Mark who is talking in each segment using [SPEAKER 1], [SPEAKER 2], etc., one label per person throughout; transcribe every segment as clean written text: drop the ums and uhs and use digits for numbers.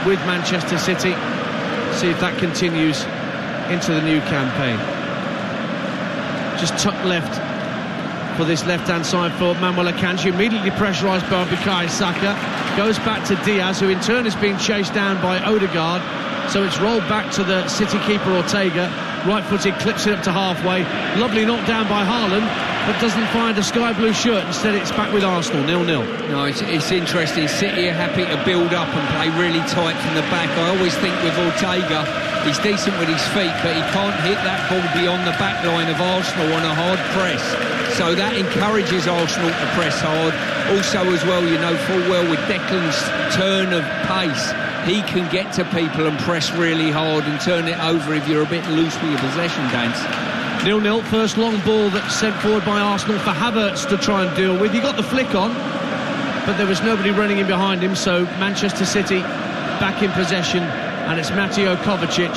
[SPEAKER 1] with Manchester City. See if that continues into the new campaign. Just tucked left for this left-hand side for Manuel Akanji, immediately pressurised by Bukayo Saka. Goes back to Diaz, who in turn is being chased down by Odegaard. So it's rolled back to the City keeper Ortega. Right-footed, clips it up to halfway. Lovely knock down by Haaland, but doesn't find a sky blue shirt. Instead it's back with Arsenal, 0-0.
[SPEAKER 2] No, it's interesting. City are happy to build up and play really tight from the back. I always think with Ortega, he's decent with his feet, but he can't hit that ball beyond the back line of Arsenal on a hard press. So that encourages Arsenal to press hard. Also as well, you know full well with Declan's turn of pace, he can get to people and press really hard and turn it over if you're a bit loose with your possession, Dance.
[SPEAKER 1] 0-0, first long ball that's sent forward by Arsenal for Havertz to try and deal with. He got the flick on, but there was nobody running in behind him, so Manchester City back in possession, and it's Mateo Kovacic,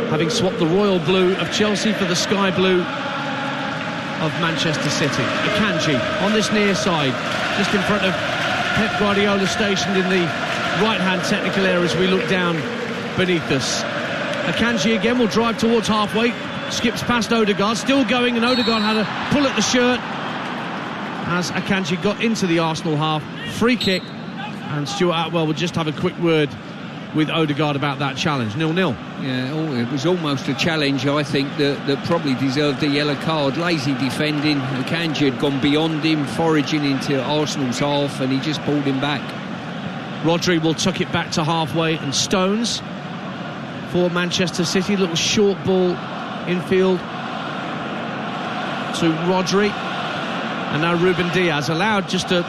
[SPEAKER 1] having swapped the royal blue of Chelsea for the sky blue of Manchester City. Akanji on this near side, just in front of Pep Guardiola, stationed in the right-hand technical area as we look down beneath us. Akanji again will drive towards halfway, skips past Odegaard, still going, and Odegaard had a pull at the shirt as Akanji got into the Arsenal half. Free kick, and Stuart Atwell will just have a quick word with Odegaard about that challenge. 0-0.
[SPEAKER 2] Yeah, it was almost a challenge, I think, that probably deserved a yellow card. Lazy defending. Akanji had gone beyond him, foraging into Arsenal's half, and he just pulled him back.
[SPEAKER 1] Rodri will tuck it back to halfway, and Stones for Manchester City. Little short ball infield to Rodri, and now Ruben Diaz allowed just to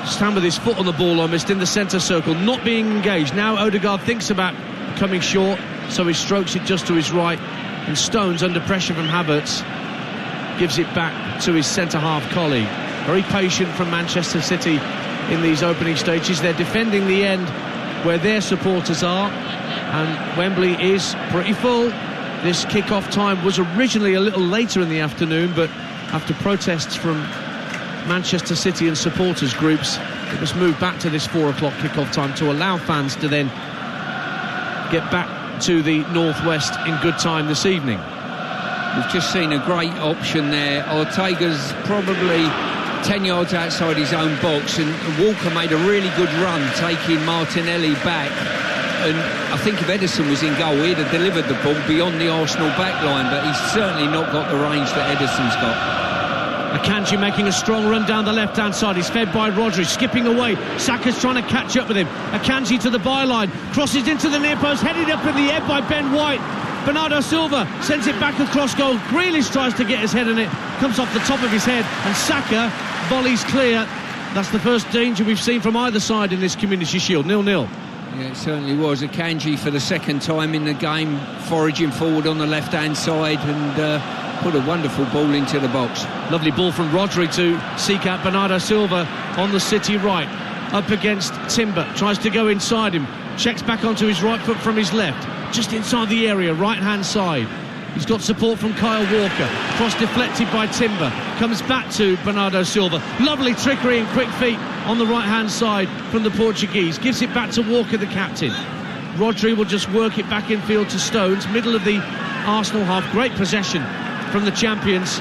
[SPEAKER 1] stand with his foot on the ball almost in the centre circle, not being engaged. Now Odegaard thinks about coming short, so he strokes it just to his right, and Stones, under pressure from Havertz, gives it back to his centre-half colleague. Very patient from Manchester City in these opening stages. They're defending the end where their supporters are, and Wembley is pretty full. This kick-off time was originally a little later in the afternoon, but after protests from Manchester City and supporters groups, it was moved back to this 4 o'clock kick-off time to allow fans to then get back to the northwest in good time this evening.
[SPEAKER 2] We've just seen a great option there. Ortega's probably 10 yards outside his own box, and Walker made a really good run taking Martinelli back, and I think if Ederson was in goal, he'd have delivered the ball beyond the Arsenal back line, but he's certainly not got the range that Ederson's got.
[SPEAKER 1] Akanji making a strong run down the left-hand side. He's fed by Rodri, skipping away. Saka's trying to catch up with him. Akanji to the byline, crosses into the near post, headed up in the air by Ben White. Bernardo Silva sends it back across goal. Grealish tries to get his head on it, comes off the top of his head, and Saka volleys clear. That's the first danger we've seen from either side in this Community Shield. 0-0.
[SPEAKER 2] Yeah, it certainly was. Akanji for the second time in the game, foraging forward on the left-hand side, and put a wonderful ball into the box.
[SPEAKER 1] Lovely ball from Rodri to seek out Bernardo Silva on the City right, up against Timber, tries to go inside him, checks back onto his right foot from his left, just inside the area, right-hand side. He's got support from Kyle Walker, cross deflected by Timber, comes back to Bernardo Silva. Lovely trickery and quick feet on the right-hand side from the Portuguese, gives it back to Walker, the captain. Rodri will just work it back infield to Stones, middle of the Arsenal half. Great possession from the champions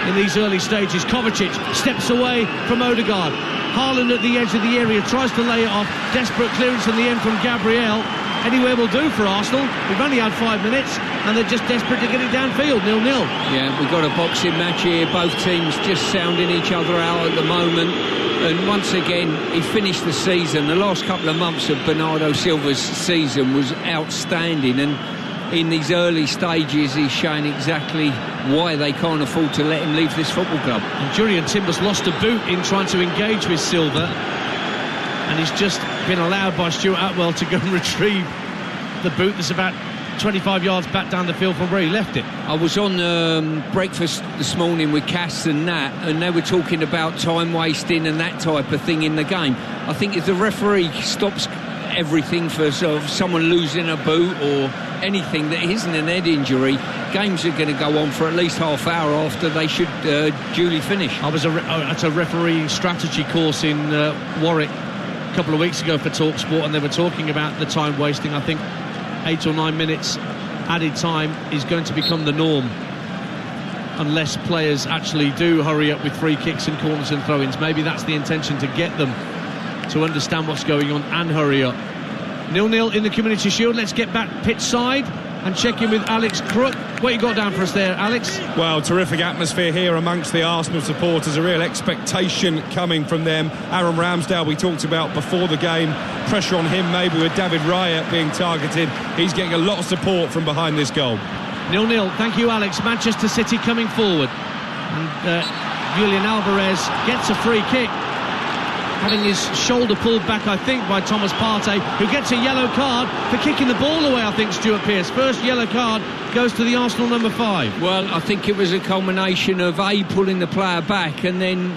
[SPEAKER 1] in these early stages. Kovacic steps away from Odegaard. Haaland at the edge of the area, tries to lay it off. Desperate clearance in the end from Gabriel. Anywhere will do for Arsenal. We've only had 5 minutes, and they're just desperate to get it downfield. 0-0.
[SPEAKER 2] Yeah, we've got a boxing match here. Both teams just sounding each other out at the moment. And once again, he finished the season. The last couple of months of Bernardo Silva's season was outstanding, and in these early stages he's showing exactly why they can't afford to let him leave this football club.
[SPEAKER 1] And Julian Timber's lost a boot in trying to engage with Silva, and he's just been allowed by Stuart Atwell to go and retrieve the boot that's about 25 yards back down the field from where he left it.
[SPEAKER 2] I was on breakfast this morning with Cass and Nat, and they were talking about time wasting and that type of thing in the game. I think if the referee stops everything for sort of someone losing a boot or anything that isn't an head injury, games are going to go on for at least half hour after they should duly finish.
[SPEAKER 1] I was at a refereeing strategy course in Warwick a couple of weeks ago for TalkSport, and they were talking about the time wasting. I think 8 or 9 minutes added time is going to become the norm, unless players actually do hurry up with free kicks and corners and throw-ins. Maybe that's the intention, to get them to understand what's going on and hurry up. 0-0 in the Community Shield. Let's get back pitch side and check in with Alex Crook. What you got down for us there, Alex?
[SPEAKER 3] Well, terrific atmosphere here amongst the Arsenal supporters. A real expectation coming from them. Aaron Ramsdale, we talked about before the game. Pressure on him maybe with David Raya being targeted. He's getting a lot of support from behind this goal.
[SPEAKER 1] 0-0. Thank you, Alex. Manchester City coming forward. And Julian Alvarez gets a free kick, having his shoulder pulled back, I think, by Thomas Partey, who gets a yellow card for kicking the ball away, I think, Stuart Pearce. First yellow card goes to the Arsenal number 5.
[SPEAKER 2] Well, I think it was a culmination of pulling the player back, and then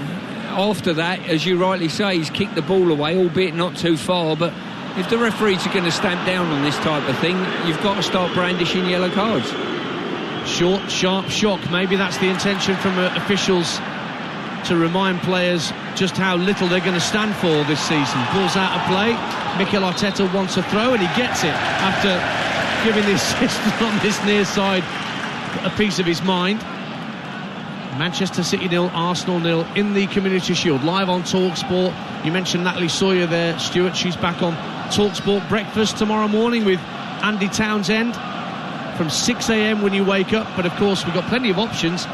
[SPEAKER 2] after that, as you rightly say, he's kicked the ball away, albeit not too far. But if the referees are going to stamp down on this type of thing, you've got to start brandishing yellow cards.
[SPEAKER 1] Short, sharp shock. Maybe that's the intention from officials, to remind players just how little they're going to stand for this season. Ball's out of play. Mikel Arteta wants a throw, and he gets it after giving the assistant on this near side a piece of his mind. Manchester City 0, Arsenal 0 in the Community Shield. Live on TalkSport. You mentioned Natalie Sawyer there, Stuart. She's back on TalkSport Breakfast tomorrow morning with Andy Townsend from 6 a.m. when you wake up. But of course, we've got plenty of options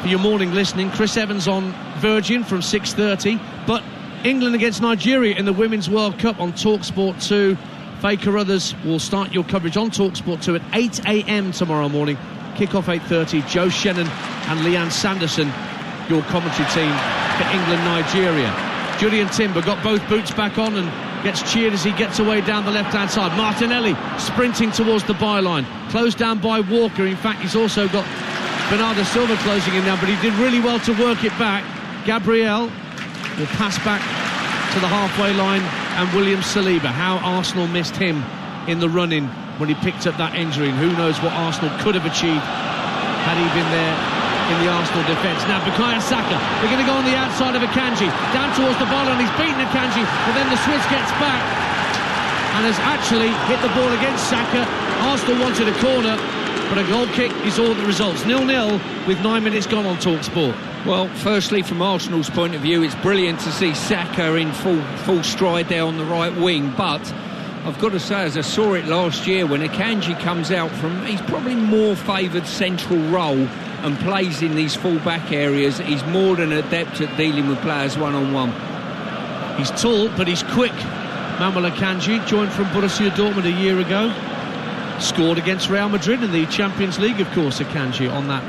[SPEAKER 1] for your morning listening. Chris Evans on Virgin from 6:30. But England against Nigeria in the Women's World Cup on TalkSport 2. Faye Carruthers will start your coverage on TalkSport 2 at 8 a.m. tomorrow morning. Kick-off 8:30. Joe Shannon and Leanne Sanderson, your commentary team for England-Nigeria. Julian Timber got both boots back on and gets cheered as he gets away down the left-hand side. Martinelli sprinting towards the byline, closed down by Walker. In fact, he's also got Bernardo Silva closing him down, but he did really well to work it back. Gabriel will pass back to the halfway line, and William Saliba. How Arsenal missed him in the run-in when he picked up that injury, and who knows what Arsenal could have achieved had he been there in the Arsenal defence. Now Bukayo Saka, they're going to go on the outside of Akanji, down towards the ball, and he's beaten Akanji, but then the switch gets back and has actually hit the ball against Saka. Arsenal wanted a corner, but a goal kick is all the results. 0-0 with 9 minutes gone on TalkSport.
[SPEAKER 2] Well, firstly, from Arsenal's point of view, it's brilliant to see Saka in full stride there on the right wing, but I've got to say, as I saw it last year, when Akanji comes out from, he's probably more favoured central role and plays in these full-back areas. He's more than adept at dealing with players one-on-one.
[SPEAKER 1] He's tall, but he's quick. Manuel Akanji, joined from Borussia Dortmund a year ago. Scored against Real Madrid in the Champions League, of course, Akanji, on that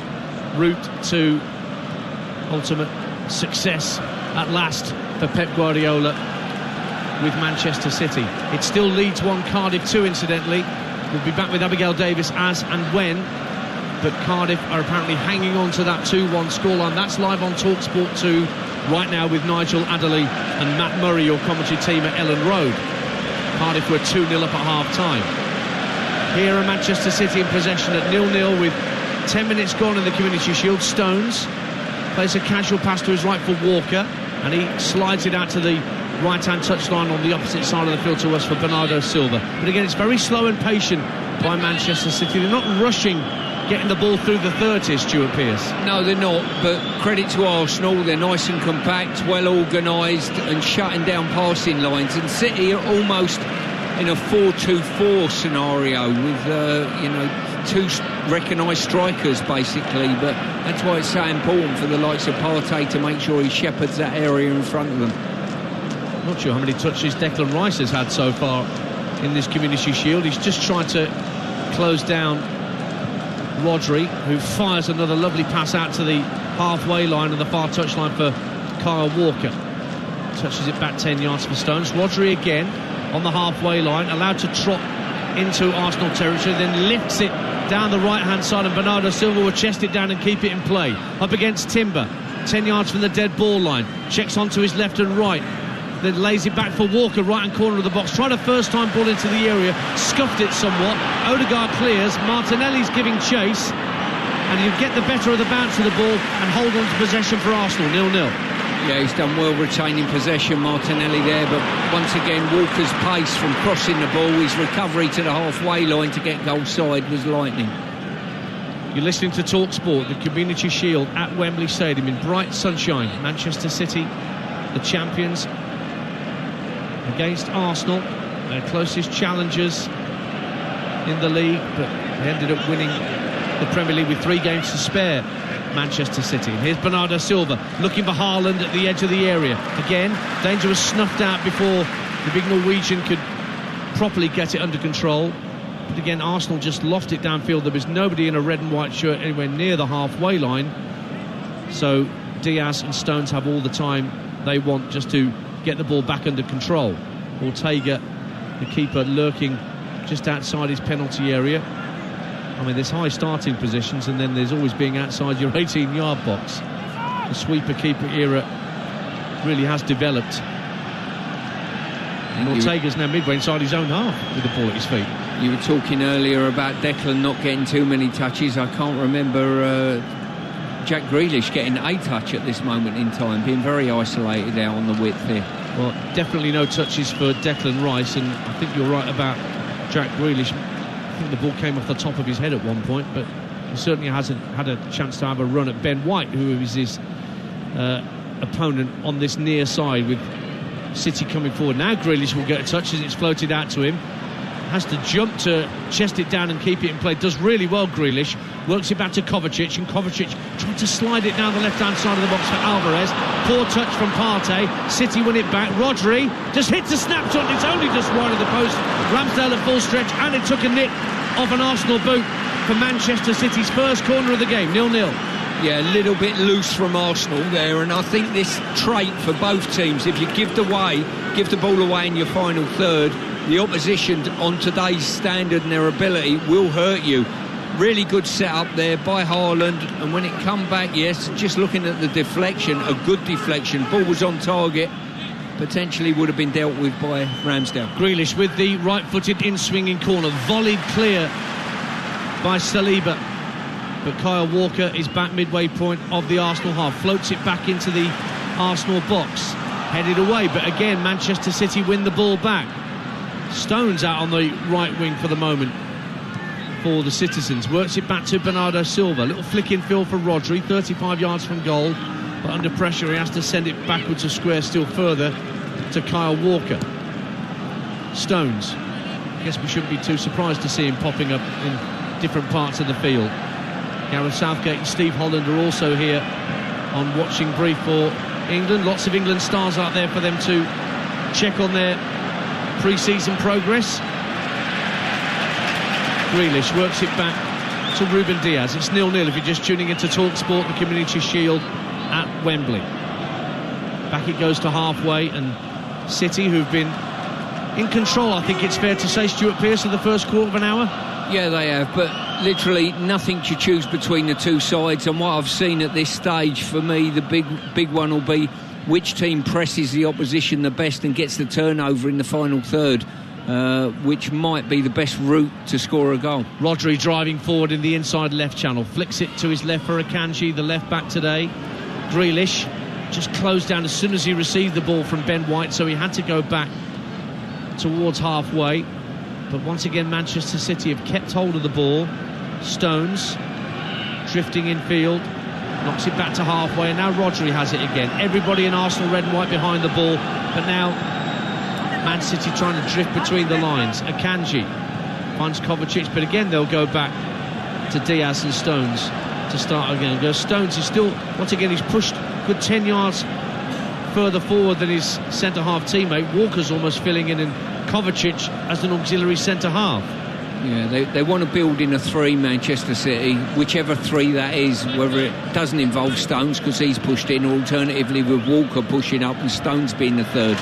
[SPEAKER 1] route to ultimate success at last for Pep Guardiola with Manchester City. It still leads 1, Cardiff 2, incidentally. We'll be back with Abigail Davis as and when, but Cardiff are apparently hanging on to that 2-1 scoreline. That's live on TalkSport 2 right now with Nigel Adderley and Matt Murray, your commentary team at Ellen Road. Cardiff were 2-0 up at half-time. Here are Manchester City in possession at 0-0 with 10 minutes gone in the Community Shield. Stones plays a casual pass to his right for Walker, and he slides it out to the right-hand touchline on the opposite side of the field to us for Bernardo Silva. But again, it's very slow and patient by Manchester City. They're not rushing getting the ball through the 30s, Stuart Pearce.
[SPEAKER 2] No, they're not, but credit to Arsenal. They're nice and compact, well organised and shutting down passing lines. And City are almost in a 4-2-4 scenario with, two recognised strikers, basically. But that's why it's so important for the likes of Partey to make sure he shepherds that area in front of them.
[SPEAKER 1] Not sure how many touches Declan Rice has had so far in this Community Shield. He's just trying to close down Rodri, who fires another lovely pass out to the halfway line and the far touchline for Kyle Walker. Touches it back 10 yards for Stones. Rodri again on the halfway line, allowed to trot into Arsenal territory, then lifts it down the right-hand side, and Bernardo Silva will chest it down and keep it in play. Up against Timber, 10 yards from the dead ball line. Checks onto his left and right, then lays it back for Walker, right-hand corner of the box. Tried a first-time ball into the area, scuffed it somewhat. Odegaard clears, Martinelli's giving chase, and you get the better of the bounce of the ball and hold on to possession for Arsenal, 0-0.
[SPEAKER 2] Yeah, he's done well retaining possession, Martinelli there, but once again Walker's pace from crossing the ball, his recovery to the halfway line to get goal side was lightning.
[SPEAKER 1] You're listening to TalkSport, the Community Shield at Wembley Stadium in bright sunshine. Manchester City, the champions, against Arsenal, their closest challengers in the league, but they ended up winning the Premier League with 3 games to spare. Manchester City. And here's Bernardo Silva looking for Haaland at the edge of the area. Again, danger was snuffed out before the big Norwegian could properly get it under control. But again, Arsenal just loft it downfield. There was nobody in a red and white shirt anywhere near the halfway line. So Diaz and Stones have all the time they want just to get the ball back under control. Ortega, the keeper, lurking just outside his penalty area. I mean, there's high starting positions, and then there's always being outside your 18-yard box. The sweeper-keeper era really has developed. And Ortega's now midway inside his own half with the ball at his feet.
[SPEAKER 2] You were talking earlier about Declan not getting too many touches. I can't remember Jack Grealish getting a touch at this moment in time, being very isolated out on the width here.
[SPEAKER 1] Well, definitely no touches for Declan Rice, and I think you're right about Jack Grealish. I think the ball came off the top of his head at one point, but he certainly hasn't had a chance to have a run at Ben White, who is his opponent on this near side, with City coming forward. Now Grealish will get a touch as it's floated out to him. Has to jump to chest it down and keep it in play. Does really well, Grealish. Works it back to Kovacic, and Kovacic tried to slide it down the left-hand side of the box for Alvarez. Poor touch from Partey. City win it back. Rodri just hits a snapshot. It's only just wide of the post. Ramsdale at full stretch, and it took a nip off an Arsenal boot for Manchester City's first corner of the game. 0-0.
[SPEAKER 2] Yeah, a little bit loose from Arsenal there, and I think this trait for both teams, if you give the ball away in your final third, the opposition on today's standard and their ability will hurt you. Really good setup there by Haaland, and when it come back, yes, just looking at the deflection, a good deflection. Ball was on target, potentially would have been dealt with by Ramsdale.
[SPEAKER 1] Grealish with the right-footed in-swinging corner, volleyed clear by Saliba. But Kyle Walker is back midway point of the Arsenal half, floats it back into the Arsenal box, headed away, but again Manchester City win the ball back. Stones out on the right wing for the moment for the Citizens, works it back to Bernardo Silva, little flick in field for Rodri, 35 yards from goal, but under pressure he has to send it backwards a square still further to Kyle Walker. Stones, I guess we shouldn't be too surprised to see him popping up in different parts of the field. Gareth Southgate and Steve Holland are also here on watching brief for England. Lots of England stars out there for them to check on their pre-season progress. Grealish works it back to Ruben Diaz. It's 0-0 if you're just tuning into TalkSport, the Community Shield at Wembley. Back it goes to halfway, and City, who've been in control, I think it's fair to say, Stuart Pearce, of the first quarter of an hour.
[SPEAKER 2] Yeah, they have, but literally nothing to choose between the two sides. And what I've seen at this stage, for me, the big one will be which team presses the opposition the best and gets the turnover in the final third, which might be the best route to score a goal.
[SPEAKER 1] Rodri driving forward in the inside left channel, flicks it to his left for Akanji, the left back today. Grealish just closed down as soon as he received the ball from Ben White, so he had to go back towards halfway. But once again, Manchester City have kept hold of the ball. Stones drifting in field, knocks it back to halfway, and now Rodri has it again. Everybody in Arsenal red and white behind the ball, but now Man City trying to drift between the lines. Akanji finds Kovacic, but again they'll go back to Diaz and Stones to start again. Stones is still, once again, he's pushed good 10 yards further forward than his centre-half teammate. Walker's almost filling in, and Kovacic as an auxiliary centre-half.
[SPEAKER 2] Yeah, they want to build in a three, Manchester City, whichever three that is, whether it doesn't involve Stones because he's pushed in, or alternatively with Walker pushing up and Stones being the third.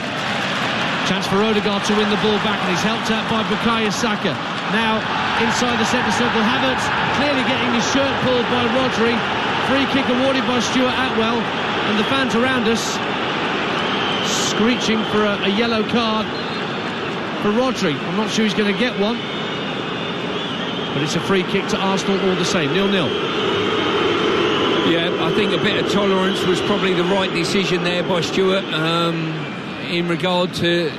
[SPEAKER 1] Chance for Odegaard to win the ball back, and he's helped out by Bukayo Saka. Now inside the centre circle, Havertz clearly getting his shirt pulled by Rodri. Free kick awarded by Stuart Atwell, and the fans around us screeching for a yellow card for Rodri. I'm not sure he's going to get one, but it's a free kick to Arsenal all the same. 0-0.
[SPEAKER 2] Yeah, I think a bit of tolerance was probably the right decision there by Stewart. In regard to,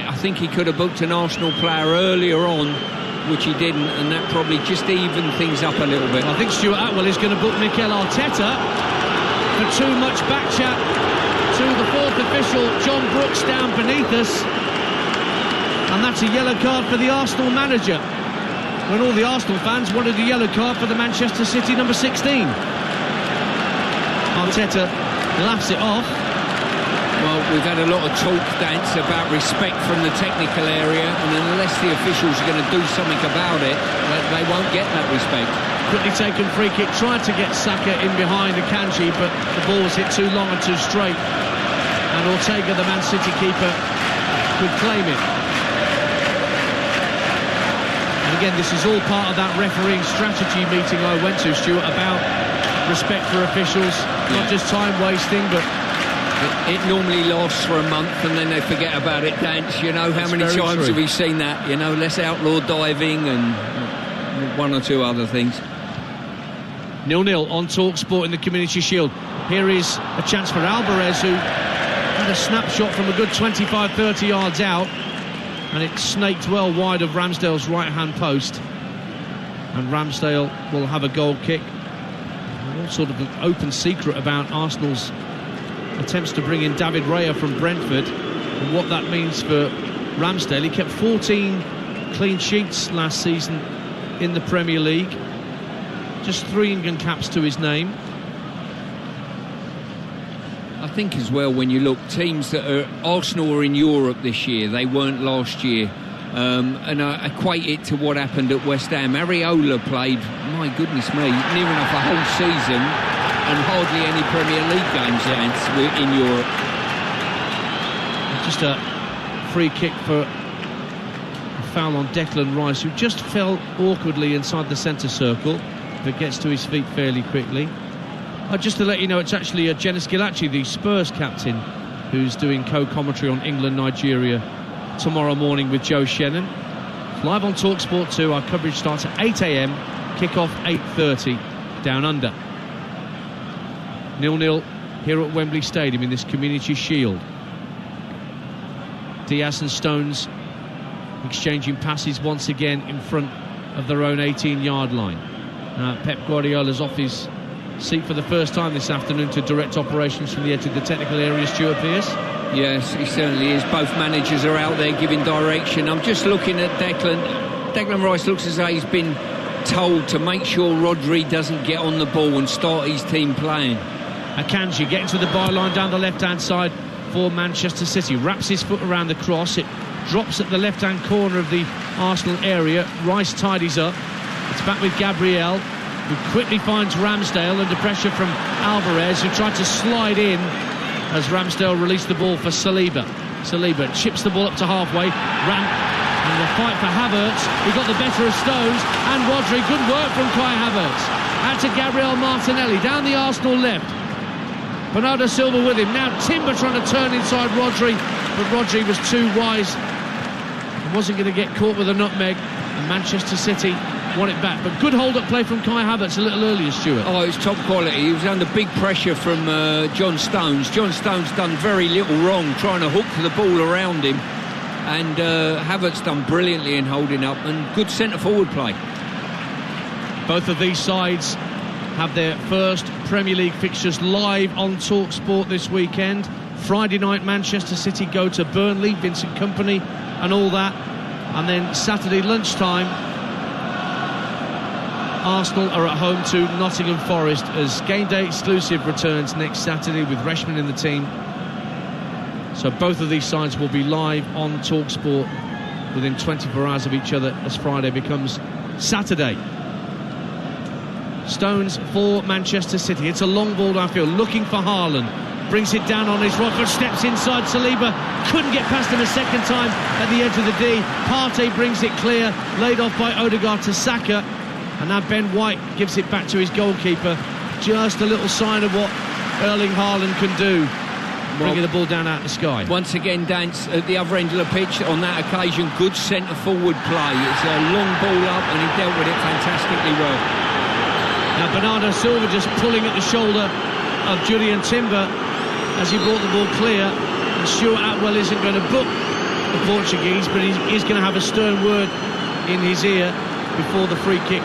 [SPEAKER 2] I think he could have booked an Arsenal player earlier on, which he didn't, and that probably just evened things up a little bit.
[SPEAKER 1] I think Stuart Atwell is going to book Mikel Arteta for too much backchat to the fourth official, John Brooks, down beneath us. And that's a yellow card for the Arsenal manager, when all the Arsenal fans wanted a yellow card for the Manchester City number 16. Arteta laughs it off.
[SPEAKER 2] Well, we've had a lot of talk, Dance, about respect from the technical area, and unless the officials are going to do something about it, they won't get that respect.
[SPEAKER 1] Quickly taken free kick, tried to get Saka in behind Akanji, but the ball was hit too long and too straight, and Ortega, the Man City keeper, could claim it. And again, this is all part of that refereeing strategy meeting I went to, Stuart, about respect for officials, not just time wasting, but
[SPEAKER 2] it normally lasts for a month and then they forget about it, Dance. You know, how many times have we seen that? You know, let's outlaw diving and one or two other things.
[SPEAKER 1] 0-0 on TalkSport in the Community Shield. Here is a chance for Alvarez, who had a snapshot from a good 25-30 yards out, and it snaked well wide of Ramsdale's right-hand post. And Ramsdale will have a goal kick. All sort of an open secret about Arsenal's attempts to bring in David Raya from Brentford, and what that means for Ramsdale. He kept 14 clean sheets last season in the Premier League, just 3 England caps to his name.
[SPEAKER 2] I think as well, when you look, teams that are Arsenal are in Europe this year, they weren't last year, and I equate it to what happened at West Ham. Areola played, my goodness me, near enough a whole season and hardly any Premier League games in Europe.
[SPEAKER 1] Just a free kick for a foul on Declan Rice, who just fell awkwardly inside the centre circle, but gets to his feet fairly quickly. Just to let you know, it's actually Jenis Gilacci, the Spurs captain, who's doing co-commentary on England-Nigeria tomorrow morning with Joe Shannon. It's live on TalkSport 2. Our coverage starts at 8 a.m, kick-off 8:30 down under. 0-0 here at Wembley Stadium in this Community Shield. Diaz and Stones exchanging passes once again in front of their own 18-yard line. Pep Guardiola's off his seat for the first time this afternoon to direct operations from the edge of the technical area. Stuart Pearce.
[SPEAKER 2] Yes, he certainly is. Both managers are out there giving direction. I'm just looking at Declan. Declan Rice looks as though he's been told to make sure Rodri doesn't get on the ball and start his team playing.
[SPEAKER 1] Akanji getting to the byline down the left-hand side for Manchester City. Wraps his foot around the cross. It drops at the left-hand corner of the Arsenal area. Rice tidies up. It's back with Gabriel, who quickly finds Ramsdale under pressure from Alvarez, who tried to slide in as Ramsdale released the ball for Saliba. Saliba chips the ball up to halfway. And the fight for Havertz, who got the better of Stones and Rodri. Good work from Kai Havertz. Out to Gabriel Martinelli down the Arsenal left. Bernardo Silva with him. Now Timber trying to turn inside Rodri, but Rodri was too wise and wasn't going to get caught with a nutmeg, and Manchester City won it back. But good hold-up play from Kai Havertz a little earlier, Stuart.
[SPEAKER 2] Oh, it's top quality. He was under big pressure from John Stones. John Stones done very little wrong trying to hook the ball around him, and Havertz done brilliantly in holding up, and good centre-forward play.
[SPEAKER 1] Both of these sides have their first Premier League fixtures live on TalkSport this weekend. Friday night, Manchester City go to Burnley, Vincent Kompany and all that. And then Saturday lunchtime, Arsenal are at home to Nottingham Forest, as Game Day Exclusive returns next Saturday with Reshman in the team. So both of these sides will be live on TalkSport within 24 hours of each other as Friday becomes Saturday. Stones for Manchester City. It's a long ball downfield, looking for Haaland. Brings it down on his right foot, steps inside Saliba. Couldn't get past him a second time at the edge of the D. Partey brings it clear, laid off by Odegaard to Saka. And now Ben White gives it back to his goalkeeper. Just a little sign of what Erling Haaland can do, bringing the ball down out of the sky.
[SPEAKER 2] Once again, Dance, at the other end of the pitch on that occasion, good centre-forward play. It's a long ball up and he dealt with it fantastically well.
[SPEAKER 1] Now Bernardo Silva just pulling at the shoulder of Julian Timber as he brought the ball clear, and Stuart Atwell isn't going to book the Portuguese, but he's going to have a stern word in his ear before the free kick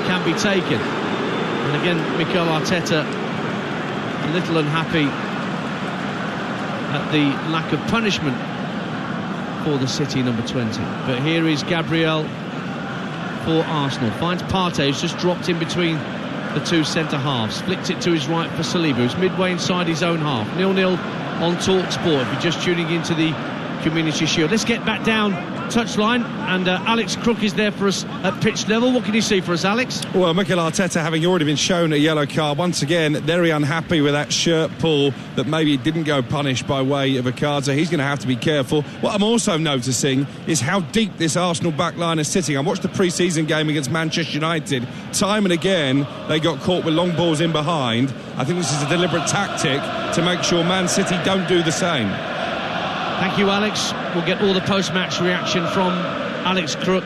[SPEAKER 1] can be taken. And again, Mikel Arteta a little unhappy at the lack of punishment for the City number 20. But here is Gabriel for Arsenal, finds Partey, who's just dropped in between the two centre-halves, flicks it to his right for Saliba, who's midway inside his own half. 0-0 on TalkSport if you're just tuning into the Community Shield. Let's get back down touchline, and Alex Crook is there for us at pitch level. What can you see for us, Alex?
[SPEAKER 3] Well, Mikel Arteta, having already been shown a yellow card, once again very unhappy with that shirt pull that maybe didn't go punished by way of a card, so he's going to have to be careful. What I'm also noticing is how deep this Arsenal backline is sitting. I watched the pre-season game against Manchester United. Time and again they got caught with long balls in behind. I think this is a deliberate tactic to make sure Man City don't do the same.
[SPEAKER 1] Thank you, Alex. We'll get all the post-match reaction from Alex Crook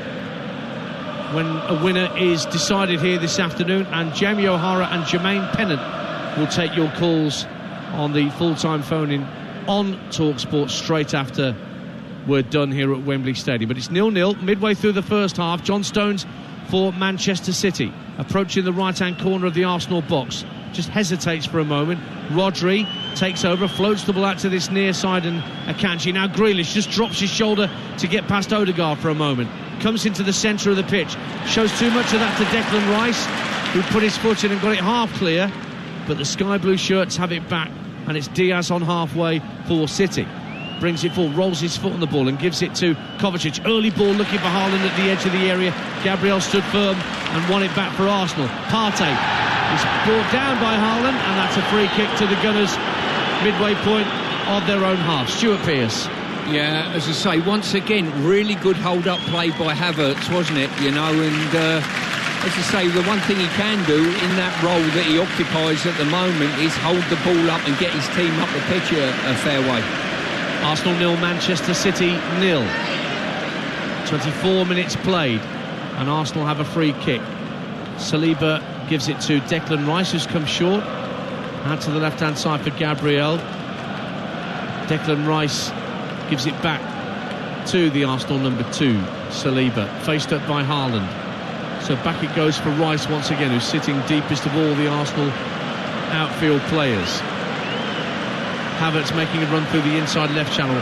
[SPEAKER 1] when a winner is decided here this afternoon, and Jamie O'Hara and Jermaine Pennant will take your calls on the full-time phone-in on TalkSport straight after we're done here at Wembley Stadium. But it's 0-0 midway through the first half. John Stones for Manchester City, approaching the right-hand corner of the Arsenal box, just hesitates for a moment. Rodri takes over, floats the ball out to this near side, and Akanji. Now Grealish just drops his shoulder to get past Odegaard for a moment, comes into the centre of the pitch, shows too much of that to Declan Rice, who put his foot in and got it half clear, but the sky blue shirts have it back, and it's Diaz on halfway for City. Brings it forward, rolls his foot on the ball and gives it to Kovacic. Early ball looking for Haaland at the edge of the area. Gabriel stood firm and won it back for Arsenal. Partey is brought down by Haaland, and that's a free kick to the Gunners midway point of their own half. Stuart Pearce.
[SPEAKER 2] Yeah, as I say, once again, really good hold-up play by Havertz, wasn't it? You know, and as I say, the one thing he can do in that role that he occupies at the moment is hold the ball up and get his team up the pitch a fair way.
[SPEAKER 1] Arsenal 0, Manchester City 0. 24 minutes played, and Arsenal have a free kick. Saliba gives it to Declan Rice, who's come short. Out to the left-hand side for Gabriel. Declan Rice gives it back to the Arsenal number 2, Saliba, faced up by Haaland. So back it goes for Rice once again, who's sitting deepest of all the Arsenal outfield players. Havertz making a run through the inside left channel.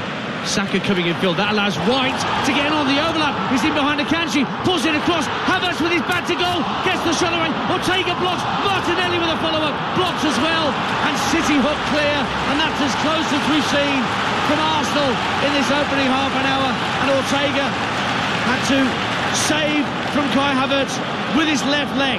[SPEAKER 1] Saka coming in field. That allows White to get in on the overlap. He's in behind Akanji. Pulls it across. Havertz with his back to goal. Gets the shot away. Ortega blocks. Martinelli with a follow-up. Blocks as well. And City hook clear. And that's as close as we've seen from Arsenal in this opening half an hour. And Ortega had to save from Kai Havertz with his left leg.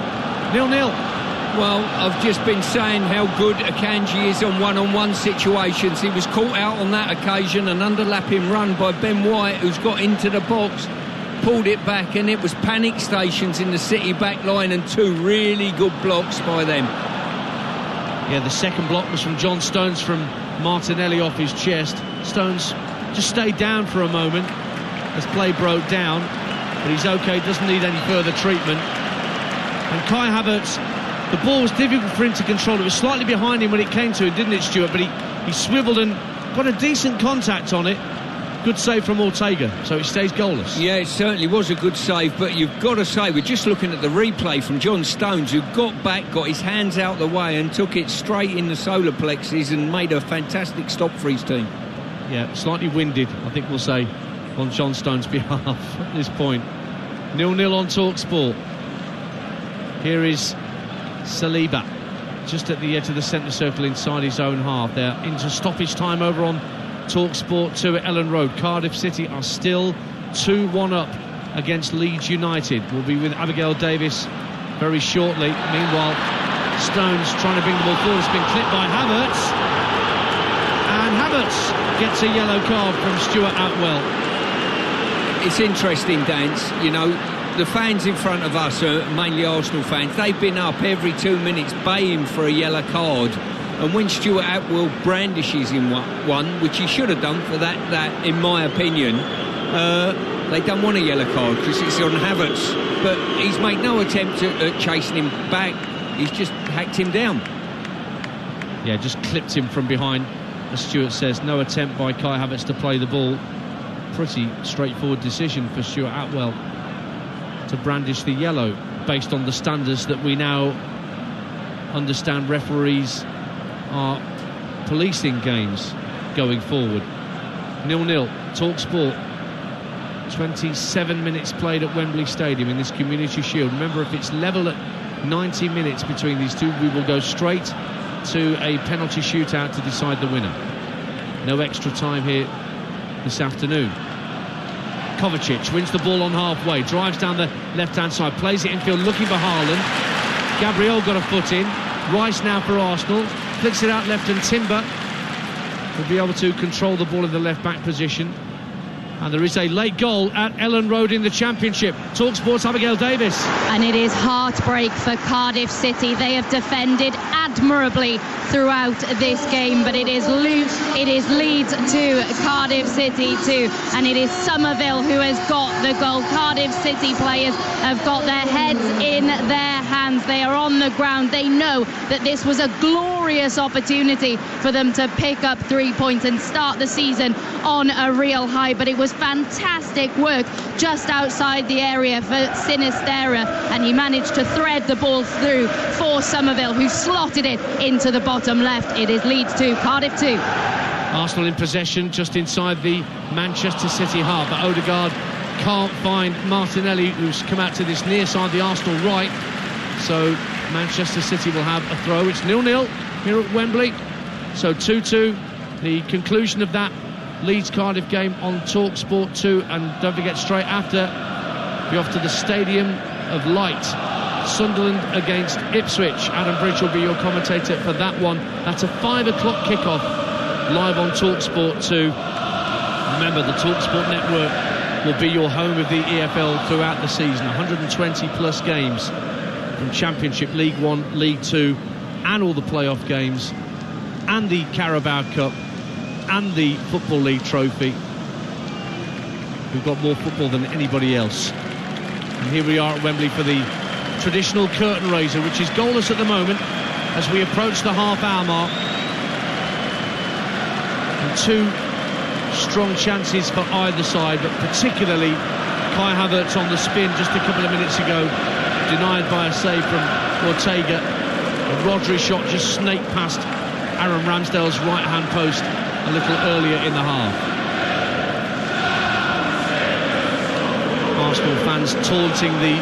[SPEAKER 1] 0-0.
[SPEAKER 2] Well, I've just been saying how good Akanji is on one-on-one situations. He was caught out on that occasion, an underlapping run by Ben White, who's got into the box, pulled it back, and it was panic stations in the City back line, and 2 really good blocks by them.
[SPEAKER 1] Yeah, the second block was from John Stones, from Martinelli off his chest. Stones just stayed down for a moment as play broke down, but he's okay, doesn't need any further treatment. And Kai Havertz, the ball was difficult for him to control. It was slightly behind him when it came to it, didn't it, Stuart? But he swiveled and got a decent contact on it. Good save from Ortega, so it stays goalless.
[SPEAKER 2] Yeah, it certainly was a good save, but you've got to say, we're just looking at the replay from John Stones, who got back, got his hands out the way and took it straight in the solar plexus and made a fantastic stop for his team.
[SPEAKER 1] Yeah, slightly winded, I think we'll say, on John Stones' behalf at this point. 0-0 on TalkSport. Here is Saliba, just at the edge of the centre circle inside his own half. They're into stoppage time over on TalkSport 2 at Ellen Road. Cardiff City are still 2-1 up against Leeds United. We'll be with Abigail Davis very shortly. Meanwhile, Stones trying to bring the ball forward. It's been clipped by Havertz, and Havertz gets a yellow card from Stuart Atwell.
[SPEAKER 2] It's interesting, Dance, you know, the fans in front of us are mainly Arsenal fans. They've been up every 2 minutes baying for a yellow card, and when Stuart Atwell brandishes in one, which he should have done for that in my opinion, they don't want a yellow card because it's on Havertz, but he's made no attempt at chasing him back. he's just hacked him down.
[SPEAKER 1] Yeah, just clipped him from behind, as Stuart says. No attempt by Kai Havertz to play the ball. Pretty straightforward decision for Stuart Atwell to brandish the yellow, based on the standards that we now understand referees are policing games going forward. 0-0, TalkSport. 27 minutes played at Wembley Stadium in this Community Shield. Remember, if it's level at 90 minutes between these two, we will go straight to a penalty shootout to decide the winner. No extra time here this afternoon. Kovacic wins the ball on halfway, drives down the left-hand side, plays it infield, looking for Haaland. Gabriel got a foot in. Rice now for Arsenal, flicks it out left, and Timber will be able to control the ball in the left-back position. And there is a late goal at Ellen Road in the Championship. TalkSport's Abigail Davis.
[SPEAKER 4] And it is heartbreak for Cardiff City. They have defended admirably throughout this game, but it is Leeds 2, Cardiff City 2, and it is Somerville who has got the goal. Cardiff City players have got their heads in their hands. They are on the ground. They know that this was a glorious opportunity for them to pick up 3 points and start the season on a real high, but it was fantastic work just outside the area for Sinistera, and he managed to thread the ball through for Somerville, who slotted it into the bottom left. It is Leeds 2, Cardiff 2.
[SPEAKER 1] Arsenal in possession just inside the Manchester City half, but Odegaard can't find Martinelli, who's come out to this near side, the Arsenal right, so Manchester City will have a throw. It's 0-0 here at Wembley, so 2-2, the conclusion of that Leeds-Cardiff game on TalkSport 2, and don't forget, straight after, be off to the Stadium of Light, Sunderland against Ipswich. Adam Bridge will be your commentator for that one. That's a 5 o'clock kickoff, live on TalkSport 2. Remember, the TalkSport network will be your home of the EFL throughout the season. 120 plus games from Championship, League 1, League 2, and all the playoff games, and the Carabao Cup, and the Football League trophy. We've got more football than anybody else. And here we are at Wembley for the traditional curtain raiser, which is goalless at the moment as we approach the half-hour mark. And two strong chances for either side, but particularly Kai Havertz on the spin just a couple of minutes ago, denied by a save from Ortega. A Rodri shot just snaked past Aaron Ramsdale's right-hand post a little earlier in the half. Arsenal fans taunting the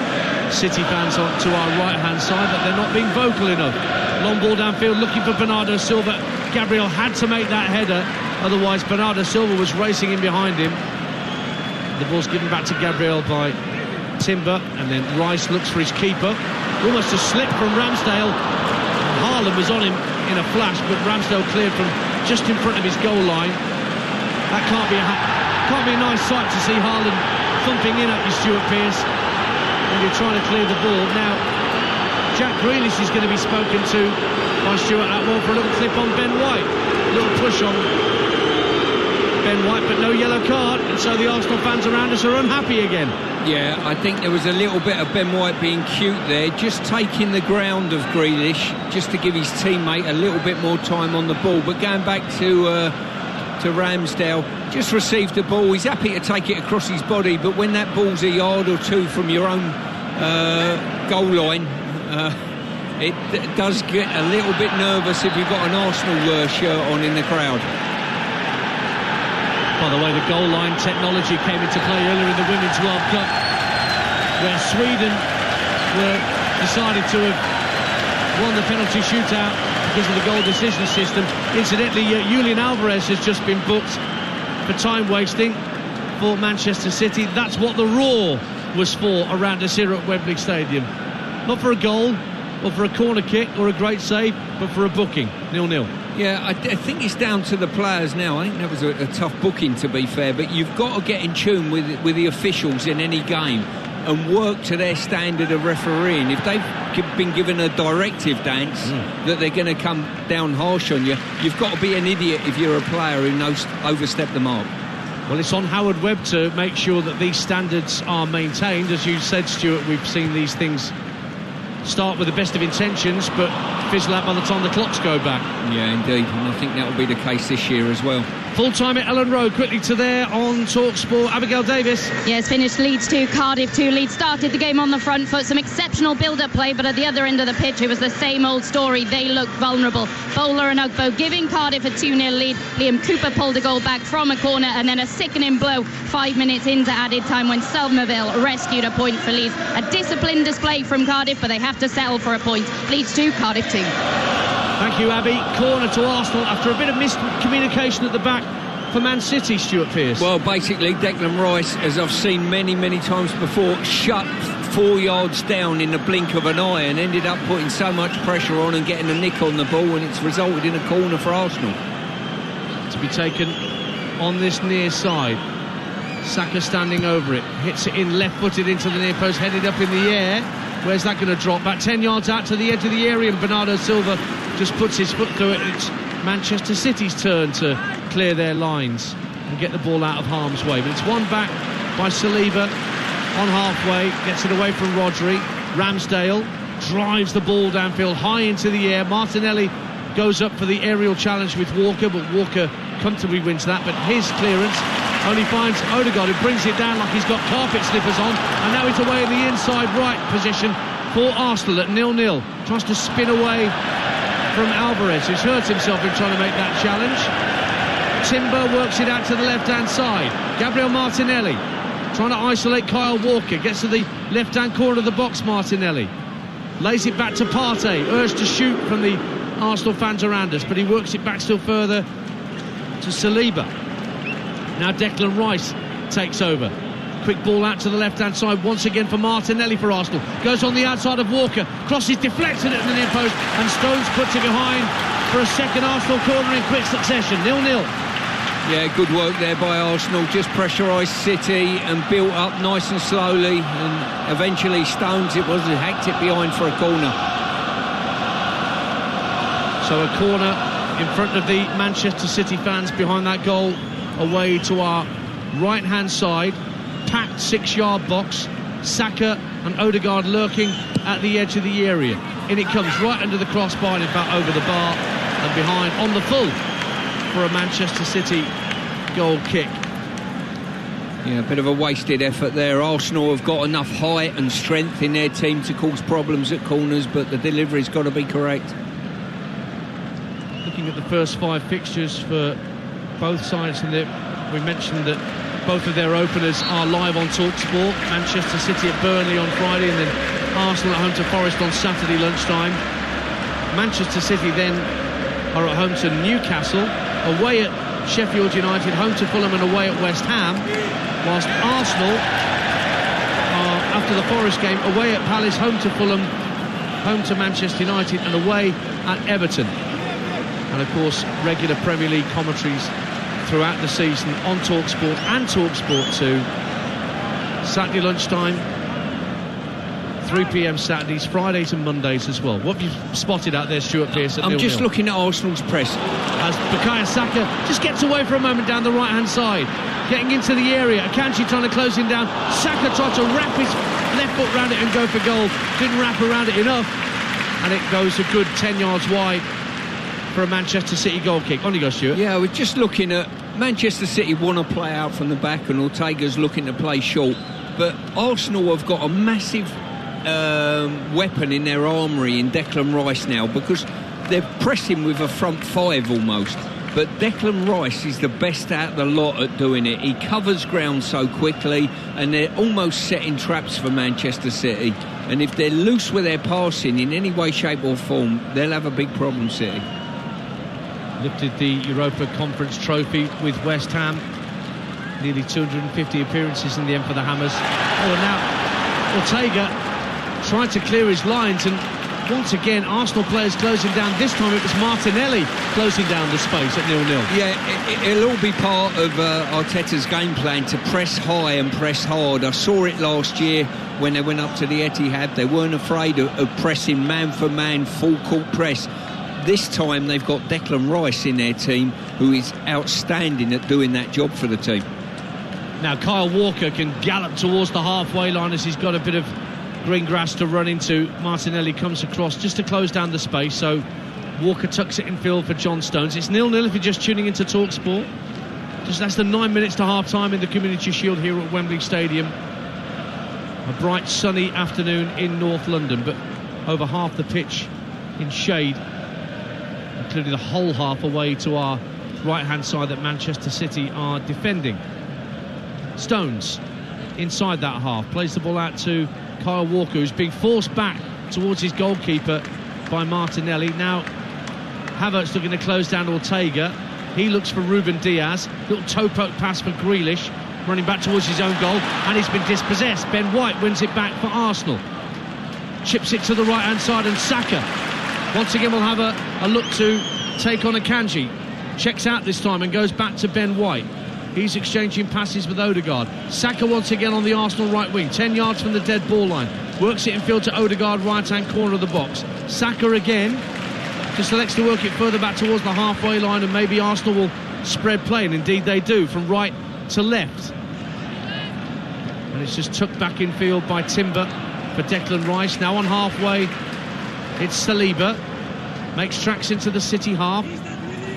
[SPEAKER 1] City fans on to our right-hand side, but they're not being vocal enough. Long ball downfield, looking for Bernardo Silva. Gabriel had to make that header, otherwise Bernardo Silva was racing in behind him. The ball's given back to Gabriel by Timber, and then Rice looks for his keeper. Almost a slip from Ramsdale. Haaland was on him in a flash, but Ramsdale cleared from just in front of his goal line. That can't be a nice sight to see Haaland thumping in at you, Stuart Pearce, when you're trying to clear the ball. Now, Jack Grealish is going to be spoken to by Stuart Atwell for a little clip on Ben White. A little push on Ben White, but no yellow card, and so the Arsenal fans around us are unhappy again.
[SPEAKER 2] Yeah, I think there was a little bit of Ben White being cute there, just taking the ground of Grealish, just to give his teammate a little bit more time on the ball. But going back to Ramsdale, just received the ball, he's happy to take it across his body, but when that ball's a yard or two from your own goal line, it does get a little bit nervous if you've got an Arsenal shirt on in the crowd.
[SPEAKER 1] By the way, the goal line technology came into play earlier in the Women's World Cup, where Sweden decided to have won the penalty shootout because of the goal decision system. Incidentally, Julian Alvarez has just been booked for time wasting for Manchester City. That's what the roar was for around us here at Wembley Stadium. Not for a goal or for a corner kick or a great save, but for a booking. 0-0.
[SPEAKER 2] Yeah, I think it's down to the players now. I think that was a tough booking, to be fair, but you've got to get in tune with the officials in any game and work to their standard of refereeing. If they've been given a directive dance that they're going to come down harsh on you, you've got to be an idiot if you're a player who knows overstep the mark.
[SPEAKER 1] Well, it's on Howard Webb to make sure that these standards are maintained. As you said, Stuart, we've seen these things start with the best of intentions, but fizzle out by the time the clocks go back.
[SPEAKER 2] Yeah, indeed, and I think that will be the case this year as well.
[SPEAKER 1] Full time at Ellen Road, quickly to there on TalkSport. Abigail Davis.
[SPEAKER 4] Yes, finished Leeds 2, Cardiff 2. Leeds started the game on the front foot, some exceptional build-up play, but at the other end of the pitch it was the same old story. They looked vulnerable. Bowler and Ugbo giving Cardiff a 2-0 lead. Liam Cooper pulled a goal back from a corner, and then a sickening blow 5 minutes into added time when Somerville rescued a point for Leeds. A disciplined display from Cardiff, but they have to settle for a point. Leeds 2, Cardiff 2.
[SPEAKER 1] Thank you, Abby. Corner to Arsenal after a bit of miscommunication at the back for Man City, Stuart Pearce.
[SPEAKER 2] Well, basically, Declan Rice, as I've seen many, many times before, shut 4 yards down in the blink of an eye and ended up putting so much pressure on and getting a nick on the ball, and it's resulted in a corner for Arsenal.
[SPEAKER 1] To be taken on this near side. Saka standing over it. Hits it in left-footed into the near post, headed up in the air. Where's that going to drop? About 10 yards out to the edge of the area, and Bernardo Silva just puts his foot through it. It's Manchester City's turn to clear their lines and get the ball out of harm's way. But it's won back by Saliba on halfway, gets it away from Rodri. Ramsdale drives the ball downfield, high into the air. Martinelli goes up for the aerial challenge with Walker, but Walker comfortably wins that. But his clearance only finds Odegaard, who brings it down like he's got carpet slippers on, and now it's away in the inside right position for Arsenal at 0-0. Tries to spin away from Alvarez, who's hurt himself in trying to make that challenge. Timber works it out to the left-hand side. Gabriel Martinelli trying to isolate Kyle Walker, gets to the left-hand corner of the box. Martinelli lays it back to Partey, urged to shoot from the Arsenal fans around us, but he works it back still further to Saliba. Now Declan Rice takes over. Quick ball out to the left-hand side once again for Martinelli for Arsenal. Goes on the outside of Walker. Crosses deflected at the near post, and Stones puts it behind for a second Arsenal corner in quick succession. 0-0.
[SPEAKER 2] Yeah, good work there by Arsenal. Just pressurised City and built up nice and slowly, and eventually Stones, it was, hacked it behind for a corner.
[SPEAKER 1] So a corner in front of the Manchester City fans behind that goal, away to our right-hand side. Packed 6-yard box. Saka and Odegaard lurking at the edge of the area. In it comes, right under the crossbar, in fact over the bar and behind on the full for a Manchester City goal kick.
[SPEAKER 2] Yeah, a bit of a wasted effort there. Arsenal have got enough height and strength in their team to cause problems at corners, but the delivery's got to be correct.
[SPEAKER 1] Looking at the first 5 fixtures for both sides, and we mentioned that both of their openers are live on TalkSport. Manchester City at Burnley on Friday, and then Arsenal at home to Forest on Saturday lunchtime. Manchester City then are at home to Newcastle, away at Sheffield United, home to Fulham and away at West Ham, whilst Arsenal are, after the Forest game, away at Palace, home to Fulham, home to Manchester United and away at Everton. And of course regular Premier League commentaries throughout the season on TalkSport and TalkSport 2. Saturday lunchtime, 3 p.m. Saturdays, Fridays and Mondays as well. What have you spotted out there, Stuart Pearce?
[SPEAKER 2] I'm just looking at Arsenal's press.
[SPEAKER 1] As Bukayo Saka just gets away for a moment down the right-hand side, getting into the area. Akanji trying to close him down. Saka tried to wrap his left foot around it and go for goal. Didn't wrap around it enough, and it goes a good 10 yards wide for a Manchester City goal kick. On you go, Stuart.
[SPEAKER 2] Yeah, we're just looking at Manchester City want to play out from the back, and Ortega's looking to play short. But Arsenal have got a massive weapon in their armoury in Declan Rice now, because they're pressing with a front 5 almost. But Declan Rice is the best out of the lot at doing it. He covers ground so quickly, and they're almost setting traps for Manchester City. And if they're loose with their passing in any way, shape or form, they'll have a big problem, City.
[SPEAKER 1] Lifted the Europa Conference trophy with West Ham. Nearly 250 appearances in the end for the Hammers. Oh, and now Ortega tried to clear his lines, and once again Arsenal players closing down. This time it was Martinelli closing down the space at 0-0.
[SPEAKER 2] Yeah, it'll all be part of Arteta's game plan to press high and press hard. I saw it last year when they went up to the Etihad. They weren't afraid of pressing man for man, full court press. This time they've got Declan Rice in their team, who is outstanding at doing that job for the team.
[SPEAKER 1] Now Kyle Walker can gallop towards the halfway line as he's got a bit of green grass to run into. Martinelli comes across just to close down the space, so Walker tucks it in field for John Stones. It's 0-0 if you're just tuning into TalkSport. Just less than 9 minutes to half-time in the Community Shield here at Wembley Stadium. A bright sunny afternoon in North London, but over half the pitch in shade, including the whole half away to our right-hand side that Manchester City are defending. Stones inside that half, plays the ball out to Kyle Walker, who's being forced back towards his goalkeeper by Martinelli. Now Havertz looking to close down Ortega. He looks for Ruben Diaz. Little toe poke pass for Grealish, running back towards his own goal, and he's been dispossessed. Ben White wins it back for Arsenal. Chips it to the right-hand side, and Saka once again will have a look to take on Akanji. Checks out this time and goes back to Ben White. He's exchanging passes with Odegaard. Saka once again on the Arsenal right wing, 10 yards from the dead ball line. Works it in field to Odegaard, right-hand corner of the box. Saka again just elects to work it further back towards the halfway line, and maybe Arsenal will spread play, and indeed they do, from right to left. And it's just tucked back in field by Timber for Declan Rice. Now on halfway, it's Saliba. Makes tracks into the City half.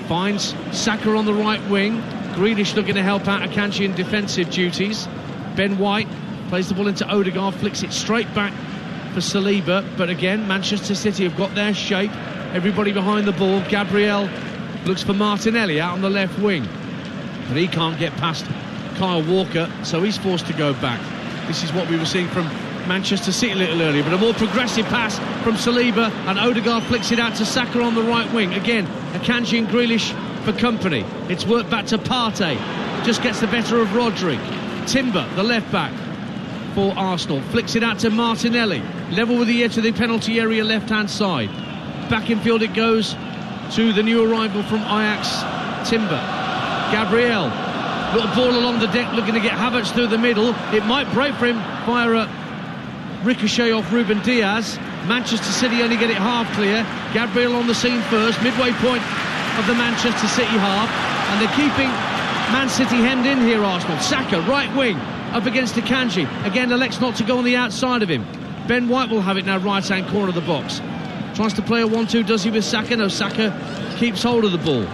[SPEAKER 1] Finds Saka on the right wing. Grealish looking to help out Akanji in defensive duties. Ben White plays the ball into Odegaard, flicks it straight back for Saliba. But again, Manchester City have got their shape. Everybody behind the ball. Gabriel looks for Martinelli out on the left wing, but he can't get past Kyle Walker, so he's forced to go back. This is what we were seeing from Manchester City a little earlier, but a more progressive pass from Saliba, and Odegaard flicks it out to Saka on the right wing. Again, Akanji and Grealish for company. It's worked back to Partey, just gets the better of Rodri. Timber, the left back for Arsenal, flicks it out to Martinelli, level with the edge of the penalty area left hand side. Back in field it goes to the new arrival from Ajax, Timber. Gabriel, little ball along the deck, looking to get Havertz through the middle. It might break for him via a ricochet off Ruben Diaz. Manchester City only get it half clear. Gabriel on the scene first, midway point of the Manchester City half, and they're keeping Man City hemmed in here, Arsenal. Saka, right wing, up against Akanji. Again, elects not to go on the outside of him. Ben White will have it now, right-hand corner of the box. Tries to play a 1-2, does he, with Saka? No, Saka keeps hold of the ball.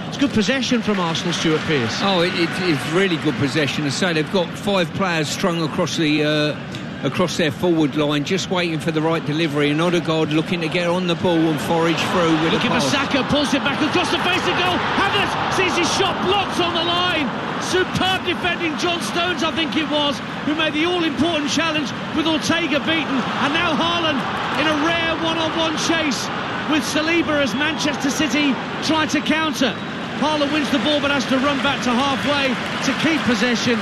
[SPEAKER 1] It's good possession from Arsenal, Stuart Pearce.
[SPEAKER 2] Oh, it's really good possession. As I say, they've got 5 players strung across their forward line, just waiting for the right delivery, and Odegaard looking to get on the ball and forage through with
[SPEAKER 1] looking
[SPEAKER 2] a pass.
[SPEAKER 1] For Saka, pulls it back across the face of goal. Havertz sees his shot blocked on the line. Superb defending John Stones, I think it was, who made the all-important challenge with Ortega beaten, and now Haaland in a rare one-on-one chase with Saliba as Manchester City try to counter. Haaland wins the ball but has to run back to halfway to keep possession.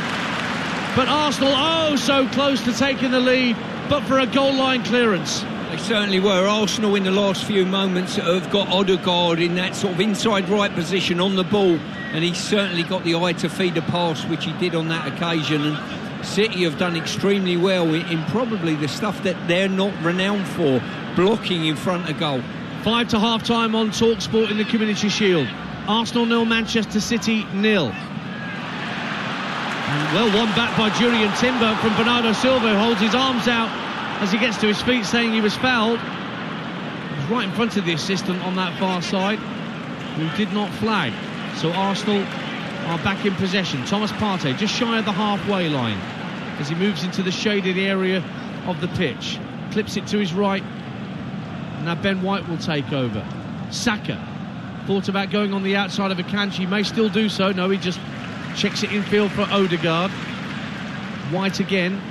[SPEAKER 1] But Arsenal, oh, so close to taking the lead, but for a goal line clearance.
[SPEAKER 2] They certainly were. Arsenal in the last few moments have got Odegaard in that sort of inside right position on the ball, and he's certainly got the eye to feed a pass, which he did on that occasion. And City have done extremely well in probably the stuff that they're not renowned for, blocking in front of goal.
[SPEAKER 1] 5 to half-time on TalkSport in the Community Shield. Arsenal 0, Manchester City 0. And well, one back by Julian Timber from Bernardo Silva, who holds his arms out as he gets to his feet, saying he was fouled. He was right in front of the assistant on that far side, who did not flag. So Arsenal are back in possession. Thomas Partey just shy of the halfway line as he moves into the shaded area of the pitch. Clips it to his right. Now Ben White will take over. Saka thought about going on the outside of Akanji, may still do so. No, he just checks it infield for Odegaard. White again.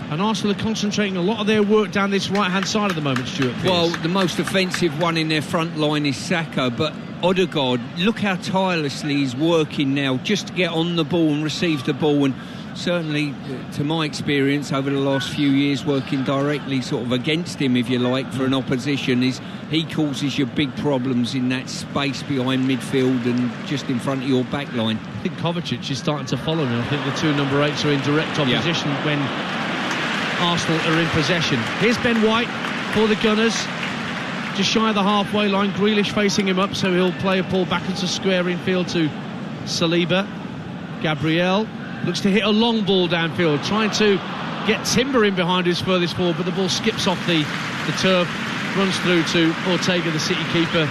[SPEAKER 1] And Arsenal are concentrating a lot of their work down this right-hand side at the moment, Stuart Pearce.
[SPEAKER 2] Well, the most offensive one in their front line is Saka, but Odegaard, look how tirelessly he's working now just to get on the ball and receive the ball. And certainly, to my experience over the last few years, working directly sort of against him, if you like, for an opposition, is he causes you big problems in that space behind midfield and just in front of your back line.
[SPEAKER 1] I think Kovacic is starting to follow him. I think the 2 number 8s are in direct opposition when Arsenal are in possession. Here's Ben White for the Gunners, just shy of the halfway line. Grealish facing him up, so he'll play a ball back into square infield to Saliba. Gabriel looks to hit a long ball downfield, trying to get Timber in behind his furthest forward, but the ball skips off the turf, runs through to Ortega, the City keeper.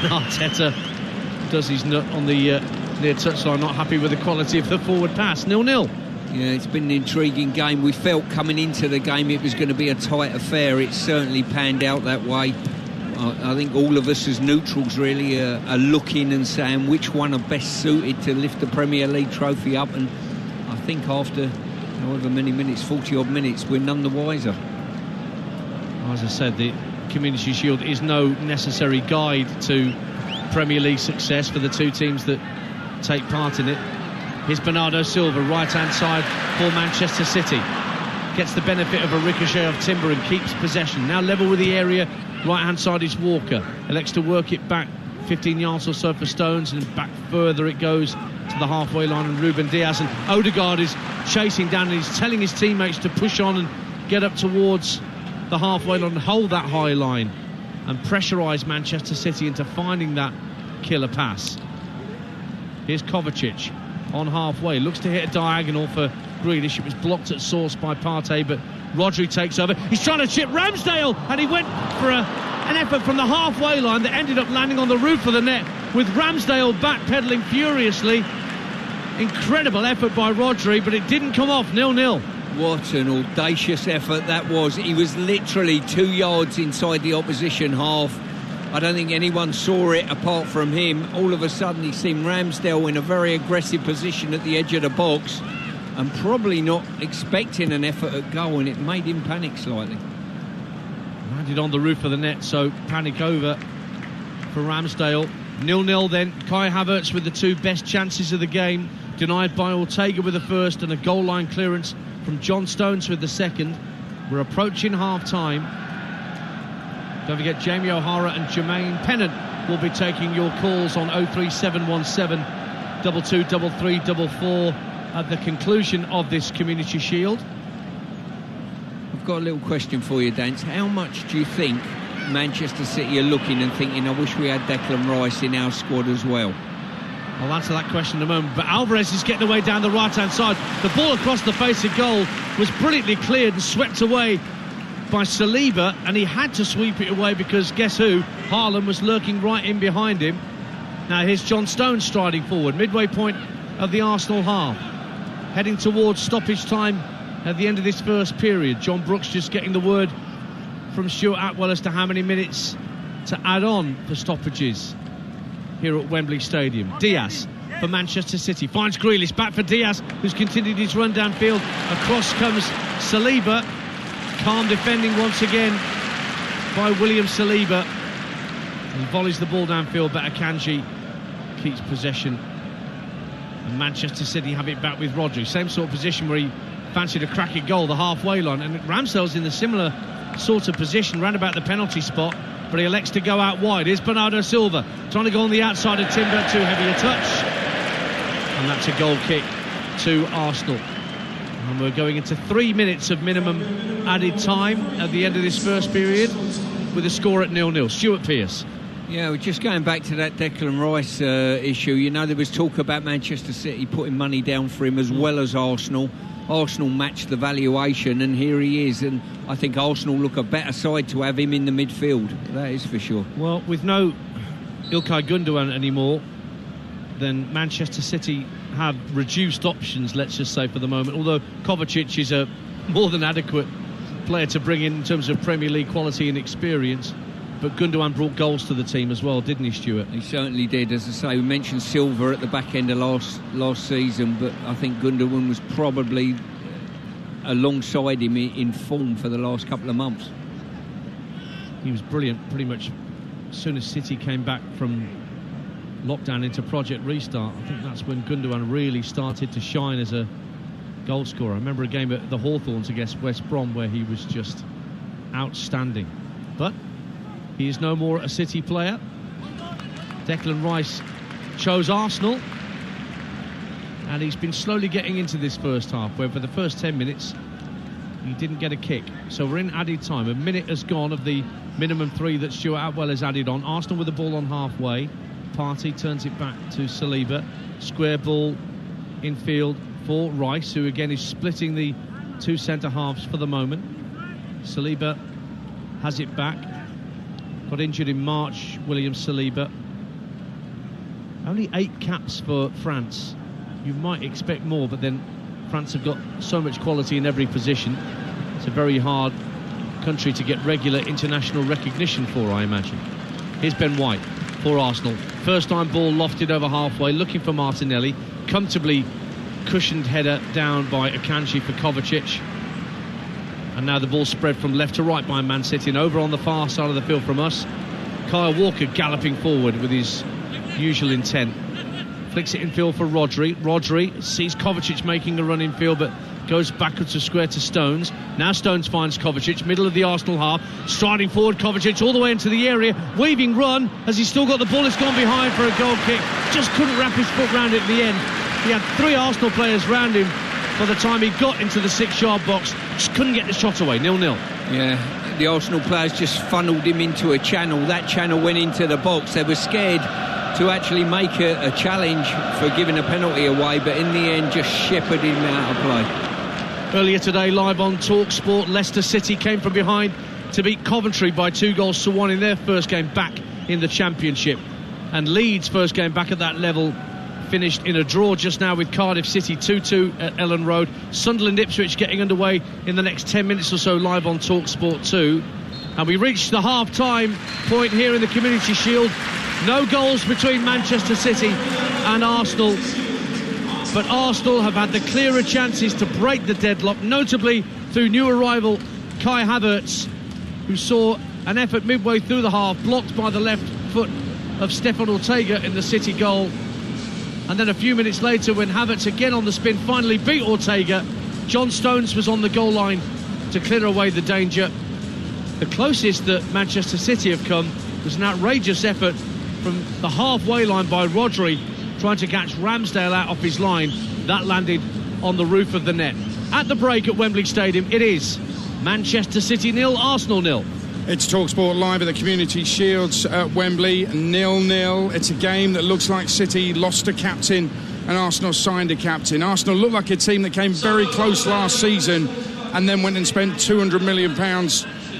[SPEAKER 1] Arteta does his nut on the near touchline, not happy with the quality of the forward pass. 0-0.
[SPEAKER 2] Yeah, it's been an intriguing game. We felt coming into the game it was going to be a tight affair. It's certainly panned out that way. I think all of us as neutrals really are looking and saying which one are best suited to lift the Premier League trophy up, and I think after however many minutes, 40-odd minutes, we're none the wiser.
[SPEAKER 1] As I said, the Community Shield is no necessary guide to Premier League success for the two teams that take part in it. Here's Bernardo Silva, right-hand side for Manchester City. Gets the benefit of a ricochet of Timber and keeps possession. Now level with the area, right-hand side is Walker. Elects to work it back 15 yards or so for Stones, and back further it goes to the halfway line, and Ruben Diaz. And Odegaard is chasing down, and he's telling his teammates to push on and get up towards the halfway line and hold that high line and pressurise Manchester City into finding that killer pass. Here's Kovacic on halfway, looks to hit a diagonal for Grealish. It was blocked at source by Partey, but Rodri takes over. He's trying to chip Ramsdale, and he went for an effort from the halfway line that ended up landing on the roof of the net, with Ramsdale backpedaling furiously. Incredible effort by Rodri, but it didn't come off. 0-0.
[SPEAKER 2] What an audacious effort that was. He was literally 2 yards inside the opposition half. I don't think anyone saw it apart from him. All of a sudden he seen Ramsdale in a very aggressive position at the edge of the box, and probably not expecting an effort at goal, and it made him panic slightly.
[SPEAKER 1] Landed on the roof of the net, so panic over for Ramsdale. 0-0 then. Kai Havertz with the two best chances of the game, denied by Ortega with the first, and a goal line clearance from John Stones with the second. We're approaching half-time. Don't forget, Jamie O'Hara and Jermaine Pennant will be taking your calls on 03717 223344 at the conclusion of this Community Shield.
[SPEAKER 2] I've got a little question for you, Dance. How much do you think Manchester City are looking and thinking, I wish we had Declan Rice in our squad as well?
[SPEAKER 1] I'll answer that question in a moment, but Alvarez is getting away down the right-hand side. The ball across the face of goal was brilliantly cleared and swept away by Saliba, and he had to sweep it away because guess who? Haaland was lurking right in behind him. Now here's John Stones striding forward, midway point of the Arsenal half, heading towards stoppage time at the end of this first period. John Brooks just getting the word from Stuart Atwell as to how many minutes to add on for stoppages here at Wembley Stadium. Diaz for Manchester City finds Grealish, back for Diaz, who's continued his run downfield. Across comes Saliba. Calm defending once again by William Saliba. He volleys the ball downfield, but Akanji keeps possession. And Manchester City have it back with Rodri. Same sort of position where he fancied a cracking goal, the halfway line. And Ramsdale's in the similar sort of position, round about the penalty spot, but he elects to go out wide. Here's Bernardo Silva trying to go on the outside of Timber, too heavy a touch. And that's a goal kick to Arsenal. And we're going into 3 minutes of minimum added time at the end of this first period, with a score at 0-0. Stuart Pearce.
[SPEAKER 2] Yeah, we're just going back to that Declan Rice issue. You know, there was talk about Manchester City putting money down for him as well as Arsenal. Arsenal matched the valuation, and here he is. And I think Arsenal look a better side to have him in the midfield. That is for sure.
[SPEAKER 1] Well, with no Ilkay Gundogan anymore, then Manchester City have reduced options, let's just say, for the moment. Although Kovacic is a more than adequate player to bring in terms of Premier League quality and experience. But Gundogan brought goals to the team as well, didn't he, Stuart?
[SPEAKER 2] He certainly did. As I say, we mentioned Silva at the back end of last season, but I think Gundogan was probably alongside him in form for the last couple of months.
[SPEAKER 1] He was brilliant pretty much as soon as City came back from lockdown into Project Restart. I think that's when Gundogan really started to shine as a goal scorer. I remember a game at the Hawthorns against West Brom where he was just outstanding. But he is no more a City player. Declan Rice chose Arsenal, and he's been slowly getting into this first half, where for the first 10 minutes he didn't get a kick. So we're in added time. A minute has gone of the minimum 3 that Stuart Atwell has added on. Arsenal with the ball on halfway. Partey turns it back to Saliba. Square ball infield for Rice, who again is splitting the two centre-halves for the moment. Saliba has it back. Got injured in March, William Saliba. Only 8 caps for France. You might expect more, but then France have got so much quality in every position. It's a very hard country to get regular international recognition for, I imagine. Here's Ben White for Arsenal. First time ball lofted over halfway, looking for Martinelli. Comfortably cushioned header down by Akanji for Kovacic. And now the ball spread from left to right by Man City, and over on the far side of the field from us, Kyle Walker galloping forward with his usual intent. Flicks it in field for Rodri. Rodri sees Kovacic making a run in field, but goes backwards to square to Stones. Now Stones finds Kovacic, middle of the Arsenal half, striding forward Kovacic all the way into the area, weaving run as he's still got the ball. It's gone behind for a goal kick, just couldn't wrap his foot round it in the end. He had 3 Arsenal players round him by the time he got into the 6-yard box, just couldn't get the shot away. 0-0.
[SPEAKER 2] Yeah, the Arsenal players just funneled him into a channel. That channel went into the box. They were scared to actually make a challenge for giving a penalty away, but in the end just shepherded him out of play.
[SPEAKER 1] Earlier today, live on TalkSport, Leicester City came from behind to beat Coventry by 2-1 in their first game back in the Championship. And Leeds' first game back at that level finished in a draw just now with Cardiff City 2-2 at Ellen Road. Sunderland Ipswich getting underway in the next 10 minutes or so live on TalkSport 2. And we reached the half-time point here in the Community Shield. No goals between Manchester City and Arsenal, but Arsenal have had the clearer chances to break the deadlock, notably through new arrival Kai Havertz, who saw an effort midway through the half blocked by the left foot of Stefan Ortega in the City goal. And then a few minutes later, when Havertz again on the spin finally beat Ortega, John Stones was on the goal line to clear away the danger. The closest that Manchester City have come was an outrageous effort from the halfway line by Rodri, trying to catch Ramsdale out off his line. That landed on the roof of the net. At the break at Wembley Stadium, it is Manchester City 0, Arsenal 0.
[SPEAKER 5] It's TalkSport live at the Community Shields at Wembley, 0-0. It's a game that looks like City lost a captain and Arsenal signed a captain. Arsenal looked like a team that came very close last season and then went and spent £200 million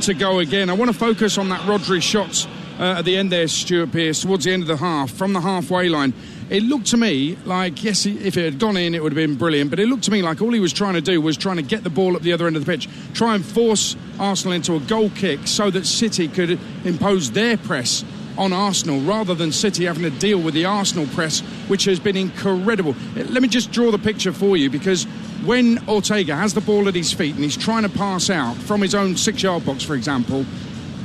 [SPEAKER 5] to go again. I want to focus on that Rodri shot at the end there, Stuart Pearce, towards the end of the half, from the halfway line. It looked to me like, yes, if it had gone in, it would have been brilliant, but it looked to me like all he was trying to do was trying to get the ball at the other end of the pitch, try and force Arsenal into a goal kick so that City could impose their press on Arsenal, rather than City having to deal with the Arsenal press, which has been incredible. Let me just draw the picture for you, because when Ortega has the ball at his feet and he's trying to pass out from his own 6-yard box, for example,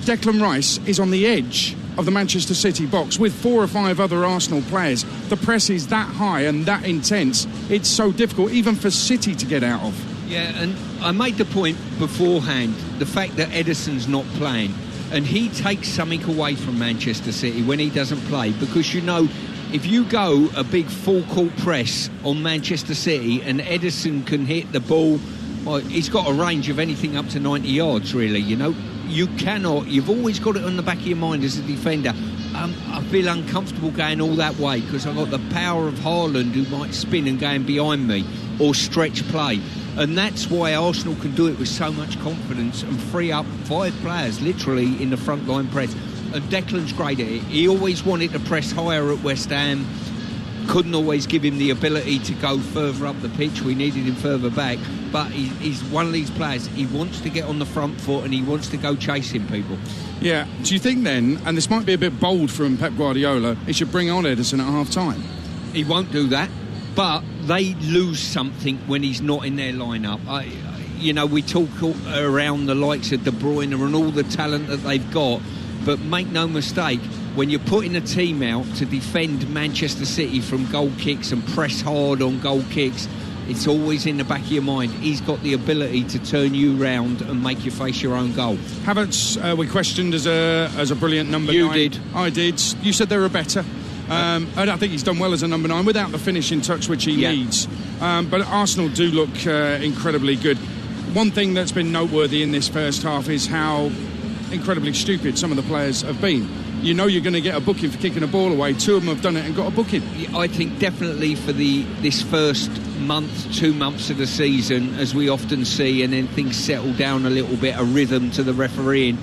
[SPEAKER 5] Declan Rice is on the edge of the Manchester City box with 4 or 5 other Arsenal players. The press is that high and that intense, it's so difficult even for City to get out of.
[SPEAKER 2] Yeah, and I made the point beforehand, the fact that Ederson's not playing, and he takes something away from Manchester City when he doesn't play, because, you know, if you go a big full-court press on Manchester City and Ederson can hit the ball, well, he's got a range of anything up to 90 yards, really, you know. You've always got it on the back of your mind as a defender. I feel uncomfortable going all that way because I've got the power of Haaland, who might spin and going behind me, or stretch play. And that's why Arsenal can do it with so much confidence and free up 5 players, literally, in the front line press. And Declan's great at it. He always wanted to press higher at West Ham. Couldn't always give him the ability to go further up the pitch. We needed him further back. But he's one of these players. He wants to get on the front foot and he wants to go chasing people.
[SPEAKER 5] Yeah. Do you think then, and this might be a bit bold from Pep Guardiola, he should bring on Ederson at half-time?
[SPEAKER 2] He won't do that. But they lose something when he's not in their lineup. We talk around the likes of De Bruyne and all the talent that they've got. But make no mistake, when you're putting a team out to defend Manchester City from goal kicks and press hard on goal kicks, it's always in the back of your mind. He's got the ability to turn you round and make you face your own goal.
[SPEAKER 5] Havertz, we questioned as a brilliant number 9.
[SPEAKER 2] You did.
[SPEAKER 5] I did. You said they were better. And I think he's done well as a number 9 without the finishing touch which he needs. But Arsenal do look incredibly good. One thing that's been noteworthy in this first half is how incredibly stupid some of the players have been. you know you're going to get a booking for kicking a ball away. 2 of them have done it and got a booking.
[SPEAKER 2] I think definitely for this first month, 2 months of the season, as we often see, and then things settle down a little bit, a rhythm to the refereeing,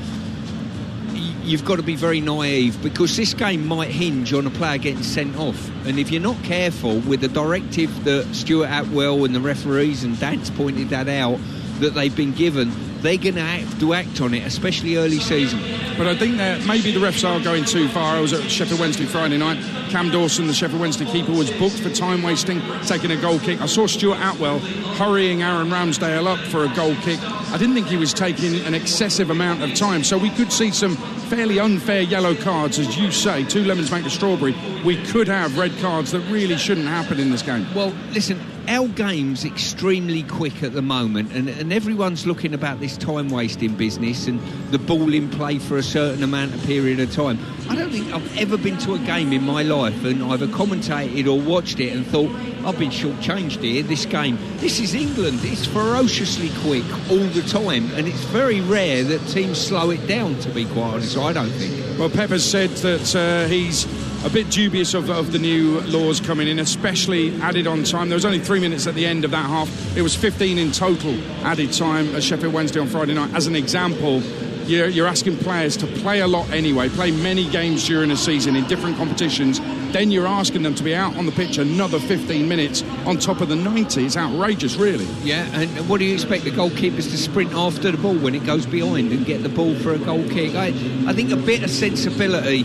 [SPEAKER 2] you've got to be very naive, because this game might hinge on a player getting sent off. And if you're not careful with the directive that Stuart Atwell and the referees, and Dan's pointed that out, that they've been given, they're going to have to act on it, especially early season.
[SPEAKER 5] But I think that maybe the refs are going too far. I was at Sheffield Wednesday Friday night. Cam Dawson, the Sheffield Wednesday keeper, was booked for time wasting, taking a goal kick. I saw Stuart Atwell hurrying Aaron Ramsdale up for a goal kick. I didn't think he was taking an excessive amount of time, so we could see some fairly unfair yellow cards, as you say. 2 lemons make a strawberry. We could have red cards that really shouldn't happen in this game.
[SPEAKER 2] Well, listen, our game's extremely quick at the moment, and everyone's looking about this time-wasting business and the ball in play for a certain amount of period of time. I don't think I've ever been to a game in my life and either commentated or watched it and thought, I've been shortchanged here, this game. This is England. It's ferociously quick all the time, and it's very rare that teams slow it down, to be quite honest, I don't think.
[SPEAKER 5] Well, Pep has said that he's a bit dubious of the new laws coming in, especially added on time. There was only 3 minutes at the end of that half. It was 15 in total added time at Sheffield Wednesday on Friday night. As an example, you're asking players to play a lot anyway, play many games during a season in different competitions. Then you're asking them to be out on the pitch another 15 minutes on top of the 90. It's outrageous, really.
[SPEAKER 2] Yeah, and what do you expect the goalkeepers to sprint after the ball when it goes behind and get the ball for a goal kick? I think a bit of sensibility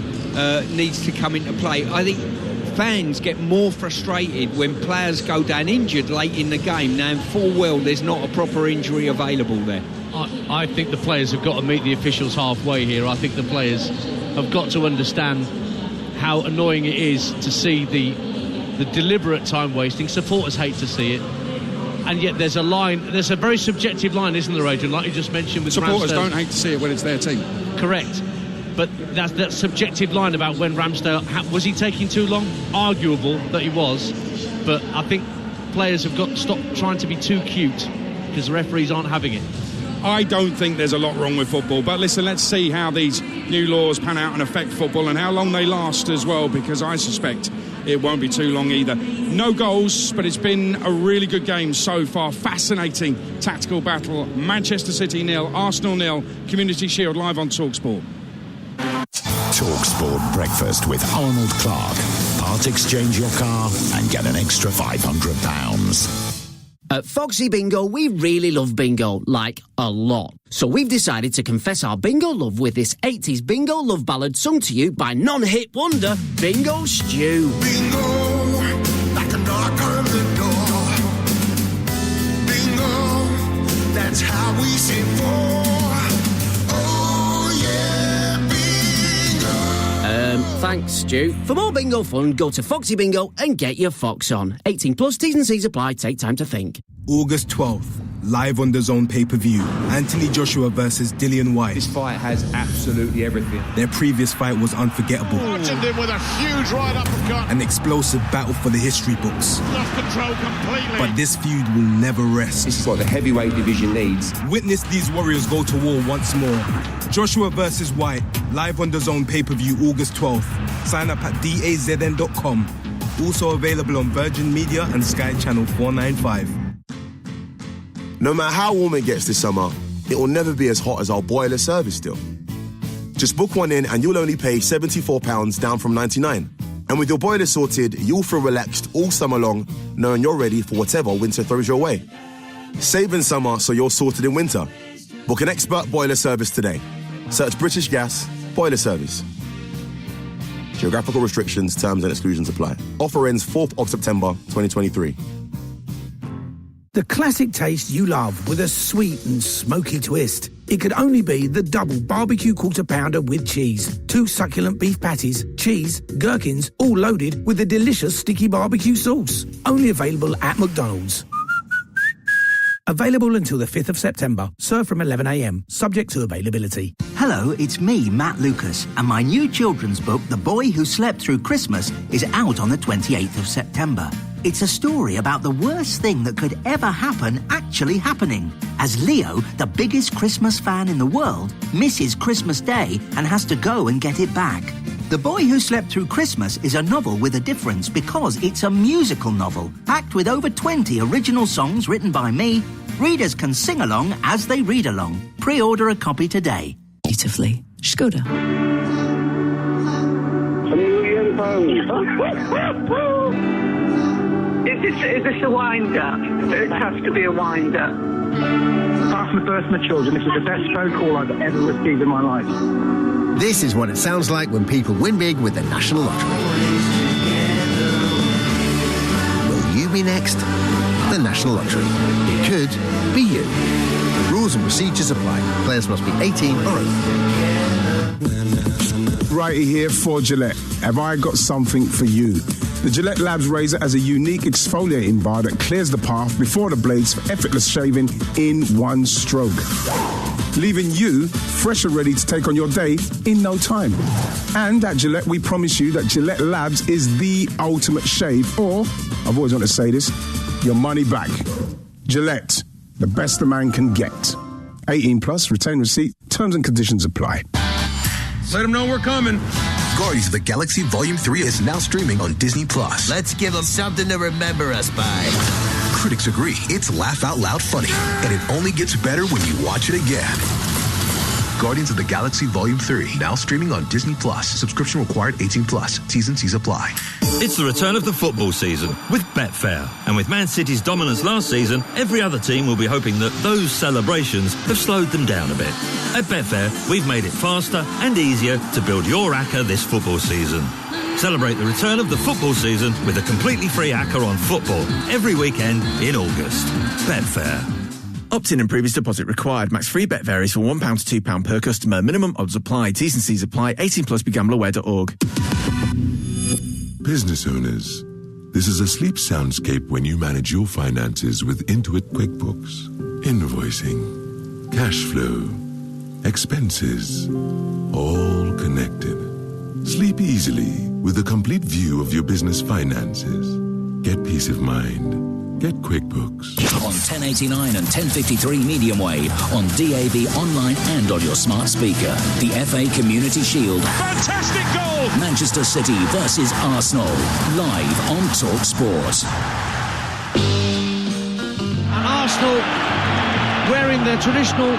[SPEAKER 2] needs to come into play. I think fans get more frustrated when players go down injured late in the game, knowing full well there's not a proper injury available there.
[SPEAKER 1] I think the players have got to meet the officials halfway here. I think the players have got to understand how annoying it is to see the deliberate time wasting. Supporters hate to see it, and yet there's a line, there's a very subjective line, isn't there, Adrian, like you just mentioned with
[SPEAKER 5] supporters
[SPEAKER 1] Ramsdale.
[SPEAKER 5] Don't hate to see it when it's their team.
[SPEAKER 1] Correct, but that's that subjective line about when Ramsdale was he taking too long? Arguable that he was, but I think players have got to stop trying to be too cute, because the referees aren't having it.
[SPEAKER 5] I don't think there's a lot wrong with football, but listen, let's see how these new laws pan out and affect football and how long they last as well, because I suspect it won't be too long either. No goals, but it's been a really good game so far. Fascinating tactical battle. Manchester City 0, Arsenal 0, Community Shield live on TalkSport.
[SPEAKER 6] TalkSport Breakfast with Arnold Clark. Part exchange your car and get an extra £500.
[SPEAKER 7] At Foxy Bingo, we really love bingo, like a lot. So we've decided to confess our bingo love with this 80s bingo love ballad sung to you by non-hit wonder Bingo Stew.
[SPEAKER 8] Bingo, like a knock on the door. Bingo, that's how we say for. Oh yeah, bingo.
[SPEAKER 7] Thanks, Stu. For more bingo fun, go to Foxy Bingo and get your fox on. 18 plus, T's and C's apply. Take time to think.
[SPEAKER 9] August 12th, live on the Zone pay-per-view. Anthony Joshua versus Dillian White.
[SPEAKER 10] This fight has absolutely everything.
[SPEAKER 9] Their previous fight was unforgettable.
[SPEAKER 11] Bludgeoned him with a huge right uppercut.
[SPEAKER 9] An explosive battle for the history books.
[SPEAKER 11] Lost control completely.
[SPEAKER 9] But this feud will never rest.
[SPEAKER 10] This is what the heavyweight division needs.
[SPEAKER 9] Witness these warriors go to war once more. Joshua versus White, live on the Zone pay-per-view August 12th. Sign up at dazn.com. Also available on Virgin Media and Sky Channel 495.
[SPEAKER 12] No matter how warm it gets this summer, it will never be as hot as our boiler service still. Just book one in and you'll only pay £74 down from $99. And with your boiler sorted, you'll feel relaxed all summer long, knowing you're ready for whatever winter throws your way. Save in summer so you're sorted in winter. Book an expert boiler service today. Search British Gas Boiler Service. Geographical restrictions, terms and exclusions apply. Offer ends 4th of September 2023.
[SPEAKER 13] The classic taste you love with a sweet and smoky twist. It could only be the double barbecue quarter pounder with cheese. 2 succulent beef patties, cheese, gherkins, all loaded with a delicious sticky barbecue sauce. Only available at McDonald's. Available until the 5th of September. Served from 11 a.m. Subject to availability.
[SPEAKER 14] Hello, it's me, Matt Lucas, and my new children's book, The Boy Who Slept Through Christmas, is out on the 28th of September. It's a story about the worst thing that could ever happen actually happening, as Leo, the biggest Christmas fan in the world, misses Christmas Day and has to go and get it back. The Boy Who Slept Through Christmas is a novel with a difference because it's a musical novel, packed with over 20 original songs written by me. Readers can sing along as they read along. Pre-order a copy today.
[SPEAKER 15] Beautifully. Skoda.
[SPEAKER 16] £1 million. Is this a wind-up? It has to be a wind-up. Apart from the birth of my children, this is the best phone call I've ever received in my life.
[SPEAKER 17] This is what it sounds like when people win big with the National Lottery. Will you be next? The National Lottery. It could be you. Rules and procedures apply. Players must be 18 or over.
[SPEAKER 18] Righty here for Gillette. Have I got something for you? The Gillette Labs razor has a unique exfoliating bar that clears the path before the blades for effortless shaving in one stroke, leaving you fresh and ready to take on your day in no time. And at Gillette, we promise you that Gillette Labs is the ultimate shave, or, I've always wanted to say this, your money back. Gillette, the best a man can get. 18 plus, retain receipt, terms and conditions apply.
[SPEAKER 3] Let them know we're coming.
[SPEAKER 19] Guardians of the Galaxy Volume 3 is now streaming on Disney+.
[SPEAKER 17] Let's give them something to remember us by.
[SPEAKER 19] Critics agree it's laugh out loud funny, and it only gets better when you watch it again. Guardians of the Galaxy Volume 3, now streaming on Disney+. Subscription required 18+. T's and C's apply.
[SPEAKER 20] It's the return of the football season with Betfair. And with Man City's dominance last season, every other team will be hoping that those celebrations have slowed them down a bit. At Betfair, we've made it faster and easier to build your ACCA this football season. Celebrate the return of the football season with a completely free ACCA on football every weekend in August. Betfair.
[SPEAKER 21] Opt-in and previous deposit required. Max free bet varies from £1 to £2 per customer. Minimum odds apply. T's and C's apply. 18 plus. BeGambleAware.org.
[SPEAKER 22] Business owners, this is a sleep soundscape when you manage your finances with Intuit QuickBooks. Invoicing, cash flow, expenses, all connected. Sleep easily with a complete view of your business finances. Get peace of mind. Get QuickBooks.
[SPEAKER 15] On 1089 and 1053 medium wave, on DAB online and on your smart speaker. The FA Community Shield.
[SPEAKER 11] Fantastic goal!
[SPEAKER 15] Manchester City versus Arsenal. Live on Talk Sport.
[SPEAKER 1] And Arsenal, wearing their traditional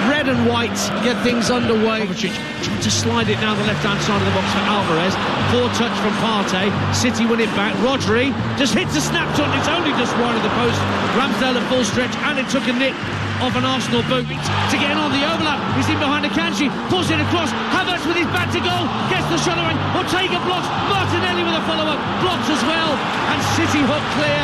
[SPEAKER 1] red and white, get things underway. Trying to slide it down the left-hand side of the box for Alvarez. Poor touch from Partey. City win it back. Rodri just hits a snapshot. It's only just wide of the post. Ramsdale at full stretch, and it took a nip off an Arsenal boot to get in on the overlap. He's in behind Akanji, pulls it across. Havertz with his back to goal, gets the shot away. Ortega blocks. Martinelli with a follow-up, blocks as well, and City hook clear.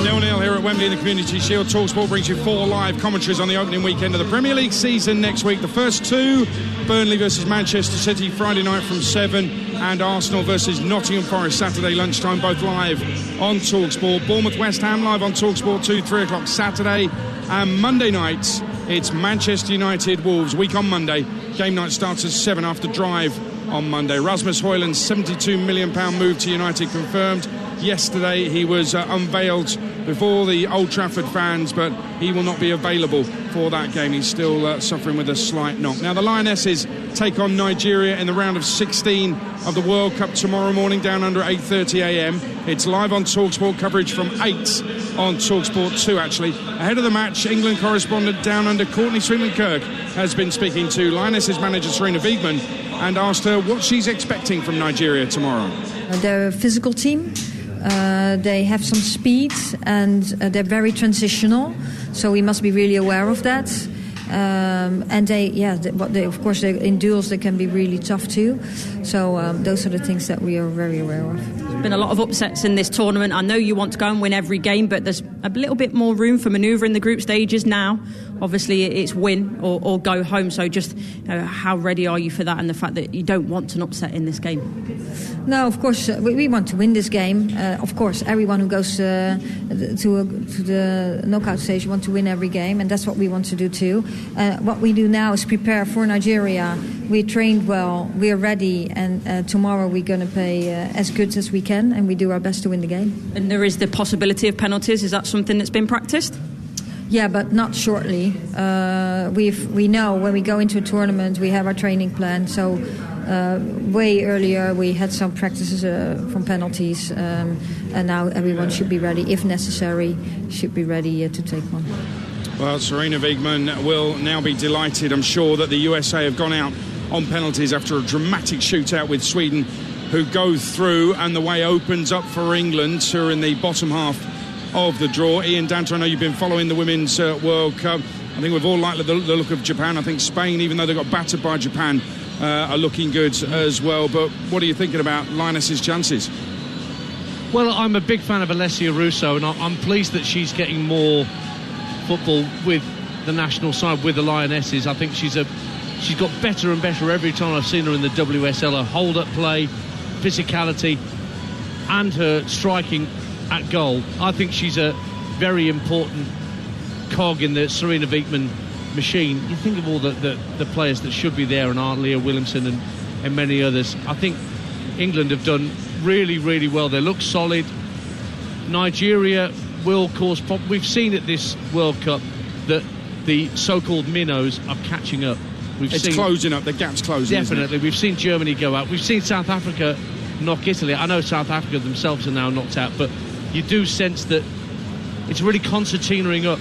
[SPEAKER 5] 0-0 here at Wembley in the Community Shield. TalkSport brings you 4 live commentaries on the opening weekend of the Premier League season next week. The first 2, Burnley versus Manchester City, Friday night from 7, and Arsenal versus Nottingham Forest, Saturday lunchtime, both live on TalkSport. Bournemouth West Ham live on TalkSport 2, 3 o'clock Saturday. And Monday night, it's Manchester United Wolves. Week on Monday. Game night starts at 7 after drive on Monday. Rasmus Højlund's £72 million move to United confirmed. Yesterday he was unveiled before the Old Trafford fans, but he will not be available for that game. He's still suffering with a slight knock. Now the Lionesses take on Nigeria in the round of 16 of the World Cup tomorrow morning, down under 8:30 a.m. It's live on TalkSport, coverage from 8 on TalkSport 2 actually. Ahead of the match, England correspondent down under Courtney Swindon-Kirk has been speaking to Lionesses manager Serena Wiegman and asked her what she's expecting from Nigeria tomorrow.
[SPEAKER 23] They're a physical team. They have some speed and they're very transitional, so we must be really aware of that. And of course, in duels they can be really tough too. So those are the things that we are very aware of.
[SPEAKER 24] There's been a lot of upsets in this tournament. I know you want to go and win every game, but there's a little bit more room for manoeuvre in the group stages now. Obviously, it's win or go home. So just how ready are you for that, and the fact that you don't want an upset in this game?
[SPEAKER 23] No, of course, we want to win this game. Of course, everyone who goes to the knockout stage wants to win every game, and that's what we want to do too. What we do now is prepare for Nigeria. We trained well, we are ready, and tomorrow we're going to play as good as we can, and we do our best to win the game.
[SPEAKER 24] And there is the possibility of penalties. Is that something that's been practiced?
[SPEAKER 23] Yeah, but not shortly. We know when we go into a tournament, we have our training plan. So way earlier, we had some practices from penalties, and now everyone should be ready, if necessary, should be ready to take one.
[SPEAKER 5] Well, Sarina Wiegman will now be delighted, I'm sure, that the USA have gone out on penalties after a dramatic shootout with Sweden, who go through, and the way opens up for England, who are in the bottom half of the draw. Ian Danter, I know you've been following the Women's World Cup. I think we've all liked the look of Japan. I think Spain, even though they got battered by Japan, are looking good as well. But what are you thinking about Lioness's chances?
[SPEAKER 1] Well, I'm a big fan of Alessia Russo, and I'm pleased that she's getting more football with the national side, with the Lionesses. I think she's got better and better every time I've seen her in the WSL. Her hold-up play, physicality, and her striking at goal. I think she's a very important cog in the Sarina Wiegman machine. You think of all the players that should be there, and aren't, Leah Williamson and many others. I think England have done really, really well. They look solid. Nigeria will cause problems. We've seen at this World Cup that the so-called minnows are catching up.
[SPEAKER 5] It's closing up. The gap's closing.
[SPEAKER 1] Definitely. We've seen Germany go out. We've seen South Africa knock Italy. I know South Africa themselves are now knocked out, but you do sense that it's really concertinaing up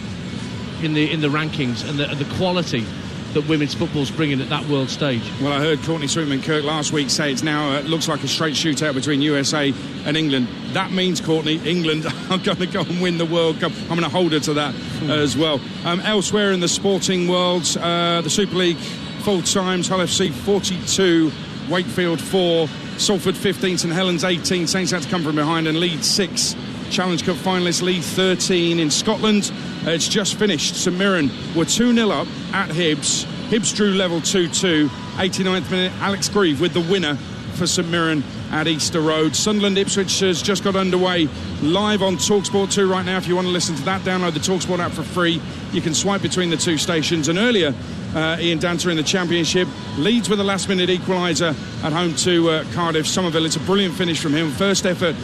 [SPEAKER 1] in the rankings and the quality that women's football's bringing at that world stage.
[SPEAKER 5] Well, I heard Courtney Sweetman-Kirk last week say it's now looks like a straight shootout between USA and England. That means, Courtney, England are going to go and win the World Cup. I'm going to hold her to that as well. Elsewhere in the sporting world, the Super League full times: Hull FC 42, Wakefield 4, Salford 15, St Helens 18. Saints had to come from behind, and Leeds 6. Challenge Cup finalists Leeds 13 in Scotland. It's just finished. St Mirren were 2-0 up at Hibs. Hibs drew level 2-2. 89th minute, Alex Grieve with the winner for St Mirren at Easter Road. Sunderland Ipswich has just got underway live on TalkSport 2 right now. If you want to listen to that, download the TalkSport app for free. You can swipe between the two stations. And earlier, Ian Danter in the Championship, Leeds with a last-minute equaliser at home to Cardiff. Somerville, it's a brilliant finish from him. First effort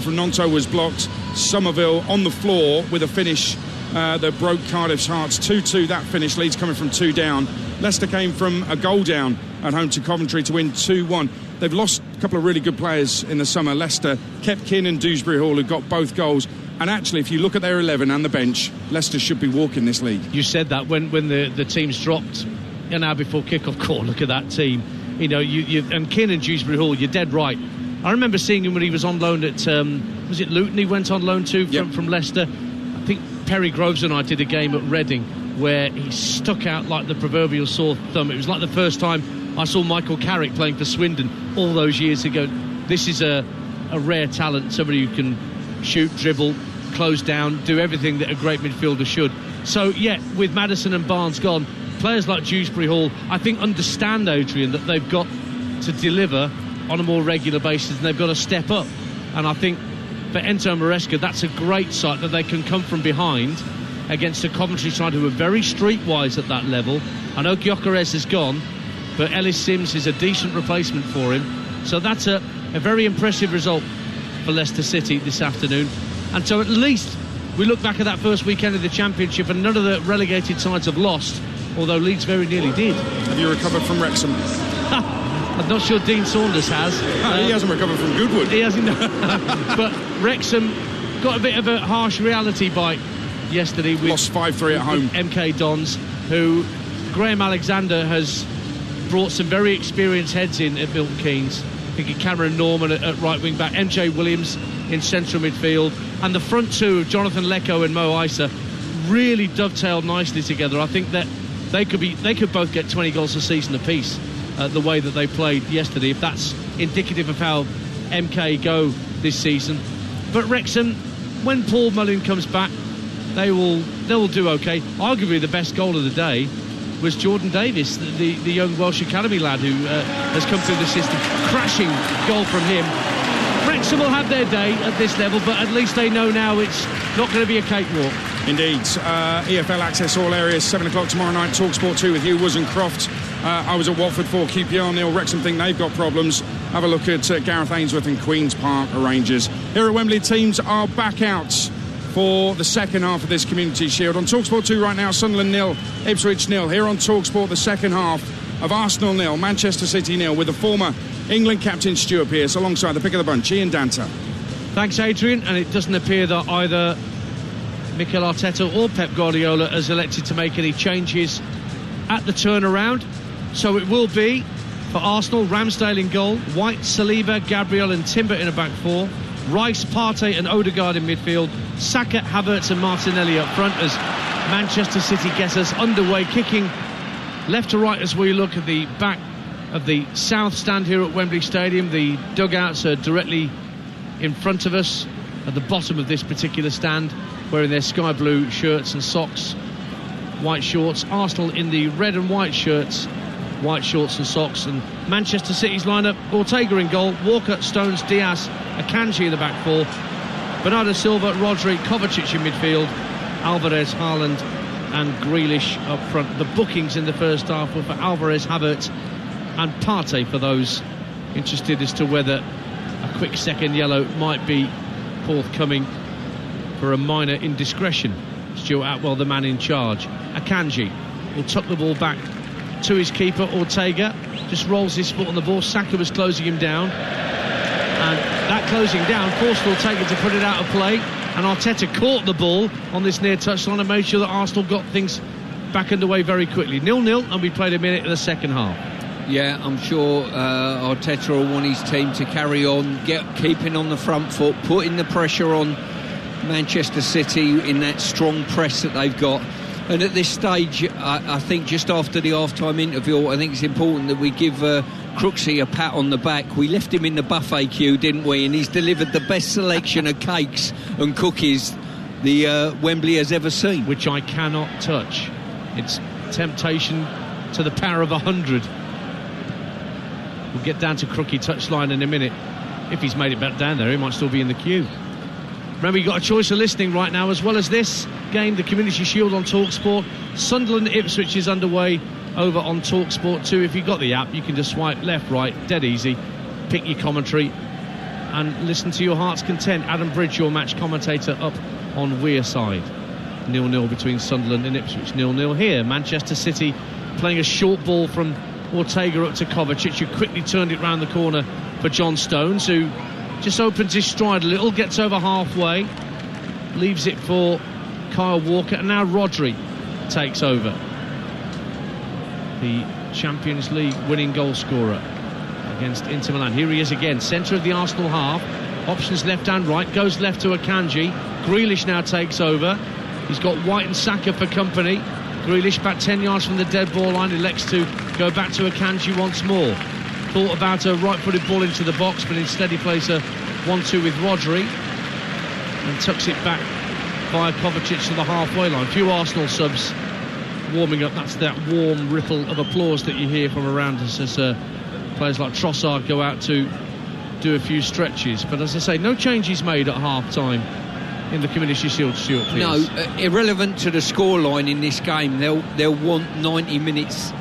[SPEAKER 5] from Nonto was blocked. Somerville on the floor with a finish that broke Cardiff's hearts. 2-2 that finish. Leeds coming from 2 down. Leicester came from a goal down at home to Coventry to win 2-1. They've lost a couple of really good players in the summer. Leicester kept Keane and Dewsbury Hall, who got both goals. And actually, if you look at their 11 and the bench, Leicester should be walking this league.
[SPEAKER 1] You said that when the teams dropped an hour before kick-off. Court, look at that team. You know, and Keane and Dewsbury Hall, you're dead right. I remember seeing him when he was on loan at, was it Luton he went on loan to from Leicester? I think Perry Groves and I did a game at Reading where he stuck out like the proverbial sore thumb. It was like the first time I saw Michael Carrick playing for Swindon all those years ago. This is a rare talent, somebody who can shoot, dribble, close down, do everything that a great midfielder should. So, yeah, with Maddison and Barnes gone, players like Dewsbury Hall, I think, understand, Adrian, that they've got to deliver on a more regular basis and they've got to step up. And I think for Ento Maresca, that's a great sight that they can come from behind against a Coventry side who are very streetwise at that level. I know Gyökeres is gone, but Ellis Sims is a decent replacement for him. So that's a very impressive result for Leicester City this afternoon. And so at least we look back at that first weekend of the Championship and none of the relegated sides have lost, although Leeds very nearly did.
[SPEAKER 5] Have you recovered from Wrexham?
[SPEAKER 1] I'm not sure Dean Saunders has.
[SPEAKER 5] He hasn't recovered from Goodwood.
[SPEAKER 1] He hasn't. But Wrexham got a bit of a harsh reality bite yesterday.
[SPEAKER 5] Lost 5-3 at home.
[SPEAKER 1] MK Dons, who Graham Alexander has brought some very experienced heads in at Milton Keynes. I think Cameron Norman at right wing back, MJ Williams in central midfield, and the front two of Jonathan Lecco and Mo Issa really dovetailed nicely together. I think that they could both get 20 goals a season apiece. The way that they played yesterday, if that's indicative of how MK go this season. But Wrexham, when Paul Mullin comes back, they will do okay. Arguably the best goal of the day was Jordan Davis, the young Welsh Academy lad who has come through the system. Crashing goal from him. Wrexham will have their day at this level, but at least they know now it's not going to be a cakewalk.
[SPEAKER 5] Indeed. EFL Access all areas, 7 o'clock tomorrow night. TalkSport 2 with Hugh Woos and Croft. I was at Watford for QPR nil. Wrexham think they've got problems. Have a look at Gareth Ainsworth and Queen's Park Rangers. Here at Wembley, teams are back out for the second half of this Community Shield. On TalkSport 2 right now, Sunderland 0, Ipswich 0. Here on TalkSport, the second half of Arsenal 0, Manchester City 0, with the former England captain Stuart Pearce alongside the pick of the bunch, Ian Danter.
[SPEAKER 1] Thanks, Adrian. And it doesn't appear that either Mikel Arteta or Pep Guardiola has elected to make any changes at the turnaround. So it will be for Arsenal, Ramsdale in goal, White, Saliba, Gabriel and Timber in a back four, Rice, Partey and Odegaard in midfield, Saka, Havertz and Martinelli up front as Manchester City get us underway, kicking left to right as we look at the back of the south stand here at Wembley Stadium. The dugouts are directly in front of us at the bottom of this particular stand, wearing their sky blue shirts and socks, white shorts. Arsenal in the red and white shirts, white shorts and socks. And Manchester City's lineup: Ortega in goal, Walker, Stones, Diaz, Akanji in the back four, Bernardo Silva, Rodri, Kovacic in midfield, Alvarez, Haaland and Grealish up front. The bookings in the first half were for Alvarez, Havertz and Partey, for those interested as to whether a quick second yellow might be forthcoming for a minor indiscretion. Stuart Atwell, the man in charge. Akanji will tuck the ball back to his keeper, Ortega. Just rolls his foot on the ball. Saka was closing him down, and that closing down forced Ortega to put it out of play, and Arteta caught the ball on this near touchline and made sure that Arsenal got things back underway very quickly. 0-0, and we played a minute of the second half.
[SPEAKER 2] Yeah, I'm sure Arteta will want his team to carry on, keeping on the front foot, putting the pressure on Manchester City in that strong press that they've got. And at this stage, I think just after the half-time interview, I think it's important that we give Crooksy a pat on the back. We left him in the buffet queue, didn't we? And he's delivered the best selection of cakes and cookies the Wembley has ever seen.
[SPEAKER 1] Which I cannot touch. It's temptation to the power of 100. We'll get down to Crookie touchline in a minute. If he's made it back down there, he might still be in the queue. Remember, you've got a choice of listening right now, as well as this game, the Community Shield on TalkSport. Sunderland Ipswich is underway over on TalkSport 2. If you've got the app, you can just swipe left, right, dead easy, pick your commentary and listen to your heart's content. Adam Bridge, your match commentator, up on Weir side. 0-0 between Sunderland and Ipswich. 0-0 here. Manchester City playing a short ball from Ortega up to Kovacic, who quickly turned it round the corner for John Stones, who just opens his stride a little, gets over halfway, leaves it for Kyle Walker, and now Rodri takes over. The Champions League winning goal scorer against Inter Milan. Here he is again, centre of the Arsenal half, options left and right, goes left to Akanji. Grealish now takes over. He's got White and Saka for company. Grealish back 10 yards from the dead ball line, elects to go back to Akanji once more. Thought about a right-footed ball into the box, but instead he plays a 1-2 with Rodri and tucks it back via Kovacic to the halfway line. A few Arsenal subs warming up. That's that warm ripple of applause that you hear from around us as players like Trossard go out to do a few stretches. But as I say, no changes made at half-time in the Community Shield, Stuart Pearce.
[SPEAKER 2] No, irrelevant to the scoreline in this game. They'll want 90 minutes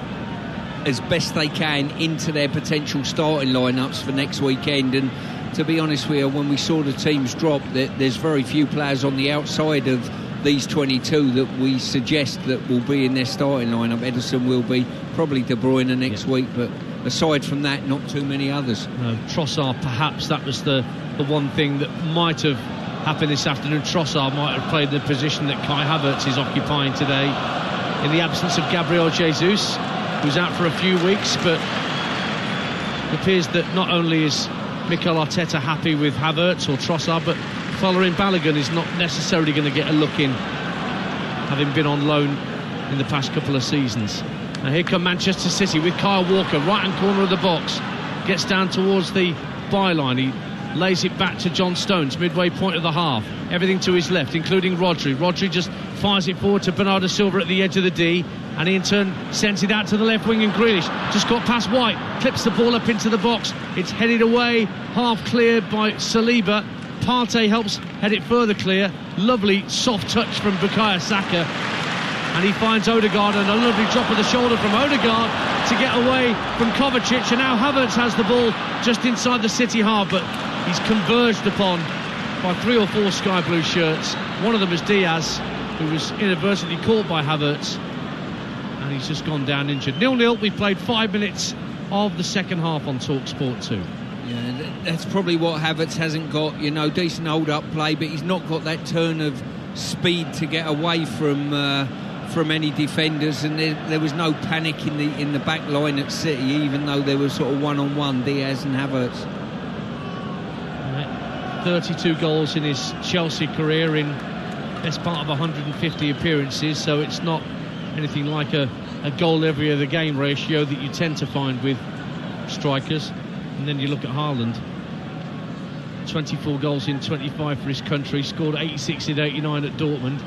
[SPEAKER 2] as best they can into their potential starting lineups for next weekend. And to be honest with you, when we saw the teams drop, there's very few players on the outside of these 22 that we suggest that will be in their starting lineup. Ederson will be, probably De Bruyne next week, but aside from that, not too many others.
[SPEAKER 1] No, Trossard, perhaps that was the one thing that might have happened this afternoon. Trossard might have played the position that Kai Havertz is occupying today in the absence of Gabriel Jesus, who's out for a few weeks. But it appears that not only is Mikel Arteta happy with Havertz or Trossard, but Folarin Balogun is not necessarily going to get a look in, having been on loan in the past couple of seasons. Now here come Manchester City with Kyle Walker, right-hand corner of the box, gets down towards the byline. He lays it back to John Stones, midway point of the half. Everything to his left, including Rodri. Rodri just fires it forward to Bernardo Silva at the edge of the D, and he in turn sends it out to the left wing, and Grealish just got past White, clips the ball up into the box. It's headed away, half cleared by Saliba. Partey helps head it further clear. Lovely soft touch from Bukayo Saka, and he finds Odegaard, and a lovely drop of the shoulder from Odegaard to get away from Kovacic. And now Havertz has the ball just inside the City half, but he's converged upon by 3 or 4 sky blue shirts. One of them is Diaz, who was inadvertently caught by Havertz, and he's just gone down injured. 0-0. We've played 5 minutes of the second half on TalkSport 2.
[SPEAKER 2] Yeah, that's probably what Havertz hasn't got. You know, decent hold-up play, but he's not got that turn of speed to get away from any defenders, and there was no panic in the back line at City, even though there was sort of one-on-one, Diaz and Havertz.
[SPEAKER 1] 32 goals in his Chelsea career in best part of 150 appearances, so it's not anything like a goal every other game ratio that you tend to find with strikers. And then you look at Haaland, 24 goals in 25 for his country, scored 86 in 89 at Dortmund,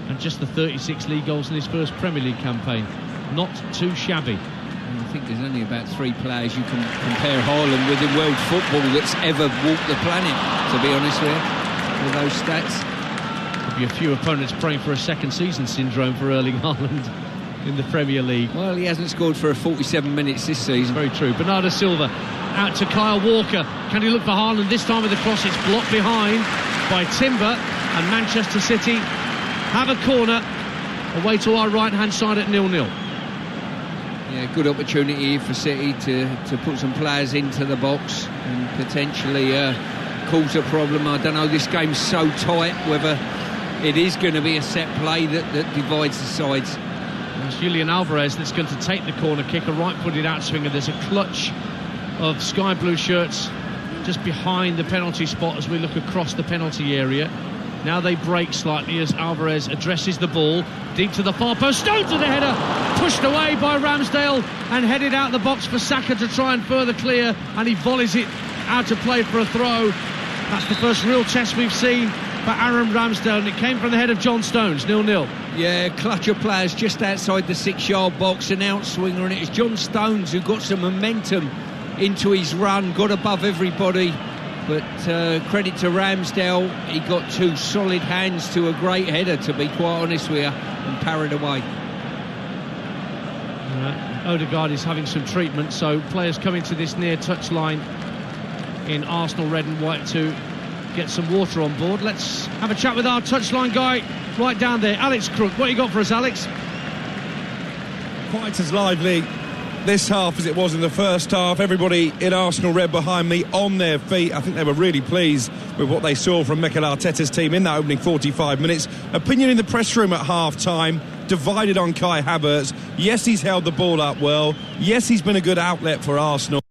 [SPEAKER 1] and just the 36 league goals in his first Premier League campaign. Not too shabby.
[SPEAKER 2] And I think there's only about 3 players you can compare Haaland with in world football that's ever walked the planet, to be honest with those stats.
[SPEAKER 1] There'll be a few opponents praying for a second season syndrome for Erling Haaland in the Premier League.
[SPEAKER 2] Well, he hasn't scored for 47 minutes this season.
[SPEAKER 1] Very true. Bernardo Silva out to Kyle Walker. Can he look for Haaland this time with the cross? It's blocked behind by Timber, and Manchester City have a corner away to our right-hand side at 0-0.
[SPEAKER 2] Yeah, good opportunity for City to put some players into the box and potentially cause a problem. I don't know, this game's so tight whether it is going to be a set play that divides the sides.
[SPEAKER 1] It's Julian Alvarez that's going to take the corner kick, a right-footed outswinger. There's a clutch of sky blue shirts just behind the penalty spot as we look across the penalty area. Now they break slightly as Alvarez addresses the ball deep to the far post. Stones with the header, pushed away by Ramsdale and headed out the box for Saka to try and further clear, and he volleys it out to play for a throw. That's the first real test we've seen for Aaron Ramsdale, and it came from the head of John Stones. 0-0.
[SPEAKER 2] Yeah, clutch of players just outside the 6-yard box, an outswinger, and it was John Stones who got some momentum into his run, got above everybody. But credit to Ramsdale, he got 2 solid hands to a great header, to be quite honest with you, and parried away.
[SPEAKER 1] Odegaard is having some treatment, so players coming to this near touchline in Arsenal red and white to get some water on board. Let's have a chat with our touchline guy right down there, Alex Crook. What you got for us, Alex?
[SPEAKER 3] Quite as lively this half as it was in the first half. Everybody in Arsenal red behind me on their feet. I think they were really pleased with what they saw from Mikel Arteta's team in that opening 45 minutes. Opinion in the press room at half-time, divided on Kai Havertz. Yes, he's held the ball up well. Yes, he's been a good outlet for Arsenal.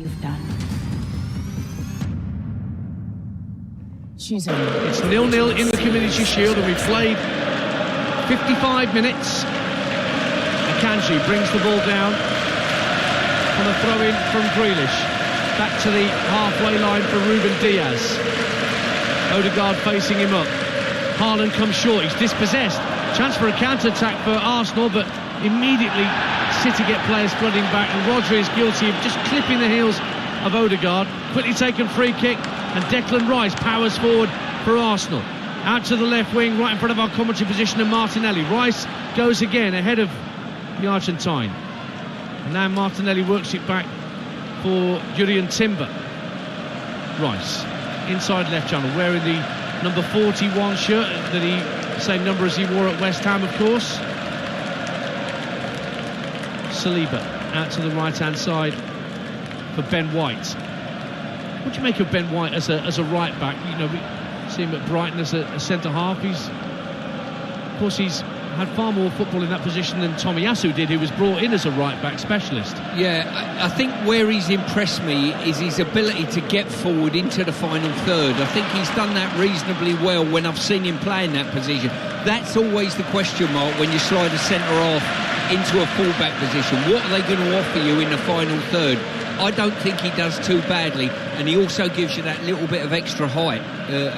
[SPEAKER 4] You've done.
[SPEAKER 1] It's 0-0 in the Community Shield, and we've played 55 minutes. Akanji brings the ball down from a throw-in from Grealish. Back to the halfway line for Ruben Diaz. Odegaard facing him up. Haaland comes short, he's dispossessed. Chance for a counter-attack for Arsenal, but immediately City get players flooding back, and Rodri is guilty of just clipping the heels of Odegaard. Quickly taken free kick, and Declan Rice powers forward for Arsenal. Out to the left wing, right in front of our commentary position, and Martinelli. Rice goes again ahead of the Argentine. And now Martinelli works it back for Jurrien Timber. Rice, inside left channel, wearing the number 41 shirt, same number as he wore at West Ham, of course. Saliba out to the right-hand side for Ben White. What do you make of Ben White as a right-back? You know, we see him at Brighton as a centre-half. Of course, he's had far more football in that position than Tomiyasu did, who was brought in as a right-back specialist.
[SPEAKER 2] Yeah, I think where he's impressed me is his ability to get forward into the final third. I think he's done that reasonably well when I've seen him play in that position. That's always the question mark when you slide a centre-half into a full-back position. What are they going to offer you in the final third? I don't think he does too badly, and he also gives you that little bit of extra height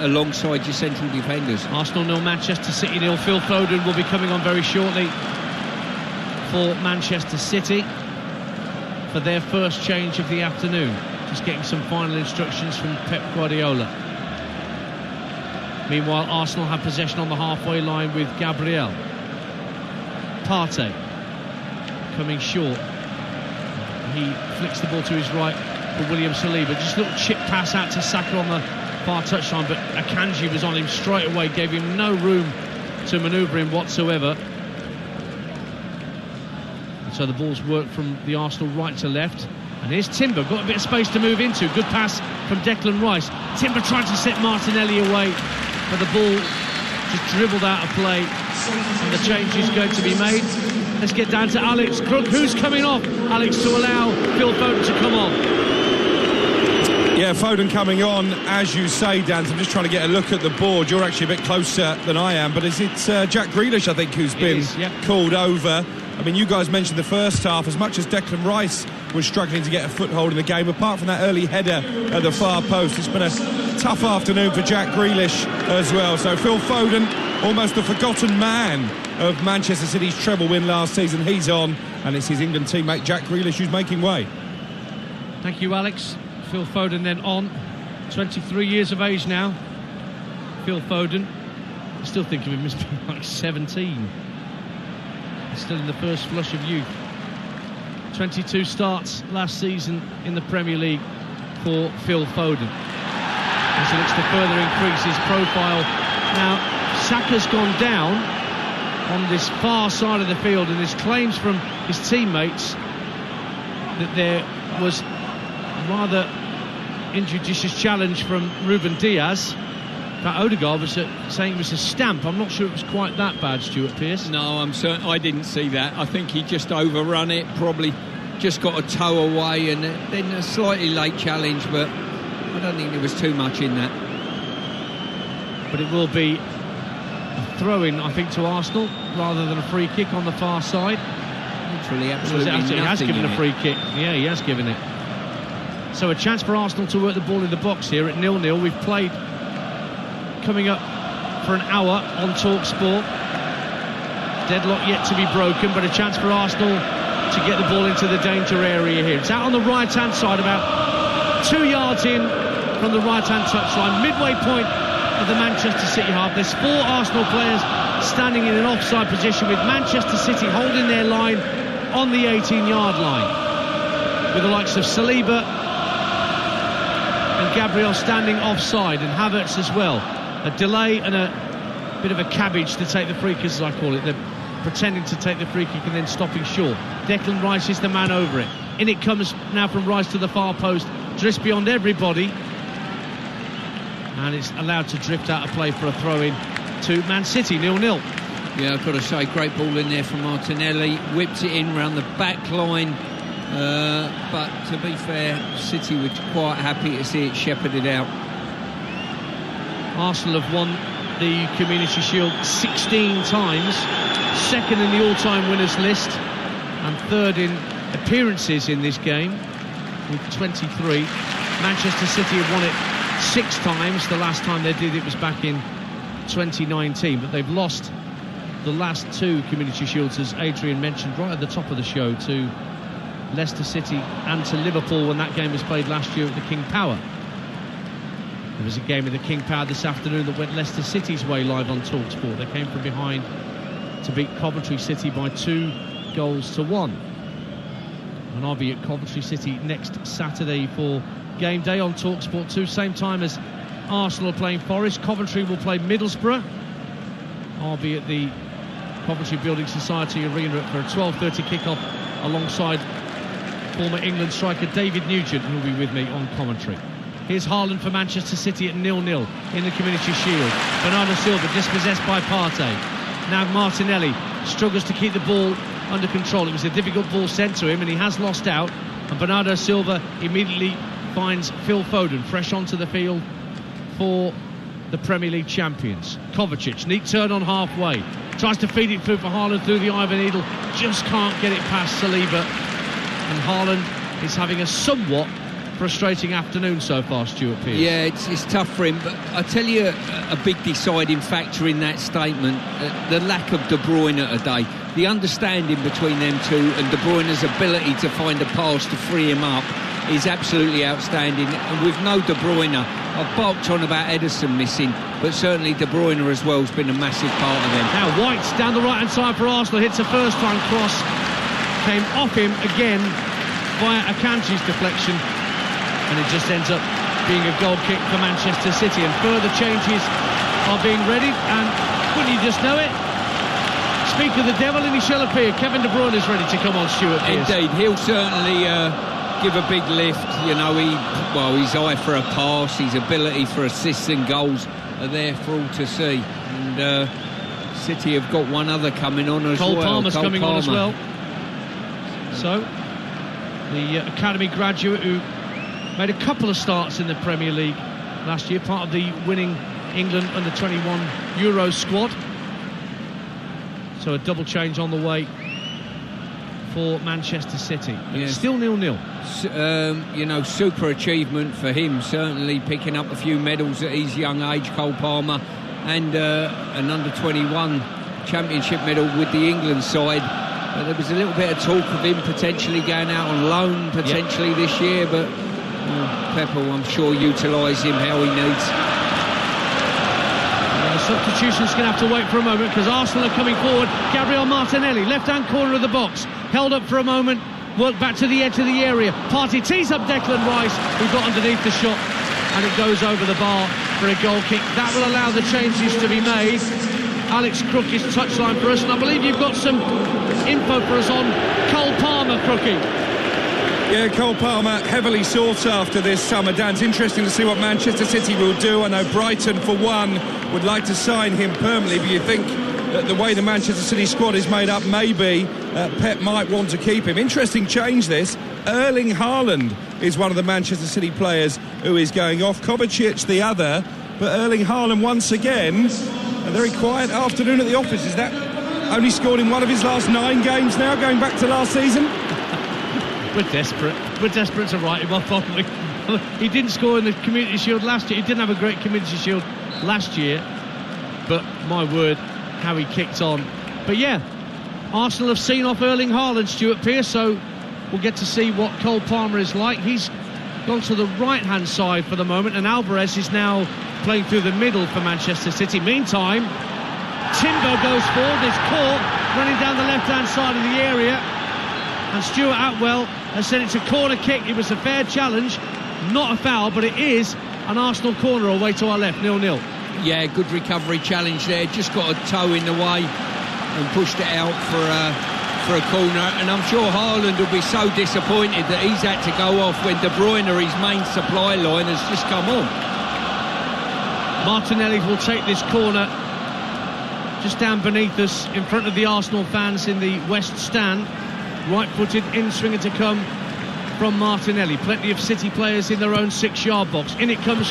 [SPEAKER 2] alongside your central defenders.
[SPEAKER 1] Arsenal 0, Manchester City 0. Phil Foden will be coming on very shortly for Manchester City for their first change of the afternoon. Just getting some final instructions from Pep Guardiola. Meanwhile, Arsenal have possession on the halfway line with Gabriel. Partey coming short. He flicks the ball to his right for William Saliba. Just a little chip pass out to Saka on the far touchline, but Akanji was on him straight away, gave him no room to manoeuvre him whatsoever. And so the ball's worked from the Arsenal right to left. And here's Timber, got a bit of space to move into. Good pass from Declan Rice. Timber trying to set Martinelli away, but the ball just dribbled out of play. And the change is going to be made. Let's get down to Alex Crook, who's coming off. Alex, to allow Phil Foden to come on.
[SPEAKER 3] Yeah, Foden coming on, as you say, Dan. I'm just trying to get a look at the board. You're actually a bit closer than I am, but is it Jack Grealish, I think, who's been called over? I mean, you guys mentioned the first half, as much as Declan Rice was struggling to get a foothold in the game, apart from that early header at the far post, it's been a tough afternoon for Jack Grealish as well. So Phil Foden, almost the forgotten man of Manchester City's treble win last season, he's on, and it's his England teammate Jack Grealish who's making way.
[SPEAKER 1] Thank you, Alex. Phil Foden then on, 23 years of age now. Phil Foden, I still think of him as being like 17. He's still in the first flush of youth. 22 starts last season in the Premier League for Phil Foden, as he looks to further increase his profile. Now, Saka's gone down on this far side of the field, and there's claims from his teammates that there was a rather injudicious challenge from Ruben Diaz. But Odegaard was saying it was a stamp. I'm not sure it was quite that bad, Stuart Pearce.
[SPEAKER 2] No, I'm certain I didn't see that. I think he just overrun it, probably just got a toe away, and then a slightly late challenge, but I don't think there was too much in that.
[SPEAKER 1] But it will be a throw-in, I think, to Arsenal rather than a free kick on the far side.
[SPEAKER 2] Literally, absolutely nothing.
[SPEAKER 1] He has given a free kick. Yeah, he has given it. So a chance for Arsenal to work the ball in the box here at 0-0. We've played coming up for an hour on TalkSport. Deadlock yet to be broken, but a chance for Arsenal to get the ball into the danger area here. It's out on the right-hand side, about 2 yards in from the right-hand touchline, midway point of the Manchester City half. There's 4 Arsenal players standing in an offside position, with Manchester City holding their line on the 18-yard line, with the likes of Saliba and Gabriel standing offside, and Havertz as well. A delay and a bit of a cabbage to take the free kick, as I call it. They're pretending to take the free kick and then stopping short. Declan Rice is the man over it. In it comes now from Rice to the far post, drifts beyond everybody, and it's allowed to drift out of play for a throw-in to Man City, 0-0.
[SPEAKER 2] Yeah, I've got to say, great ball in there from Martinelli, whipped it in round the back line, but to be fair, City were quite happy to see it shepherded out.
[SPEAKER 1] Arsenal have won the Community Shield 16 times, second in the all-time winners list, and third in appearances in this game with 23. Manchester City have won it 6 times. The last time they did it was back in 2019, but they've lost the last 2 Community Shields, as Adrian mentioned right at the top of the show, to Leicester City and to Liverpool when that game was played last year at the King Power. There was a game of the King Power this afternoon that went Leicester City's way live on TalkSport. They came from behind to beat Coventry City by 2-1. And I'll be at Coventry City next Saturday for game day on TalkSport 2, same time as Arsenal playing Forest. Coventry will play Middlesbrough. I'll be at the Coventry Building Society Arena for a 12:30 kickoff alongside former England striker David Nugent, who will be with me on commentary. Here's Haaland for Manchester City at 0-0 in the Community Shield. Bernardo Silva dispossessed by Partey. Now Martinelli struggles to keep the ball under control. It was a difficult ball sent to him, and he has lost out. And Bernardo Silva immediately finds Phil Foden fresh onto the field for the Premier League champions. Kovacic, neat turn on halfway, tries to feed it through for Haaland through the eye of a needle, just can't get it past Saliba. And Haaland is having a somewhat frustrating afternoon so far, Stuart Pearce.
[SPEAKER 2] Yeah, it's tough for him, but I tell you a big deciding factor in that statement, the lack of De Bruyne today. The understanding between them two and De Bruyne's ability to find a pass to free him up is absolutely outstanding. And with no De Bruyne, I've barked on about Ederson missing, but certainly De Bruyne as well has been a massive part of them.
[SPEAKER 1] Now White down the right-hand side for Arsenal, hits a first-time cross, came off him again via Akanji's deflection, and it just ends up being a goal kick for Manchester City. And further changes are being readied, and wouldn't you just know it, speak of the devil and he shall appear. Kevin De Bruyne is ready to come on, Stuart Pearce.
[SPEAKER 2] Indeed, he'll certainly give a big lift. You know, his eye for a pass, his ability for assists and goals are there for all to see. And City have got one other coming on as well.
[SPEAKER 1] Cole Palmer's coming on as well. So, the academy graduate who made a couple of starts in the Premier League last year, part of the winning England under-21 Euro squad. So a double change on the way for Manchester City. Yes. Still 0-0.
[SPEAKER 2] You know, super achievement for him, certainly picking up a few medals at his young age, Cole Palmer, and an under-21 championship medal with the England side. There was a little bit of talk of him potentially going out on loan potentially this year, but Pep will, I'm sure, utilise him how he needs.
[SPEAKER 1] Substitution's going to have to wait for a moment because Arsenal are coming forward. Gabriel Martinelli, left-hand corner of the box, held up for a moment, worked back to the edge of the area. Partey tees up Declan Rice, who got underneath the shot, and it goes over the bar for a goal kick. That will allow the changes to be made. Alex Crook is touchline for us, and I believe you've got some info for us on Cole Palmer, Crookie.
[SPEAKER 3] Yeah, Cole Palmer, heavily sought after this summer, Dan. It's interesting to see what Manchester City will do. I know Brighton, for one, would like to sign him permanently, but you think that the way the Manchester City squad is made up, maybe Pep might want to keep him. Interesting change, this. Erling Haaland is one of the Manchester City players who is going off. Kovacic the other, but Erling Haaland once again, a very quiet afternoon at the office. Is that only scored in one of his last 9 games now, going back to last season?
[SPEAKER 1] We're desperate to write him off, aren't we? He didn't score in the Community Shield last year. He didn't have a great Community Shield last year, but my word, how he kicked on. But yeah, Arsenal have seen off Erling Haaland, Stuart Pearce, so we'll get to see what Cole Palmer is like. He's gone to the right-hand side for the moment, and Alvarez is now playing through the middle for Manchester City. Meantime, Timber goes forward, is caught running down the left-hand side of the area, and Stuart Atwell has said it's a corner kick. It was a fair challenge, not a foul, but it is an Arsenal corner away to our left, 0-0.
[SPEAKER 2] Yeah, good recovery challenge there, just got a toe in the way and pushed it out for a corner, and I'm sure Haaland will be so disappointed that he's had to go off when De Bruyne, his main supply line, has just come on.
[SPEAKER 1] Martinelli will take this corner just down beneath us in front of the Arsenal fans in the West Stand. Right-footed in-swinger to come from Martinelli. Plenty of City players in their own 6-yard box. In it comes,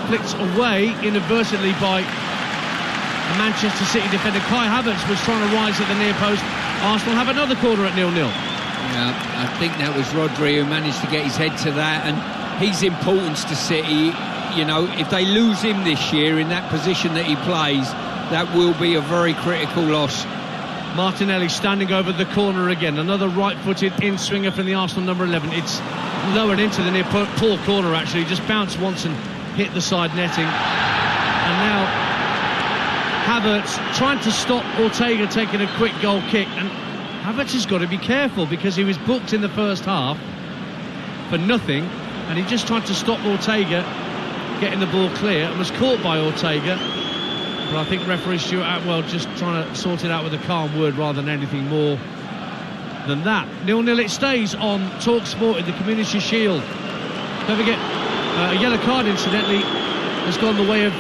[SPEAKER 1] flicked away inadvertently by a Manchester City defender. Kai Havertz was trying to rise at the near post. Arsenal have another corner at 0-0.
[SPEAKER 2] Yeah, I think that was Rodri who managed to get his head to that, and his importance to City, you know, if they lose him this year in that position that he plays, that will be a very critical loss.
[SPEAKER 1] Martinelli standing over the corner again. Another right-footed in-swinger from the Arsenal number 11. It's lowered into the near poor corner, actually. Just bounced once and hit the side netting. And now Havertz trying to stop Ortega taking a quick goal kick. And Havertz has got to be careful because he was booked in the first half for nothing. And he just tried to stop Ortega getting the ball clear and was caught by Ortega. But I think referee Stuart Atwell just trying to sort it out with a calm word rather than anything more than that. 0-0 it stays on TalkSport in the Community Shield. Don't forget, a yellow card, incidentally, has gone the way of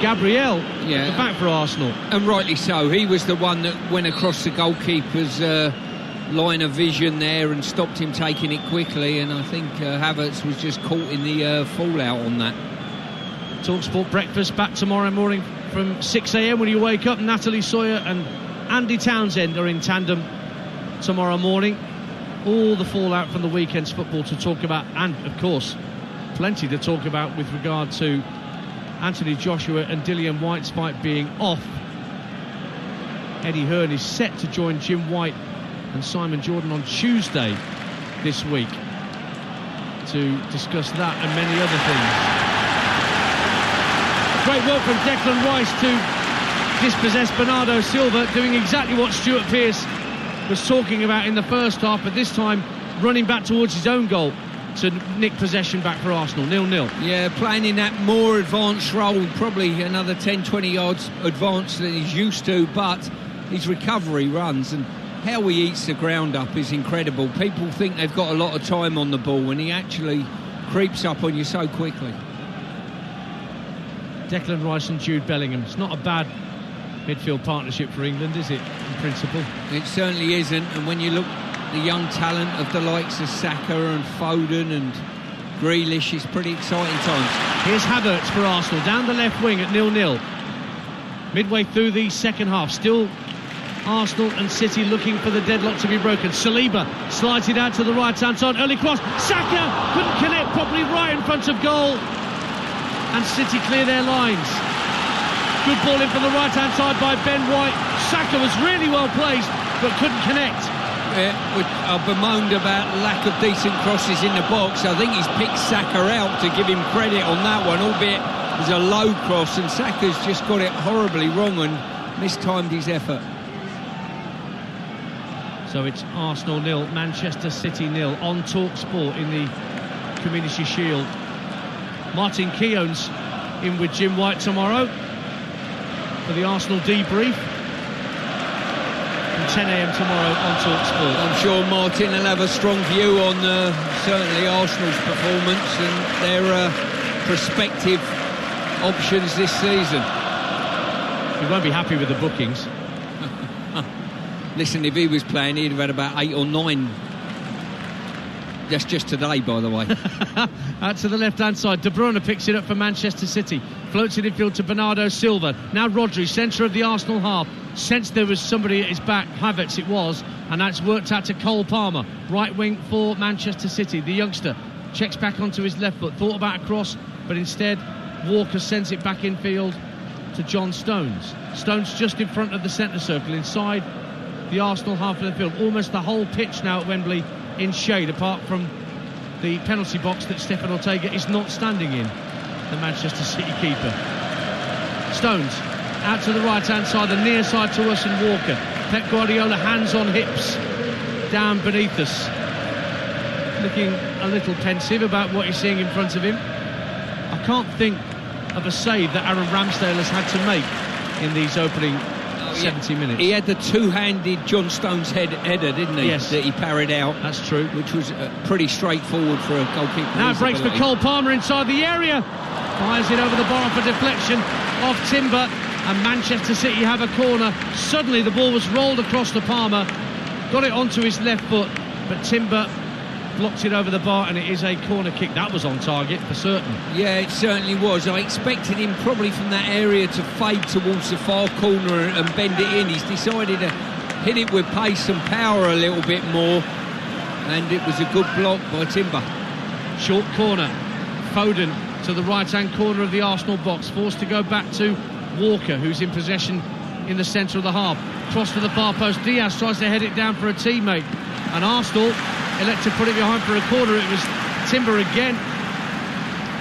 [SPEAKER 1] Gabriel at the back for Arsenal.
[SPEAKER 2] And rightly so. He was the one that went across the goalkeeper's line of vision there and stopped him taking it quickly, and I think Havertz was just caught in the fallout on that.
[SPEAKER 1] TalkSport Breakfast back tomorrow morning from 6 a.m. when you wake up. Natalie Sawyer and Andy Townsend are in tandem tomorrow morning. All the fallout from the weekend's football to talk about, and of course plenty to talk about with regard to Anthony Joshua and Dillian White's fight being off. Eddie Hearn is set to join Jim White and Simon Jordan on Tuesday this week to discuss that and many other things. Great work from Declan Rice to dispossess Bernardo Silva, doing exactly what Stuart Pearce was talking about in the first half, but this time running back towards his own goal to nick possession back for Arsenal. 0-0.
[SPEAKER 2] Yeah, playing in that more advanced role, probably another 10-20 yards advanced than he's used to, but his recovery runs and how he eats the ground up is incredible. People think they've got a lot of time on the ball when he actually creeps up on you so quickly.
[SPEAKER 1] Declan Rice and Jude Bellingham. It's not a bad midfield partnership for England, is it, in principle?
[SPEAKER 2] It certainly isn't, and when you look the young talent of the likes of Saka and Foden and Grealish, it's pretty exciting times.
[SPEAKER 1] Here's Havertz for Arsenal down the left wing at 0-0. Midway through the second half, still Arsenal and City looking for the deadlock to be broken. Saliba slides it out to the right-hand side. Early cross. Saka couldn't connect properly right in front of goal. And City clear their lines. Good ball in from the right-hand side by Ben White. Saka was really well placed, but couldn't connect.
[SPEAKER 2] I bemoaned about lack of decent crosses in the box. I think he's picked Saka out to give him credit on that one, albeit it was a low cross, and Saka's just got it horribly wrong and mistimed his effort.
[SPEAKER 1] So it's Arsenal 0, Manchester City 0 on TalkSport in the Community Shield. Martin Keown's in with Jim White tomorrow for the Arsenal debrief from 10 a.m. tomorrow on TalkSport.
[SPEAKER 2] I'm sure Martin will have a strong view on certainly Arsenal's performance and their prospective options this season.
[SPEAKER 1] He won't be happy with the bookings.
[SPEAKER 2] Listen, if he was playing, he'd have had about 8 or 9. That's just today, by the way.
[SPEAKER 1] Out to the left-hand side. De Bruyne picks it up for Manchester City. Floats it in field to Bernardo Silva. Now Rodri, centre of the Arsenal half. Sensed there was somebody at his back. Havertz it was. And that's worked out to Cole Palmer. Right wing for Manchester City. The youngster checks back onto his left foot. Thought about a cross, but instead Walker sends it back in field to John Stones. Stones just in front of the centre circle, inside the Arsenal half of the field. Almost the whole pitch now at Wembley in shade, apart from the penalty box that Stefan Ortega is not standing in, the Manchester City keeper. Stones out to the right hand side, the near side to us, and Walker. Pep Guardiola hands on hips down beneath us, looking a little pensive about what he's seeing in front of him. I can't think of a save that Aaron Ramsdale has had to make in these opening 70 minutes.
[SPEAKER 2] He had the two-handed John Stones header, didn't he?
[SPEAKER 1] Yes.
[SPEAKER 2] That he parried out.
[SPEAKER 1] That's true.
[SPEAKER 2] Which was pretty straightforward for a goalkeeper.
[SPEAKER 1] Now it breaks for Cole Palmer inside the area. Fires it over the bar for deflection of Timber. And Manchester City have a corner. Suddenly the ball was rolled across to Palmer. Got it onto his left foot. But Timber blocked it over the bar, and it is a corner kick. That was on target for certain.
[SPEAKER 2] Yeah, it certainly was. I expected him probably from that area to fade towards the far corner and bend it in. He's decided to hit it with pace and power a little bit more, and it was a good block by Timber.
[SPEAKER 1] Short corner. Foden to the right-hand corner of the Arsenal box, forced to go back to Walker, who's in possession in the centre of the half. Cross to the far post. Diaz tries to head it down for a teammate, and Arsenal elect to put it behind for a corner. It was Timber again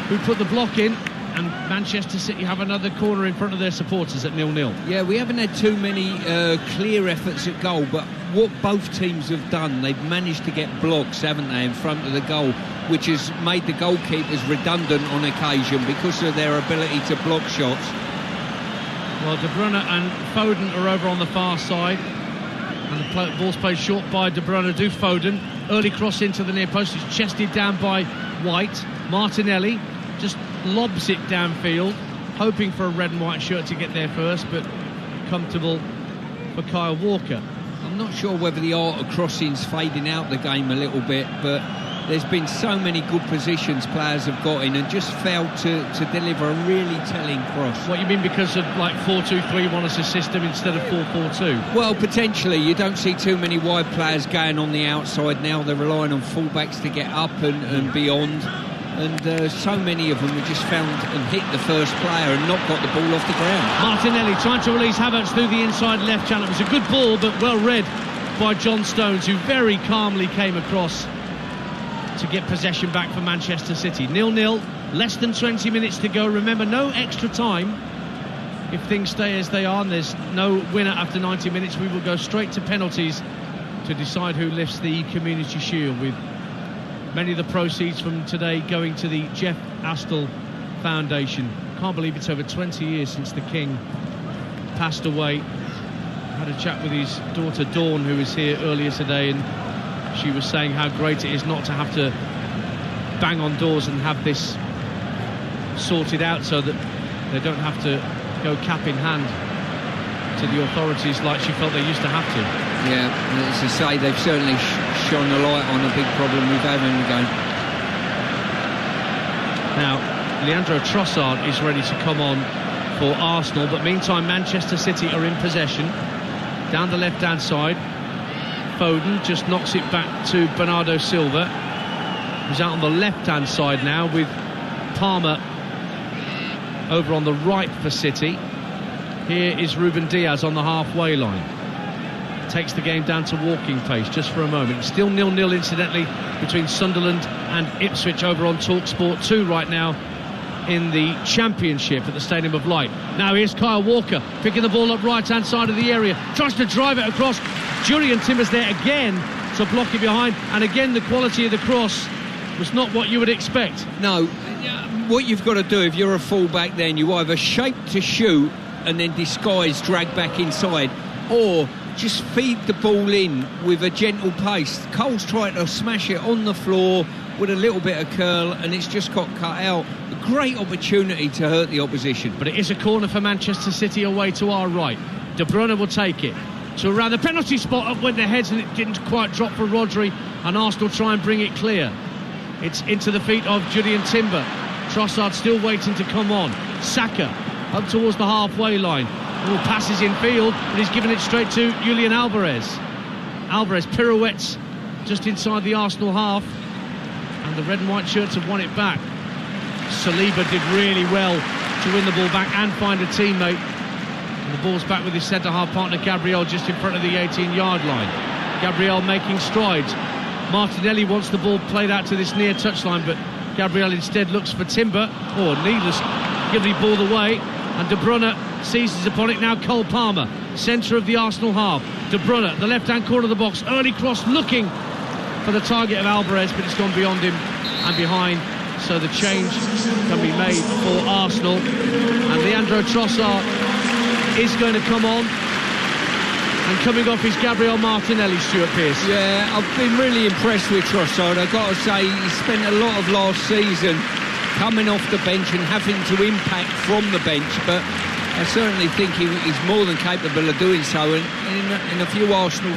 [SPEAKER 1] who put the block in, and Manchester City have another corner in front of their supporters at 0-0.
[SPEAKER 2] Yeah, we haven't had too many clear efforts at goal, but what both teams have done, they've managed to get blocks, haven't they, in front of the goal, which has made the goalkeepers redundant on occasion because of their ability to block shots.
[SPEAKER 1] Well, De Bruyne and Foden are over on the far side, and the ball's played short by De Bruyne to Foden. Early cross into the near post. It's chested down by White. Martinelli just lobs it downfield hoping for a red and white shirt to get there first, but comfortable for Kyle Walker.
[SPEAKER 2] I'm not sure whether the art of crossing's fading out the game a little bit, but there's been so many good positions players have got in and just failed to deliver a really telling cross.
[SPEAKER 1] What you mean, because of like 4-2-3-1 as a system instead of 4-4-2?
[SPEAKER 2] Well, potentially. You don't see too many wide players going on the outside now. They're relying on fullbacks to get up and beyond. And so many of them have just found and hit the first player and not got the ball off the ground.
[SPEAKER 1] Martinelli trying to release Havertz through the inside left channel. It was a good ball, but well read by John Stones, who very calmly came across to get possession back for Manchester City. 0-0, less than 20 minutes to go. Remember, no extra time. If things stay as they are and there's no winner after 90 minutes, we will go straight to penalties to decide who lifts the Community Shield, with many of the proceeds from today going to the Jeff Astle Foundation. Can't believe it's over 20 years since the King passed away. I had a chat with his daughter Dawn, who was here earlier today, and she was saying how great it is not to have to bang on doors and have this sorted out so that they don't have to go cap in hand to the authorities like she felt they used to have to.
[SPEAKER 2] Yeah, as I say, they've certainly shone a light on a big problem we've had in the game.
[SPEAKER 1] Now, Leandro Trossard is ready to come on for Arsenal, but meantime Manchester City are in possession down the left-hand side. Foden just knocks it back to Bernardo Silva, who's out on the left-hand side now, with Palmer over on the right for City. Here is Ruben Diaz on the halfway line. Takes the game down to walking pace just for a moment. Still 0-0 incidentally between Sunderland and Ipswich over on TalkSport 2 right now in the Championship at the Stadium of Light. Now here's Kyle Walker picking the ball up right hand side of the area, tries to drive it across. Julian Timbers there again to block it behind, and again the quality of the cross was not what you would expect.
[SPEAKER 2] No, what you've got to do if you're a full-back, then you either shape to shoot and then disguise, drag back inside, or just feed the ball in with a gentle pace. Cole's tried to smash it on the floor with a little bit of curl, and it's just got cut out. A great opportunity to hurt the opposition.
[SPEAKER 1] But it is a corner for Manchester City away to our right. De Bruyne will take it to around the penalty spot, up went their heads, and it didn't quite drop for Rodri, and Arsenal try and bring it clear. It's into the feet of Julian Timber. Trossard still waiting to come on. Saka up towards the halfway line. All passes in field, but he's given it straight to Julian Alvarez. Alvarez pirouettes just inside the Arsenal half, and the red and white shirts have won it back. Saliba did really well to win the ball back and find a teammate. And the ball's back with his centre-half partner Gabriel just in front of the 18-yard line. Gabriel making strides. Martinelli wants the ball played out to this near touchline, but Gabriel instead looks for Timber. Needless, give the ball away, and De Bruyne seizes upon it. Now Cole Palmer, centre of the Arsenal half. De Bruyne, the left-hand corner of the box, early cross looking for the target of Alvarez, but it's gone beyond him and behind, so the change can be made for Arsenal, and Leandro Trossard is going to come on, and coming off is Gabriel Martinelli. Stuart Pearce.
[SPEAKER 2] Yeah, I've been really impressed with Trossard. I've got to say, he spent a lot of last season coming off the bench and having to impact from the bench, but I certainly think he's more than capable of doing so, and in a few Arsenal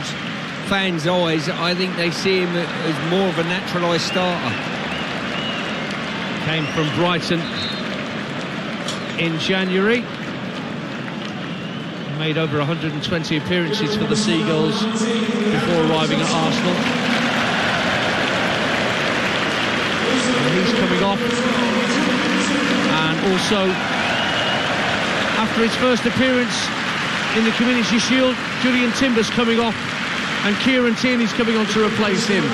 [SPEAKER 2] fans' eyes, I think they see him as more of a naturalised starter.
[SPEAKER 1] Came from Brighton in January, made over 120 appearances for the Seagulls before arriving at Arsenal. And he's coming off, and also after his first appearance in the Community Shield, Julian Timber's coming off, and Kieran Tierney's coming on to replace him.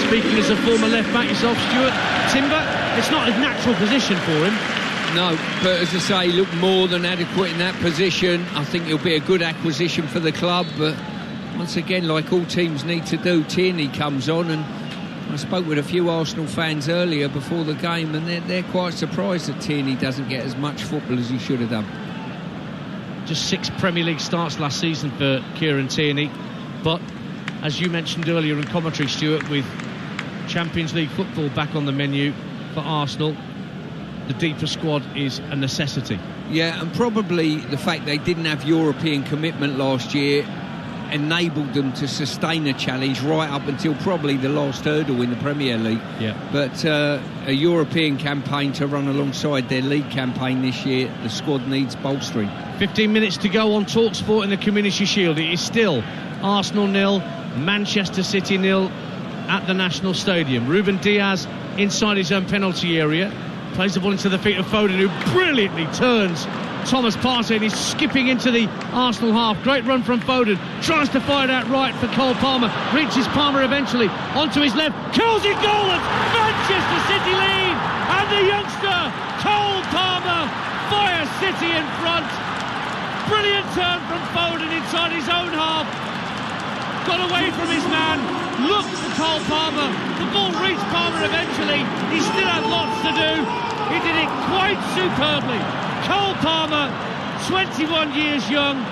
[SPEAKER 1] Speaking as a former left-back yourself, Stuart, Timber, it's not a natural position for him.
[SPEAKER 2] No, but as I say, he looked more than adequate in that position. I think he'll be a good acquisition for the club, but once again, like all teams need to do, Tierney comes on, and I spoke with a few Arsenal fans earlier before the game, and they're quite surprised that Tierney doesn't get as much football as he should have done.
[SPEAKER 1] Just 6 Premier League starts last season for Kieran Tierney, but as you mentioned earlier in commentary, Stuart, with Champions League football back on the menu for Arsenal, the deeper squad is a necessity.
[SPEAKER 2] Yeah, and probably the fact they didn't have European commitment last year enabled them to sustain a challenge right up until probably the last hurdle in the Premier League.
[SPEAKER 1] Yeah.
[SPEAKER 2] But a European campaign to run alongside their league campaign this year, the squad needs bolstering.
[SPEAKER 1] 15 minutes to go on TalkSport in the Community Shield. It is still Arsenal 0, Manchester City 0 at the National Stadium. Ruben Diaz inside his own penalty area, plays the ball into the feet of Foden, who brilliantly turns Thomas Partey, and he's skipping into the Arsenal half. Great run from Foden, tries to fire it out right for Cole Palmer, reaches Palmer eventually, onto his left, curls it goalless, Manchester City lead, and the youngster Cole Palmer fires City in front. Brilliant turn from Foden inside his own half, got away from his man, looked for Cole Palmer, the ball reached Palmer eventually, he still had lots to do, he did it quite superbly. Cole Palmer, 21 years young,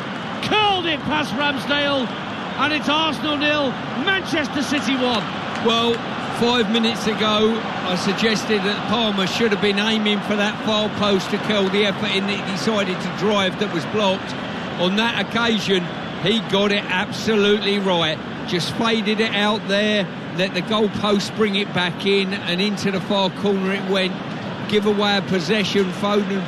[SPEAKER 1] curled it past Ramsdale, and it's Arsenal 0, Manchester City 1.
[SPEAKER 2] Well, 5 minutes ago I suggested that Palmer should have been aiming for that far post to curl the effort in that he decided to drive that was blocked. On that occasion he got it absolutely right, just faded it out there, let the goal post bring it back in, and into the far corner it went. Give away a possession, Foden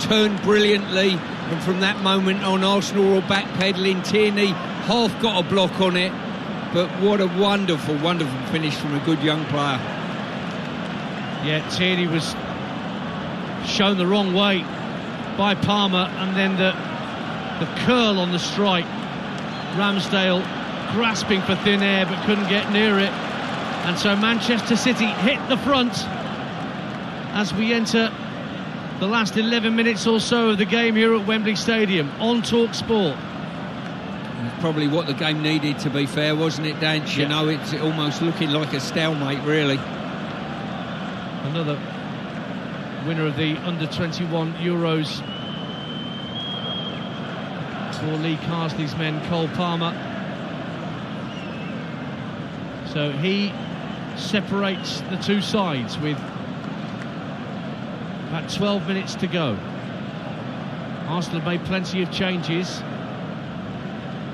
[SPEAKER 2] turned brilliantly, and from that moment on Arsenal were backpedaling. Tierney half got a block on it, but what a wonderful finish from a good young player.
[SPEAKER 1] Yeah, Tierney was shown the wrong way by Palmer, and then the curl on the strike, Ramsdale grasping for thin air but couldn't get near it, and so Manchester City hit the front as we enter the last 11 minutes or so of the game here at Wembley Stadium on TalkSport.
[SPEAKER 2] Probably what the game needed, to be fair, wasn't it, Dan? You know, it's almost looking like a stalemate, really.
[SPEAKER 1] Another winner of the under-21 Euros for Lee Carsley's men, Cole Palmer. So he separates the two sides with about 12 minutes to go. Arsenal have made plenty of changes.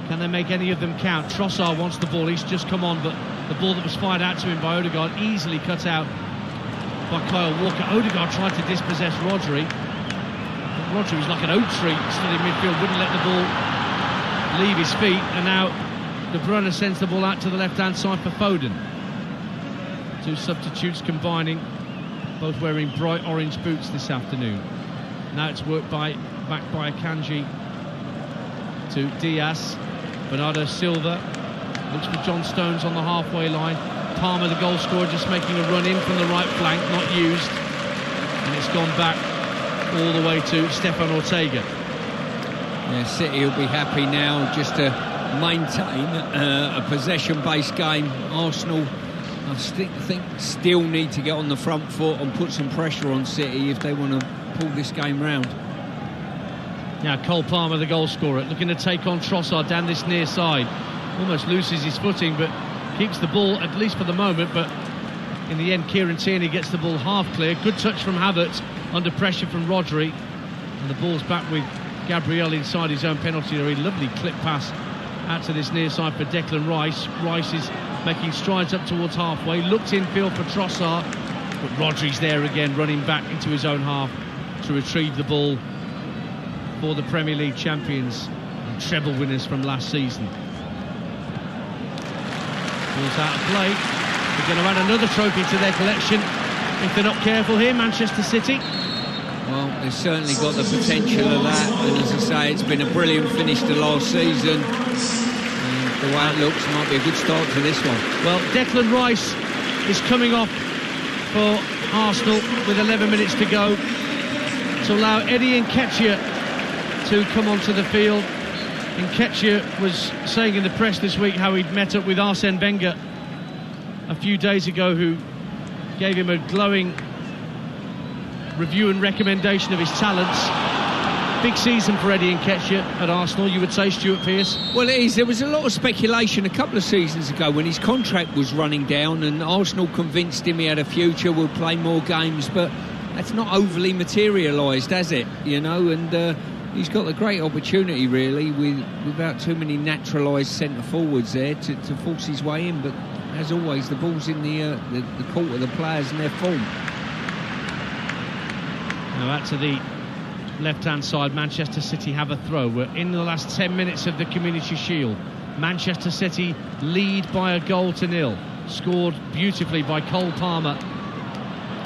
[SPEAKER 1] Can they make any of them count? Trossard wants the ball, he's just come on, but the ball that was fired out to him by Odegaard easily cut out by Kyle Walker. Odegaard tried to dispossess Rodri, but Rodri was like an oak tree still in midfield, wouldn't let the ball leave his feet, and now De Bruyne sends the ball out to the left-hand side for Foden. Two substitutes combining, both wearing bright orange boots this afternoon. Now it's worked back by Akanji to Diaz. Bernardo Silva looks for John Stones on the halfway line. Palmer, the goal scorer, just making a run in from the right flank, not used, and it's gone back all the way to Stefan Ortega.
[SPEAKER 2] Yeah, City will be happy now just to maintain a possession-based game. Arsenal, I think, still need to get on the front foot and put some pressure on City if they want to pull this game round.
[SPEAKER 1] Now Cole Palmer, the goal scorer, looking to take on Trossard down this near side. Almost loses his footing, but keeps the ball, at least for the moment. But in the end, Kieran Tierney gets the ball half clear. Good touch from Havertz under pressure from Rodri. And the ball's back with Gabriel inside his own penalty area. Lovely clip pass out to this near side for Declan Rice. Rice is making strides up towards halfway. Looked infield for Trossard, but Rodri's there again, running back into his own half to retrieve the ball for the Premier League champions and treble winners from last season. Ball's out of play. They're going to add another trophy to their collection if they're not careful here, Manchester City.
[SPEAKER 2] Well, they've certainly got the potential of that, and as I say, it's been a brilliant finish to last season. And the way it looks, might be a good start to this one.
[SPEAKER 1] Well, Declan Rice is coming off for Arsenal with 11 minutes to go to allow Eddie Nketiah to come onto the field. Nketiah was saying in the press this week how he'd met up with Arsene Wenger a few days ago, who gave him a glowing review and recommendation of his talents. Big season for Eddie Nketiah at Arsenal, you would say, Stuart Pearce?
[SPEAKER 2] Well, it is. There was a lot of speculation a couple of seasons ago when his contract was running down, and Arsenal convinced him he had a future, would play more games, but that's not overly materialised, has it? You know, and he's got a great opportunity, really, without too many naturalised centre forwards there to force his way in. But as always, the ball's in the court of the players and their form.
[SPEAKER 1] Now out to the left-hand side, Manchester City have a throw. We're in the last 10 minutes of the Community Shield. Manchester City lead by a goal to nil. Scored beautifully by Cole Palmer.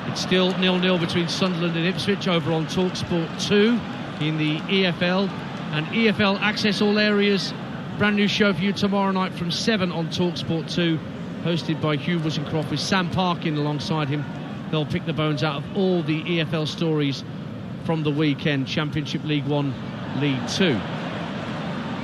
[SPEAKER 1] It's still 0-0 between Sunderland and Ipswich over on TalkSport 2 in the EFL. And EFL Access All Areas, brand new show for you tomorrow night from 7 on TalkSport 2, hosted by Hugh Woozencroft with Sam Parkin alongside him. They'll pick the bones out of all the EFL stories from the weekend. Championship League 1, League 2.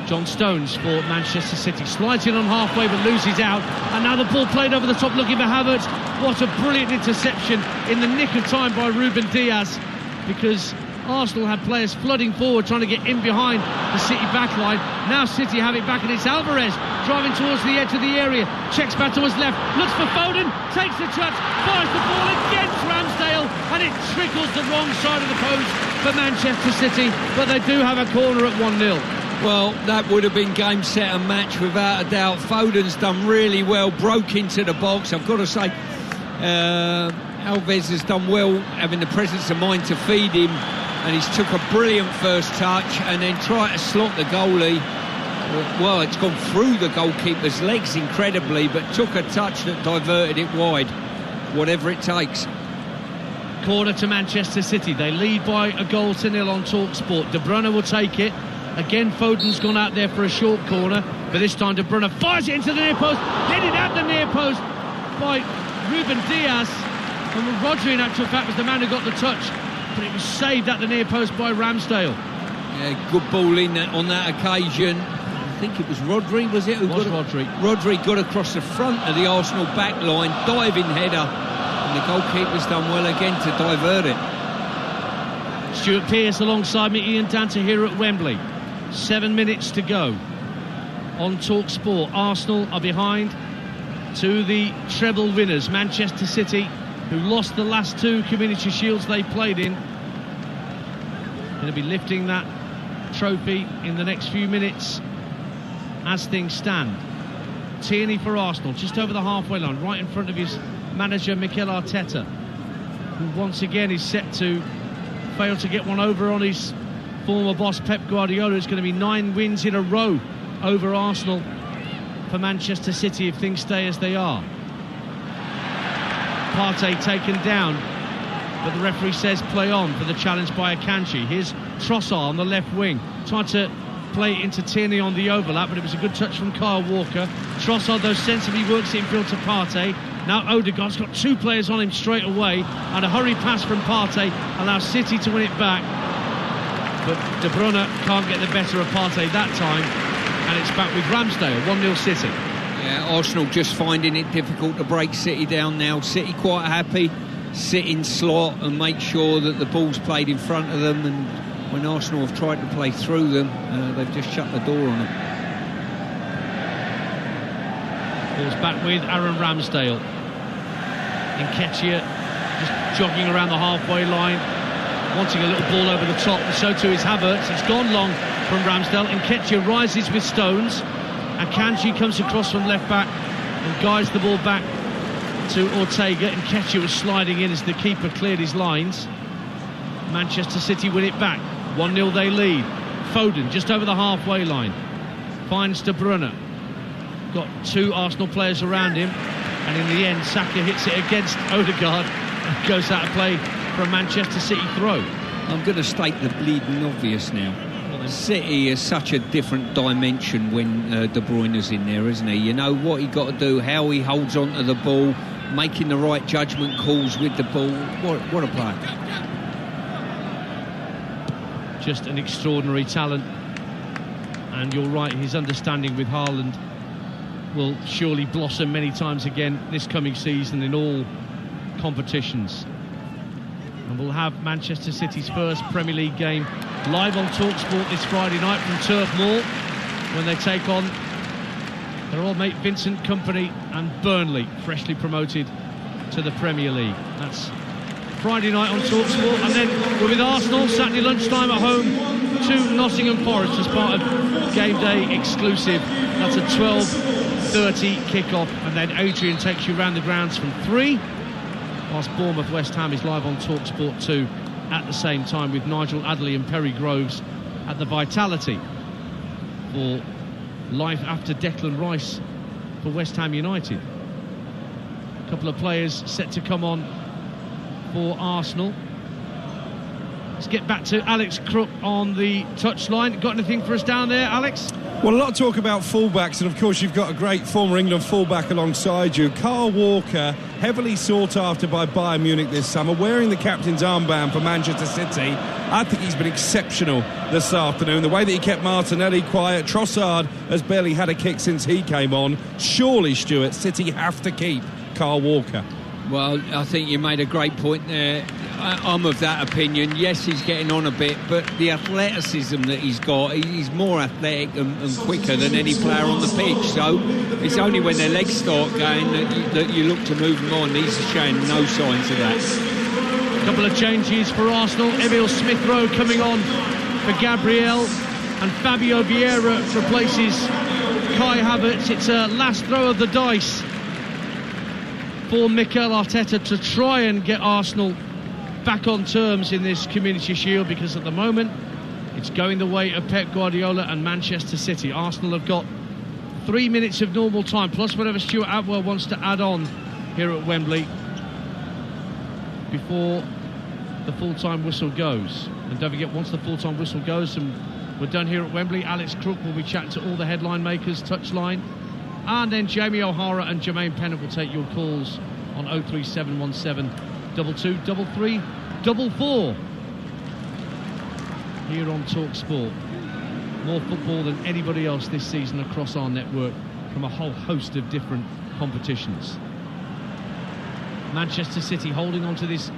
[SPEAKER 1] John Stones for Manchester City slides in on halfway but loses out, and now the ball played over the top looking for Havertz. What a brilliant interception in the nick of time by Ruben Diaz, because Arsenal had players flooding forward trying to get in behind the City backline. Now City have it back, and it's Alvarez driving towards the edge of the area, checks back to his left, looks for Foden, takes the touch, fires the ball against Ramsdale, and it trickles the wrong side of the post for Manchester City, but they do have a corner at 1-0.
[SPEAKER 2] Well, that would have been game, set and match without a doubt. Foden's done really well, broke into the box. I've got to say, Alves has done well having the presence of mind to feed him, and he's took a brilliant first touch and then tried to slot the goalie. Well, it's gone through the goalkeeper's legs incredibly, but took a touch that diverted it wide. Whatever it takes.
[SPEAKER 1] Corner to Manchester City. They lead by a goal to nil on TalkSport. De Bruyne will take it. Again, Foden's gone out there for a short corner, but this time De Bruyne fires it into the near post, headed at the near post by Ruben Diaz, and Rodri in actual fact was the man who got the touch, but it was saved at the near post by Ramsdale.
[SPEAKER 2] Yeah, good ball in on that occasion. I think it was Rodri, was it?
[SPEAKER 1] Rodri.
[SPEAKER 2] Rodri got across the front of the Arsenal back line, diving header, and the goalkeeper's done well again to divert it.
[SPEAKER 1] Stuart Pearce alongside me, Ian Danter here at Wembley. 7 minutes to go on TalkSport. Arsenal are behind to the treble winners, Manchester City, who lost the last 2 Community Shields they played in. Going to be lifting that trophy in the next few minutes as things stand. Tierney for Arsenal, just over the halfway line, right in front of his manager Mikel Arteta, who once again is set to fail to get one over on his former boss Pep Guardiola. It's going to be 9 wins in a row over Arsenal for Manchester City if things stay as they are. Partey taken down, but the referee says play on for the challenge by Akanji. Here's Trossard on the left wing, tried to play it into Tierney on the overlap, but it was a good touch from Kyle Walker. Trossard though sensibly works it infield to Partey. Now Odegaard's got 2 players on him straight away, and a hurried pass from Partey allows City to win it back. But De Bruyne can't get the better of Partey that time, and it's back with Ramsdale, 1-0 City.
[SPEAKER 2] Yeah, Arsenal just finding it difficult to break City down now. City quite happy, sit in slot and make sure that the ball's played in front of them, and when Arsenal have tried to play through them, they've just shut the door on them.
[SPEAKER 1] Ball's back with Aaron Ramsdale. Nketiah just jogging around the halfway line, wanting a little ball over the top, and so too is Havertz. It's gone long from Ramsdale. Nketiah rises with Stones. Akanji comes across from left back and guides the ball back to Ortega. Nketiah was sliding in as the keeper cleared his lines. Manchester City win it back. 1-0 they lead. Foden just over the halfway line finds De Bruyne. Got 2 Arsenal players around him, and in the end Saka hits it against Odegaard and goes out of play for a Manchester City throw.
[SPEAKER 2] I'm going to state the bleeding obvious now. City is such a different dimension when De Bruyne's in there, isn't he? You know what he got to do, how he holds on to the ball, making the right judgment calls with the ball. What a player.
[SPEAKER 1] Just an extraordinary talent, and you're right, his understanding with Haaland will surely blossom many times again this coming season in all competitions. And we'll have Manchester City's first Premier League game live on TalkSport this Friday night from Turf Moor, when they take on their old mate Vincent Kompany and Burnley, freshly promoted to the Premier League. That's Friday night on TalkSport, and then we're with Arsenal Saturday lunchtime at home to Nottingham Forest as part of Game Day exclusive. That's a 12:30 kick-off, and then Adrian takes you round the grounds from 3, whilst Bournemouth West Ham is live on TalkSport 2 at the same time, with Nigel Adderley and Perry Groves at the Vitality for life after Declan Rice for West Ham United. A couple of players set to come on for Arsenal. Let's get back to Alex Crook on the touchline. Got anything for us down there, Alex?
[SPEAKER 3] Well, a lot of talk about fullbacks, and of course you've got a great former England fullback alongside you. Kyle Walker, heavily sought after by Bayern Munich this summer, wearing the captain's armband for Manchester City. I think he's been exceptional this afternoon. The way that he kept Martinelli quiet. Trossard has barely had a kick since he came on. Surely, Stuart, City have to keep Kyle Walker.
[SPEAKER 2] Well, I think you made a great point there. I'm of that opinion. Yes, he's getting on a bit, but the athleticism that he's got, he's more athletic and quicker than any player on the pitch. So it's only when their legs start going that you look to move them on. He's showing no signs of that.
[SPEAKER 1] A couple of changes for Arsenal. Emil Smith-Rowe coming on for Gabriel, and Fabio Vieira replaces Kai Havertz. It's a last throw of the dice for Mikel Arteta to try and get Arsenal back on terms in this Community Shield, because at the moment it's going the way of Pep Guardiola and Manchester City. Arsenal have got 3 minutes of normal time plus whatever Stuart Atwell wants to add on here at Wembley before the full-time whistle goes. And don't forget, once the full-time whistle goes and we're done here at Wembley, Alex Crook will be chatting to all the headline makers, touchline, and then Jamie O'Hara and Jermaine Pennant will take your calls on 03717 2233 44 here on TalkSport. More football than anybody else this season across our network from a whole host of different competitions. Manchester City holding on to this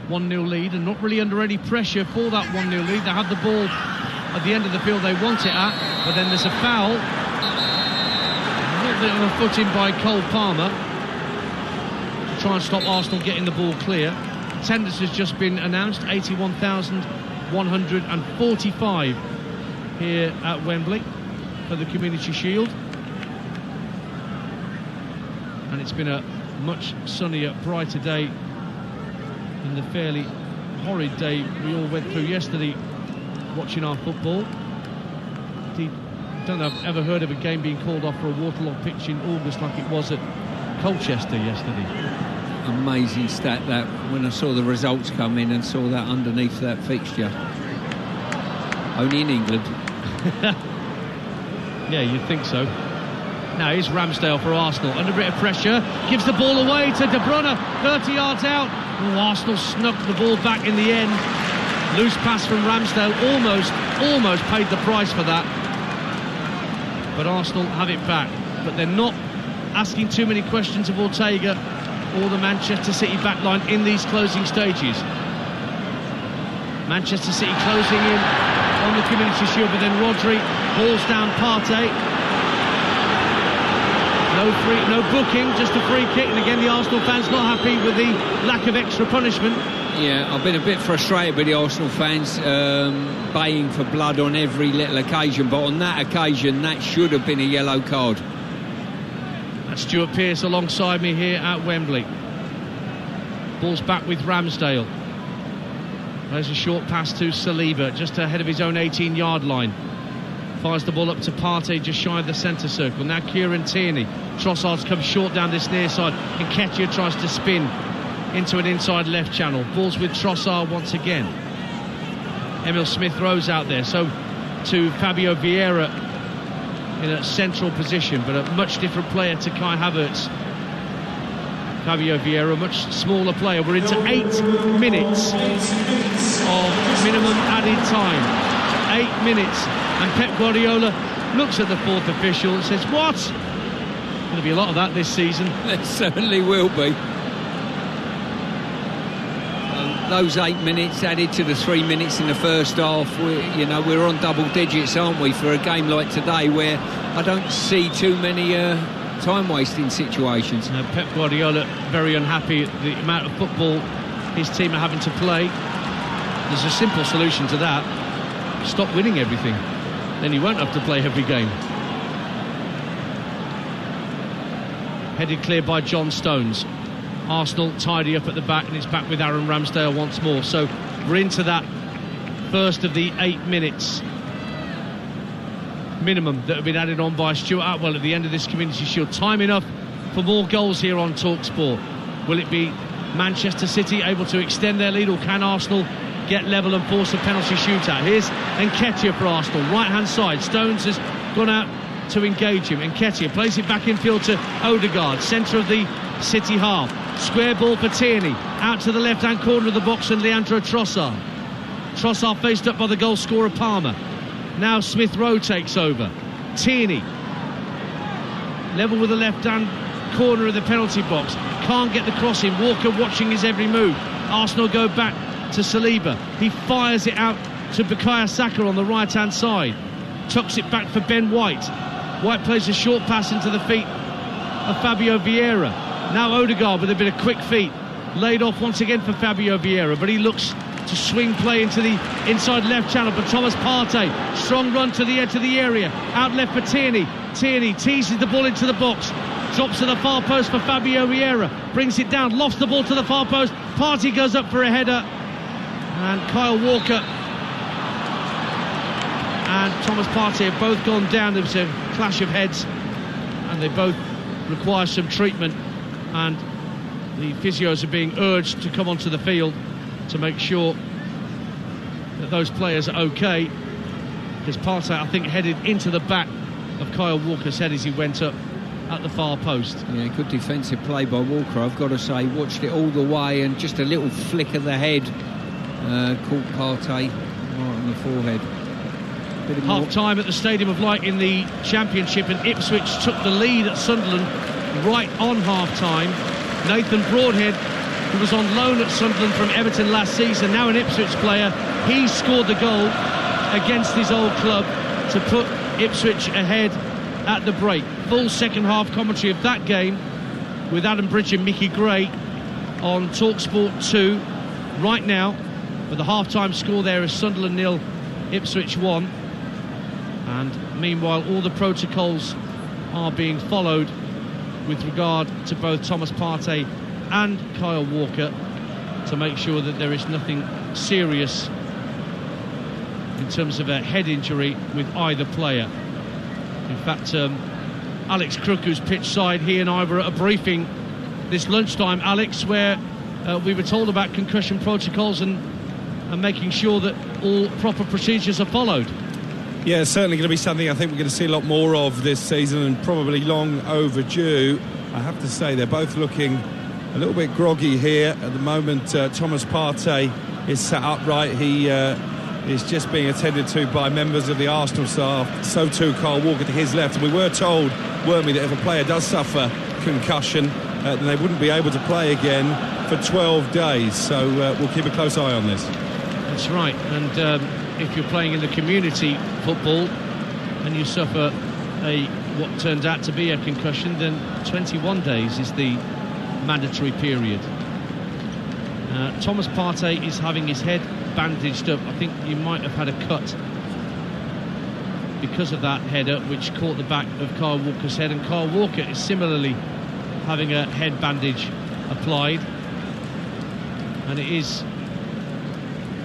[SPEAKER 1] 1-0 lead and not really under any pressure for that 1-0 lead. They have the ball at the end of the field they want it at, but then there's a foul. A little bit of a foot in by Cole Palmer to try and stop Arsenal getting the ball clear. Attendance has just been announced, 81,145 here at Wembley for the Community Shield. And it's been a much sunnier, brighter day than the fairly horrid day we all went through yesterday watching our football. I don't know if I've ever heard of a game being called off for a waterlogged pitch in August like it was at Colchester yesterday.
[SPEAKER 2] Amazing stat that, when I saw the results come in and saw that underneath that fixture. Only in England.
[SPEAKER 1] Yeah, you'd think so. Now here's Ramsdale for Arsenal, under a bit of pressure, gives the ball away to De Bruyne, 30 yards out. Oh, Arsenal snuck the ball back in the end. Loose pass from Ramsdale, almost paid the price for that. But Arsenal have it back. But they're not asking too many questions of Ortega or the Manchester City backline in these closing stages. Manchester City closing in on the Community Shield, but then Rodri balls down Partey. No booking, just a free kick, and again the Arsenal fans not happy with the lack of extra punishment.
[SPEAKER 2] Yeah, I've been a bit frustrated with the Arsenal fans baying for blood on every little occasion, but on that occasion that should have been a yellow card.
[SPEAKER 1] That's Stuart Pearce alongside me here at Wembley. Ball's back with Ramsdale. There's a short pass to Saliba, just ahead of his own 18-yard line. Fires the ball up to Partey, just shy of the centre circle. Now Kieran Tierney. Trossard's come short down this near side. Nketiah tries to spin into an inside left channel. Ball's with Trossard once again. Emil Smith-Rowe's out there. So to Fabio Vieira in a central position, but a much different player to Kai Havertz. Fabio Vieira, a much smaller player. We're into 8 minutes of minimum added time. 8 minutes. And Pep Guardiola looks at the fourth official and says, what? There's going to be a lot of that this season.
[SPEAKER 2] There certainly will be. Those 8 minutes added to the 3 minutes in the first half, we're on double digits, aren't we, for a game like today, where I don't see too many time wasting situations.
[SPEAKER 1] Pep Guardiola very unhappy at the amount of football his team are having to play. There's a simple solution to that. Stop winning everything. Then you won't have to play every game. Headed clear by John Stones. Arsenal tidy up at the back, and it's back with Aaron Ramsdale once more. So we're into that first of the 8 minutes minimum that have been added on by Stuart Atwell at the end of this Community Shield. Time enough for more goals here on TalkSport. Will it be Manchester City able to extend their lead, or can Arsenal get level and force a penalty shootout? Here's Nketiah for Arsenal, right-hand side. Stones has gone out to engage him. Nketiah plays it back in field to Odegaard, centre of the City half. Square ball for Tierney, out to the left-hand corner of the box, and Leandro Trossard. Trossard faced up by the goal scorer Palmer. Now Smith Rowe takes over. Tierney, level with the left-hand corner of the penalty box. Can't get the cross in. Walker watching his every move. Arsenal go back to Saliba. He fires it out to Bukayo Saka on the right-hand side. Tucks it back for Ben White. White plays a short pass into the feet of Fabio Vieira. Now Odegaard with a bit of quick feet. Laid off once again for Fabio Vieira, but he looks to swing play into the inside left channel for Thomas Partey. Strong run to the edge of the area. Out left for Tierney. Tierney teases the ball into the box. Drops to the far post for Fabio Vieira. Brings it down. Lofts the ball to the far post. Partey goes up for a header. And Kyle Walker and Thomas Partey have both gone down. There was a clash of heads, and they both require some treatment. And the physios are being urged to come onto the field to make sure that those players are okay, because Partey, I think, headed into the back of Kyle Walker's head as he went up at the far post.
[SPEAKER 2] Yeah, good defensive play by Walker, I've got to say. Watched it all the way, and just a little flick of the head caught Partey right on the forehead.
[SPEAKER 1] Half-time at the Stadium of Light in the Championship, and Ipswich took the lead at Sunderland right on half-time. Nathan Broadhead, who was on loan at Sunderland from Everton last season, now an Ipswich player, he scored the goal against his old club to put Ipswich ahead at the break. Full second half commentary of that game with Adam Bridge and Mickey Gray on TalkSport 2 right now. But the half-time score there is Sunderland 0, Ipswich 1. And meanwhile, all the protocols are being followed with regard to both Thomas Partey and Kyle Walker to make sure that there is nothing serious in terms of a head injury with either player. In fact, Alex Crook, who's pitch side, he and I were at a briefing this lunchtime, Alex, where we were told about concussion protocols and making sure that all proper procedures are followed.
[SPEAKER 3] Yeah, it's certainly going to be something I think we're going to see a lot more of this season, and probably long overdue. I have to say they're both looking a little bit groggy here at the moment. Thomas Partey is sat upright. He is just being attended to by members of the Arsenal staff. So too Kyle Walker to his left. And we were told, weren't we, that if a player does suffer concussion, then they wouldn't be able to play again for 12 days. So we'll keep a close eye on this.
[SPEAKER 1] That's right. And if you're playing in the community football and you suffer what turned out to be a concussion, then 21 days is the mandatory period. Thomas Partey is having his head bandaged up. I think he might have had a cut because of that header which caught the back of Kyle Walker's head, and Kyle Walker is similarly having a head bandage applied. And it is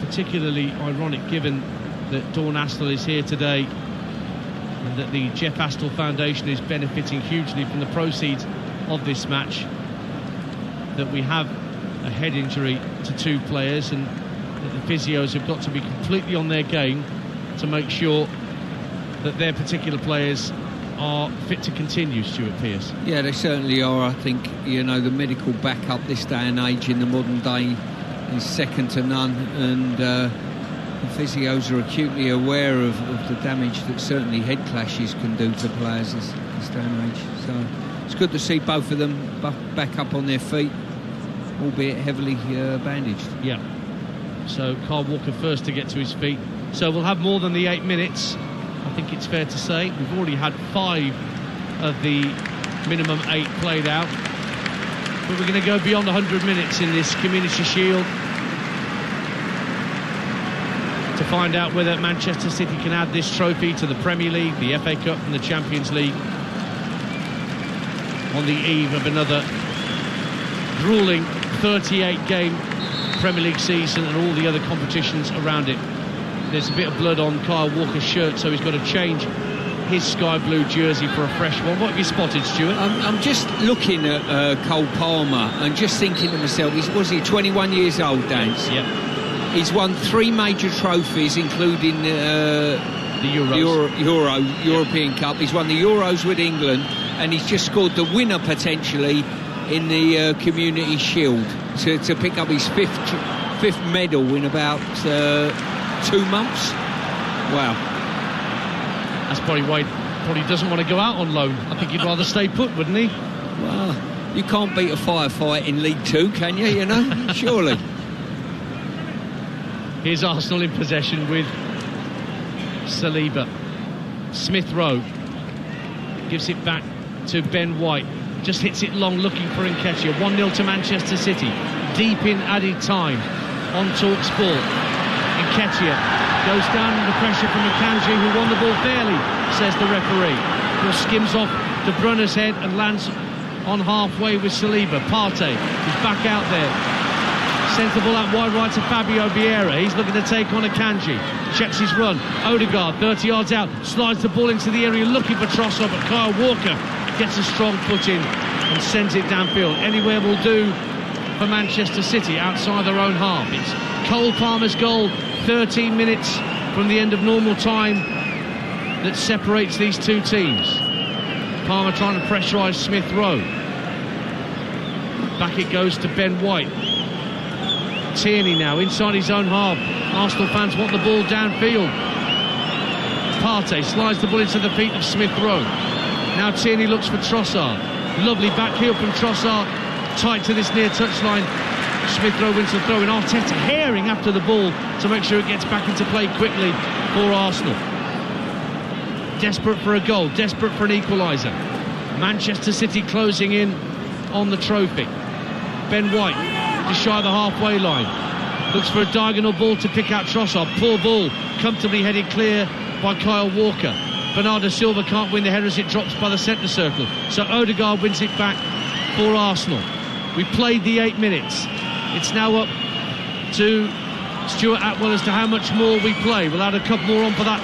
[SPEAKER 1] particularly ironic, given that Dawn Astle is here today and that the Jeff Astle Foundation is benefiting hugely from the proceeds of this match, that we have a head injury to two players, and that the physios have got to be completely on their game to make sure that their particular players are fit to continue, Stuart Pearce.
[SPEAKER 2] Yeah, they certainly are. I think, you know, the medical backup this day and age in the modern day is second to none, and the physios are acutely aware of the damage that certainly head clashes can do to players this day and age. So it's good to see both of them back up on their feet, albeit heavily bandaged.
[SPEAKER 1] Yeah. So Kyle Walker first to get to his feet. So we'll have more than the 8 minutes, I think it's fair to say. We've already had 5 of the minimum 8 played out. But we're going to go beyond 100 minutes in this Community Shield to find out whether Manchester City can add this trophy to the Premier League, the FA Cup and the Champions League on the eve of another gruelling 38-game Premier League season and all the other competitions around it. There's a bit of blood on Kyle Walker's shirt, so he's got to change his sky blue jersey for a fresh one. What have you spotted, Stuart?
[SPEAKER 2] I'm just looking at Cole Palmer and just thinking to myself, was he 21 years old, Dan?
[SPEAKER 1] Yeah.
[SPEAKER 2] He's won 3 major trophies, including the
[SPEAKER 1] Euros.
[SPEAKER 2] European Cup. He's won the Euros with England, and he's just scored the winner potentially in the Community Shield to pick up his fifth medal in about 2 months. Wow.
[SPEAKER 1] That's probably why he probably doesn't want to go out on loan. I think he'd rather stay put, wouldn't he?
[SPEAKER 2] Well, you can't beat a firefight in League Two, can you? You know, surely.
[SPEAKER 1] Here's Arsenal in possession with Saliba. Smith Rowe gives it back to Ben White. Just hits it long, looking for Nketiah. 1-0 to Manchester City. Deep in added time on Talk Sport. Nketiah goes down under pressure from Akanji, who won the ball fairly, says the referee. Ball skims off De Bruyne's head and lands on halfway with Saliba. Partey is back out there. Sends the ball out wide right to Fabio Vieira. He's looking to take on Akanji. Checks his run. Odegaard, 30 yards out, slides the ball into the area looking for Trossard, but Kyle Walker gets a strong foot in and sends it downfield. Anywhere will do for Manchester City outside their own half. It's Cole Palmer's goal, 13 minutes from the end of normal time, that separates these two teams. Palmer trying to pressurise Smith Rowe. Back it goes to Ben White. Tierney now inside his own half. Arsenal fans want the ball downfield. Partey slides the ball into the feet of Smith Rowe. Now Tierney looks for Trossard. Lovely back heel from Trossard, tight to this near touchline. Smith Rowe wins the throw in. Arteta herring after the ball to make sure it gets back into play quickly for Arsenal. Desperate for a goal, desperate for an equaliser. Manchester City closing in on the trophy. Ben White just shy of the halfway line. Looks for a diagonal ball to pick out Trossard. Poor ball, comfortably headed clear by Kyle Walker. Bernardo Silva can't win the header as it drops by the centre circle. So Odegaard wins it back for Arsenal. We've played the 8 minutes. It's now up to Stuart Atwell as to how much more we play. We'll add a couple more on for that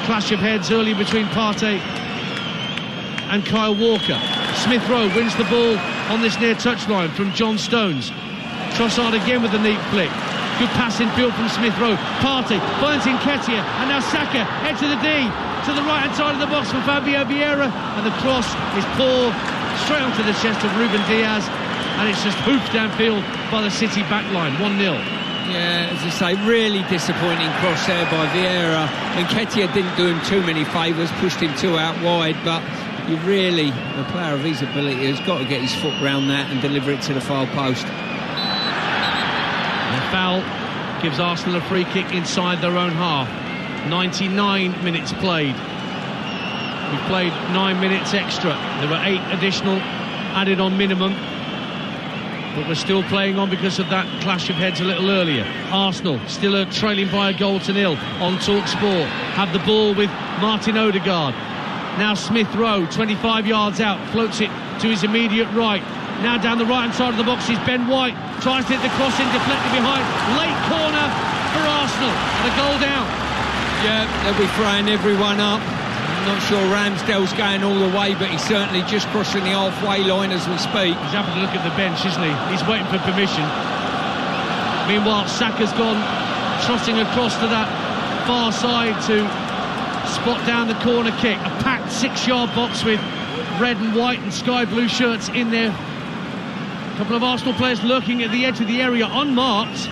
[SPEAKER 1] clash of heads earlier between Partey and Kyle Walker. Smith Rowe wins the ball on this near touchline from John Stones. Trossard again with a neat flick. Good pass in field from Smith Rowe. Partey finds Nketiah, and now Saka head to the D, to the right hand side of the box for Fabio Vieira, and the cross is poor, straight onto the chest of Ruben Diaz, and it's just hoofed downfield by the City backline. 1-0.
[SPEAKER 2] Yeah, as I say, really disappointing cross there by Vieira. Nketiah didn't do him too many favours, pushed him too out wide, but you really, a player of his ability has got to get his foot round that and deliver it to the far post.
[SPEAKER 1] The foul gives Arsenal a free kick inside their own half. 99 minutes played. We've played 9 minutes extra. There were 8 additional added on minimum, but we're still playing on because of that clash of heads a little earlier. Arsenal still trailing by a goal to nil on Talk Sport. Have the ball with Martin Odegaard. Now Smith Rowe, 25 yards out, floats it to his immediate right. Now down the right hand side of the box is Ben White. Tries to hit the cross in, deflected behind. Late corner for Arsenal, and a goal down.
[SPEAKER 2] Yeah, they'll be throwing everyone up. I'm not sure Ramsdale's going all the way, but he's certainly just crossing the halfway line as we speak.
[SPEAKER 1] He's having to look at the bench, isn't he? He's waiting for permission. Meanwhile, Saka's gone trotting across to that far side to spot down the corner kick. A packed 6-yard box with red and white and sky blue shirts in there. A couple of Arsenal players lurking at the edge of the area, unmarked.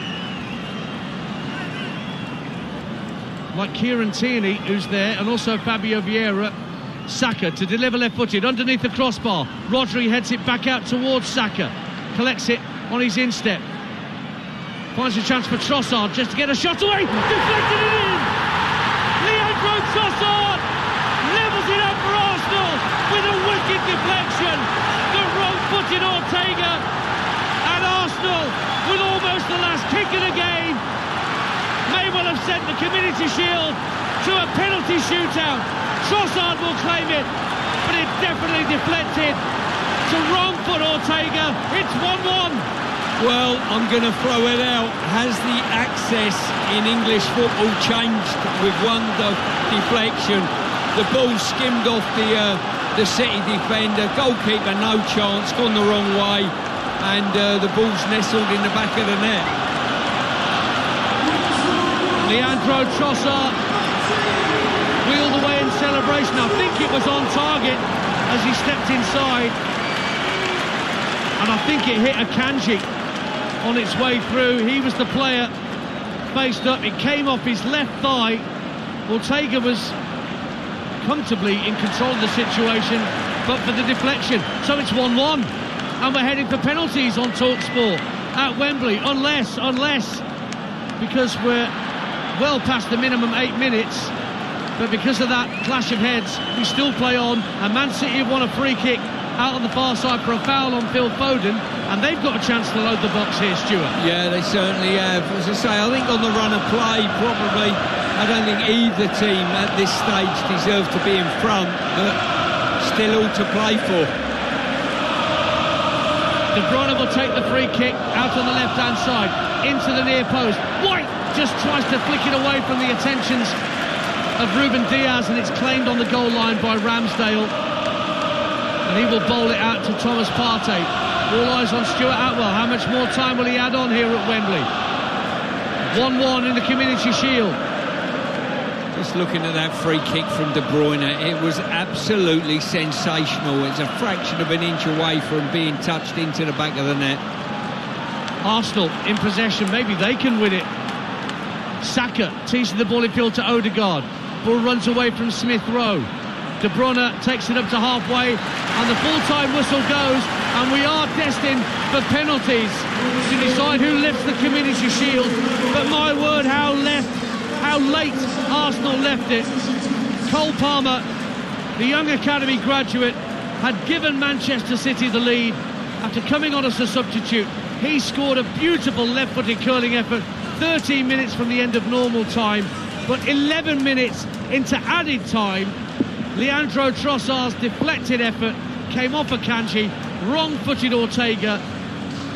[SPEAKER 1] Like Kieran Tierney, who's there, and also Fabio Vieira. Saka to deliver left-footed underneath the crossbar. Rodri heads it back out towards Saka. Collects it on his instep. Finds a chance for Trossard just to get a shot away. Deflected it in. Leandro Trossard levels it up for Arsenal with a wicked deflection. The wrong-footed Ortega Arsenal with almost the last kick of the game may well have sent the Community Shield to a penalty shootout. Trossard will claim it, but it definitely deflected to wrong foot Ortega. It's 1-1.
[SPEAKER 2] Well, I'm going to throw it out. Has the access in English football changed with one deflection? The ball skimmed off the City defender. Goalkeeper, no chance, gone the wrong way. And the ball's nestled in the back of the net.
[SPEAKER 1] Leandro Trossard wheeled away in celebration. I think it was on target as he stepped inside. And I think it hit Akanji on its way through. He was the player faced up. It came off his left thigh. Ortega was comfortably in control of the situation, but for the deflection. So it's 1-1. And we're heading for penalties on TalkSport at Wembley. Unless, because we're well past the minimum 8 minutes, but because of that clash of heads, we still play on. And Man City have won a free kick out on the far side for a foul on Phil Foden, and they've got a chance to load the box here, Stuart.
[SPEAKER 2] Yeah, they certainly have. As I say, I think on the run of play, probably, I don't think either team at this stage deserve to be in front, but still all to play for.
[SPEAKER 1] De Bruyne will take the free kick out on the left-hand side, into the near post. White just tries to flick it away from the attentions of Ruben Diaz, and it's claimed on the goal line by Ramsdale. And he will bowl it out to Thomas Partey. All eyes on Stuart Atwell. How much more time will he add on here at Wembley? 1-1 in the Community Shield.
[SPEAKER 2] Just looking at that free kick from De Bruyne, it was absolutely sensational. It's a fraction of an inch away from being touched into the back of the net.
[SPEAKER 1] Arsenal in possession. Maybe they can win it. Saka teasing the ball in field to Odegaard. Ball runs away from Smith Rowe. De Bruyne takes it up to halfway, and the full-time whistle goes, and we are destined for penalties to decide who lifts the Community Shield. But my word, how late Arsenal left it. Cole Palmer, the young academy graduate, had given Manchester City the lead after coming on as a substitute. He scored a beautiful left-footed curling effort 13 minutes from the end of normal time, but 11 minutes into added time, Leandro Trossard's deflected effort came off Akanji, wrong-footed Ortega,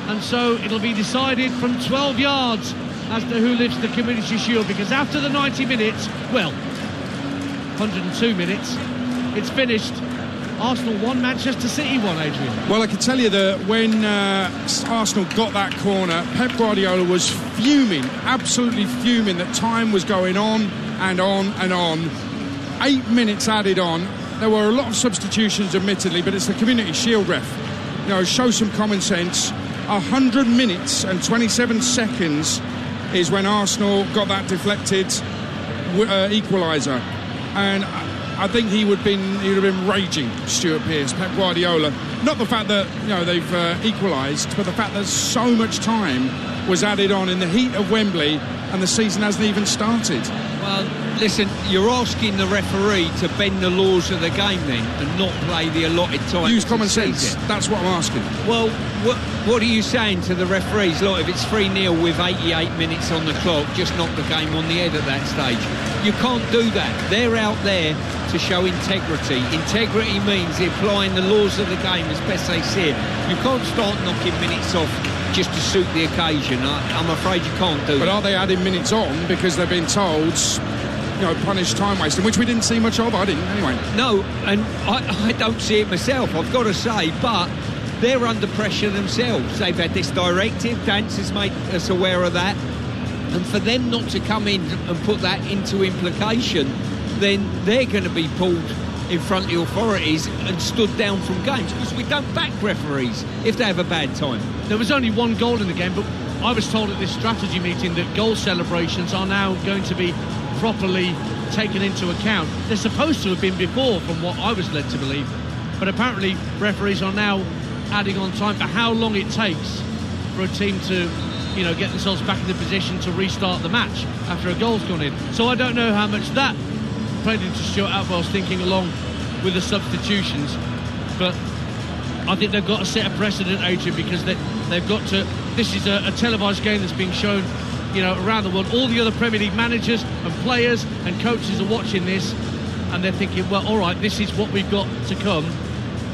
[SPEAKER 1] and so it'll be decided from 12 yards as to who lifts the Community Shield, because after the 90 minutes, well, 102 minutes, it's finished. Arsenal 1, Manchester City 1, Adrian.
[SPEAKER 5] Well, I can tell you that when Arsenal got that corner, Pep Guardiola was fuming, absolutely fuming, that time was going on and on and on. 8 minutes added on. There were a lot of substitutions, admittedly, but it's the Community Shield ref. You know, show some common sense. 100 minutes and 27 seconds is when Arsenal got that deflected equaliser. And I think he would have been raging, Stuart Pearce, Pep Guardiola. Not the fact that, you know, they've equalised, but the fact that so much time was added on in the heat of Wembley and the season hasn't even started.
[SPEAKER 2] Well, listen, you're asking the referee to bend the laws of the game then and not play the allotted time.
[SPEAKER 5] Use common sense. That's what I'm asking.
[SPEAKER 2] Well, what are you saying to the referees? Look, if it's 3-0 with 88 minutes on the clock, just knock the game on the head at that stage. You can't do that. They're out there to show integrity. Integrity means applying the laws of the game as best they see it. You can't start knocking minutes off just to suit the occasion. I'm afraid you can't do that.
[SPEAKER 5] But are they adding minutes on because they've been told, you know, punish time wasting, which we didn't see much of? I didn't, anyway.
[SPEAKER 2] No, and I don't see it myself, I've got to say, but they're under pressure themselves. They've had this directive, Dance has made us aware of that, and for them not to come in and put that into implication, then they're going to be pulled in front of the authorities and stood down from games, because we don't back referees if they have a bad time.
[SPEAKER 1] There was only one goal in the game, but I was told at this strategy meeting that goal celebrations are now going to be properly taken into account. They're supposed to have been before, from what I was led to believe, but apparently referees are now adding on time for how long it takes for a team to, you know, get themselves back in the position to restart the match after a goal's gone in. So I don't know how much that played into Stuart Atwell's thinking along with the substitutions, but I think they've got to set a precedent, Adrian, because they've got to this is a televised game that's being shown, around the world. All the other Premier League managers and players and coaches are watching this, and they're thinking, well, all right, this is what we've got to come.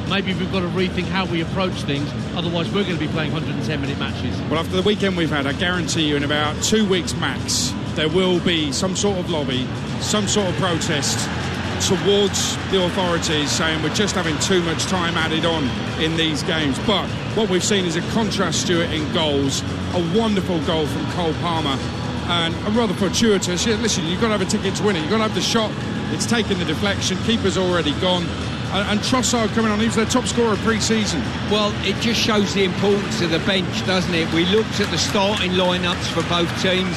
[SPEAKER 1] Maybe we've got to rethink how we approach things. Otherwise, we're going to be playing 110-minute matches.
[SPEAKER 5] Well, after the weekend we've had, I guarantee you in about 2 weeks max, there will be some sort of lobby, some sort of protest towards the authorities saying we're just having too much time added on in these games. But what we've seen is a contrast, Stuart, in goals. A wonderful goal from Cole Palmer, and a rather fortuitous. Listen, you've got to have a ticket to win it. You've got to have the shot. It's taken the deflection. Keeper's already gone. And Trossard coming on, he was their top scorer pre-season.
[SPEAKER 2] Well, it just shows the importance of the bench, doesn't it? We looked at the starting lineups for both teams.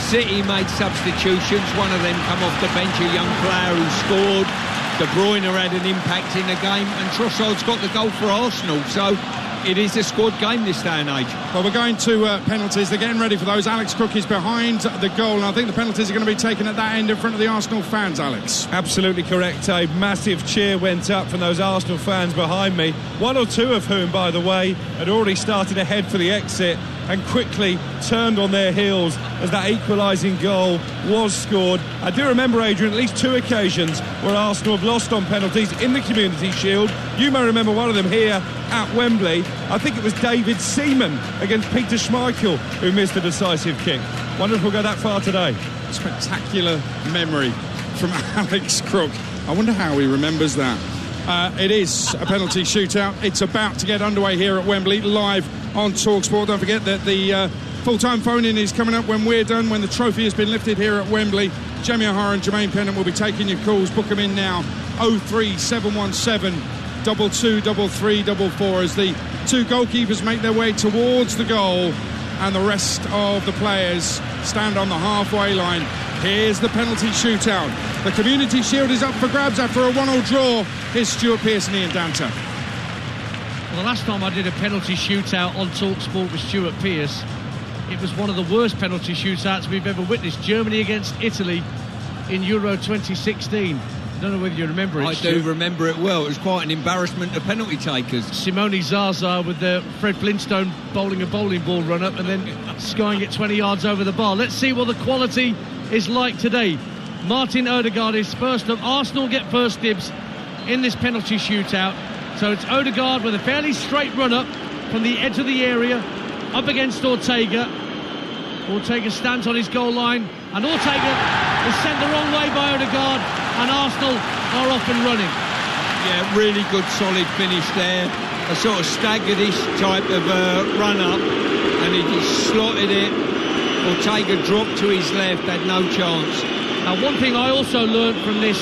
[SPEAKER 2] City made substitutions. One of them come off the bench, a young player who scored. De Bruyne had an impact in the game, and Trossard's got the goal for Arsenal. So it is a squad game this day and age.
[SPEAKER 5] Well, we're going to penalties. They're getting ready for those. Alex Cook is behind the goal, and I think the penalties are going to be taken at that end in front of the Arsenal fans, Alex.
[SPEAKER 3] Absolutely correct. A massive cheer went up from those Arsenal fans behind me, one or two of whom, by the way, had already started ahead for the exit and quickly turned on their heels as that equalising goal was scored. I do remember, Adrian, at least 2 occasions where Arsenal have lost on penalties in the Community Shield. You may remember one of them here at Wembley. I think it was David Seaman against Peter Schmeichel who missed a decisive kick. Wonder if we'll go that far today.
[SPEAKER 5] Spectacular memory from Alex Crook. I wonder how he remembers that. It is a penalty shootout. It's about to get underway here at Wembley, live on TalkSport. Don't forget that the full-time phone-in is coming up when we're done, when the trophy has been lifted here at Wembley. Jamie O'Hara and Jermaine Pennant will be taking your calls. Book them in now. 03717 223344 as the 2 goalkeepers make their way towards the goal and the rest of the players stand on the halfway line. Here's the penalty shootout. The Community Shield is up for grabs after a 1-1 draw. Here's Stuart Pearson and Ian Danter.
[SPEAKER 1] Well, the last time I did a penalty shootout on TalkSport with Stuart Pearce, it was one of the worst penalty shootouts we've ever witnessed. Germany against Italy in Euro 2016. I don't know whether you remember it.
[SPEAKER 2] I do remember it well. It was quite an embarrassment to penalty takers.
[SPEAKER 1] Simone Zaza with the Fred Flintstone bowling a bowling ball run up and then skying it 20 yards over the bar. Let's see what the quality is like today. Martin Odegaard is first up. Arsenal get first dibs in this penalty shootout. So it's Odegaard with a fairly straight run up from the edge of the area up against Ortega. Ortega stands on his goal line and Ortega is sent the wrong way by Odegaard and Arsenal are off and running.
[SPEAKER 2] Yeah, really good solid finish there. A sort of staggered-ish type of run up and he just slotted it. Ortega dropped to his left, had no chance.
[SPEAKER 1] Now, one thing I also learned from this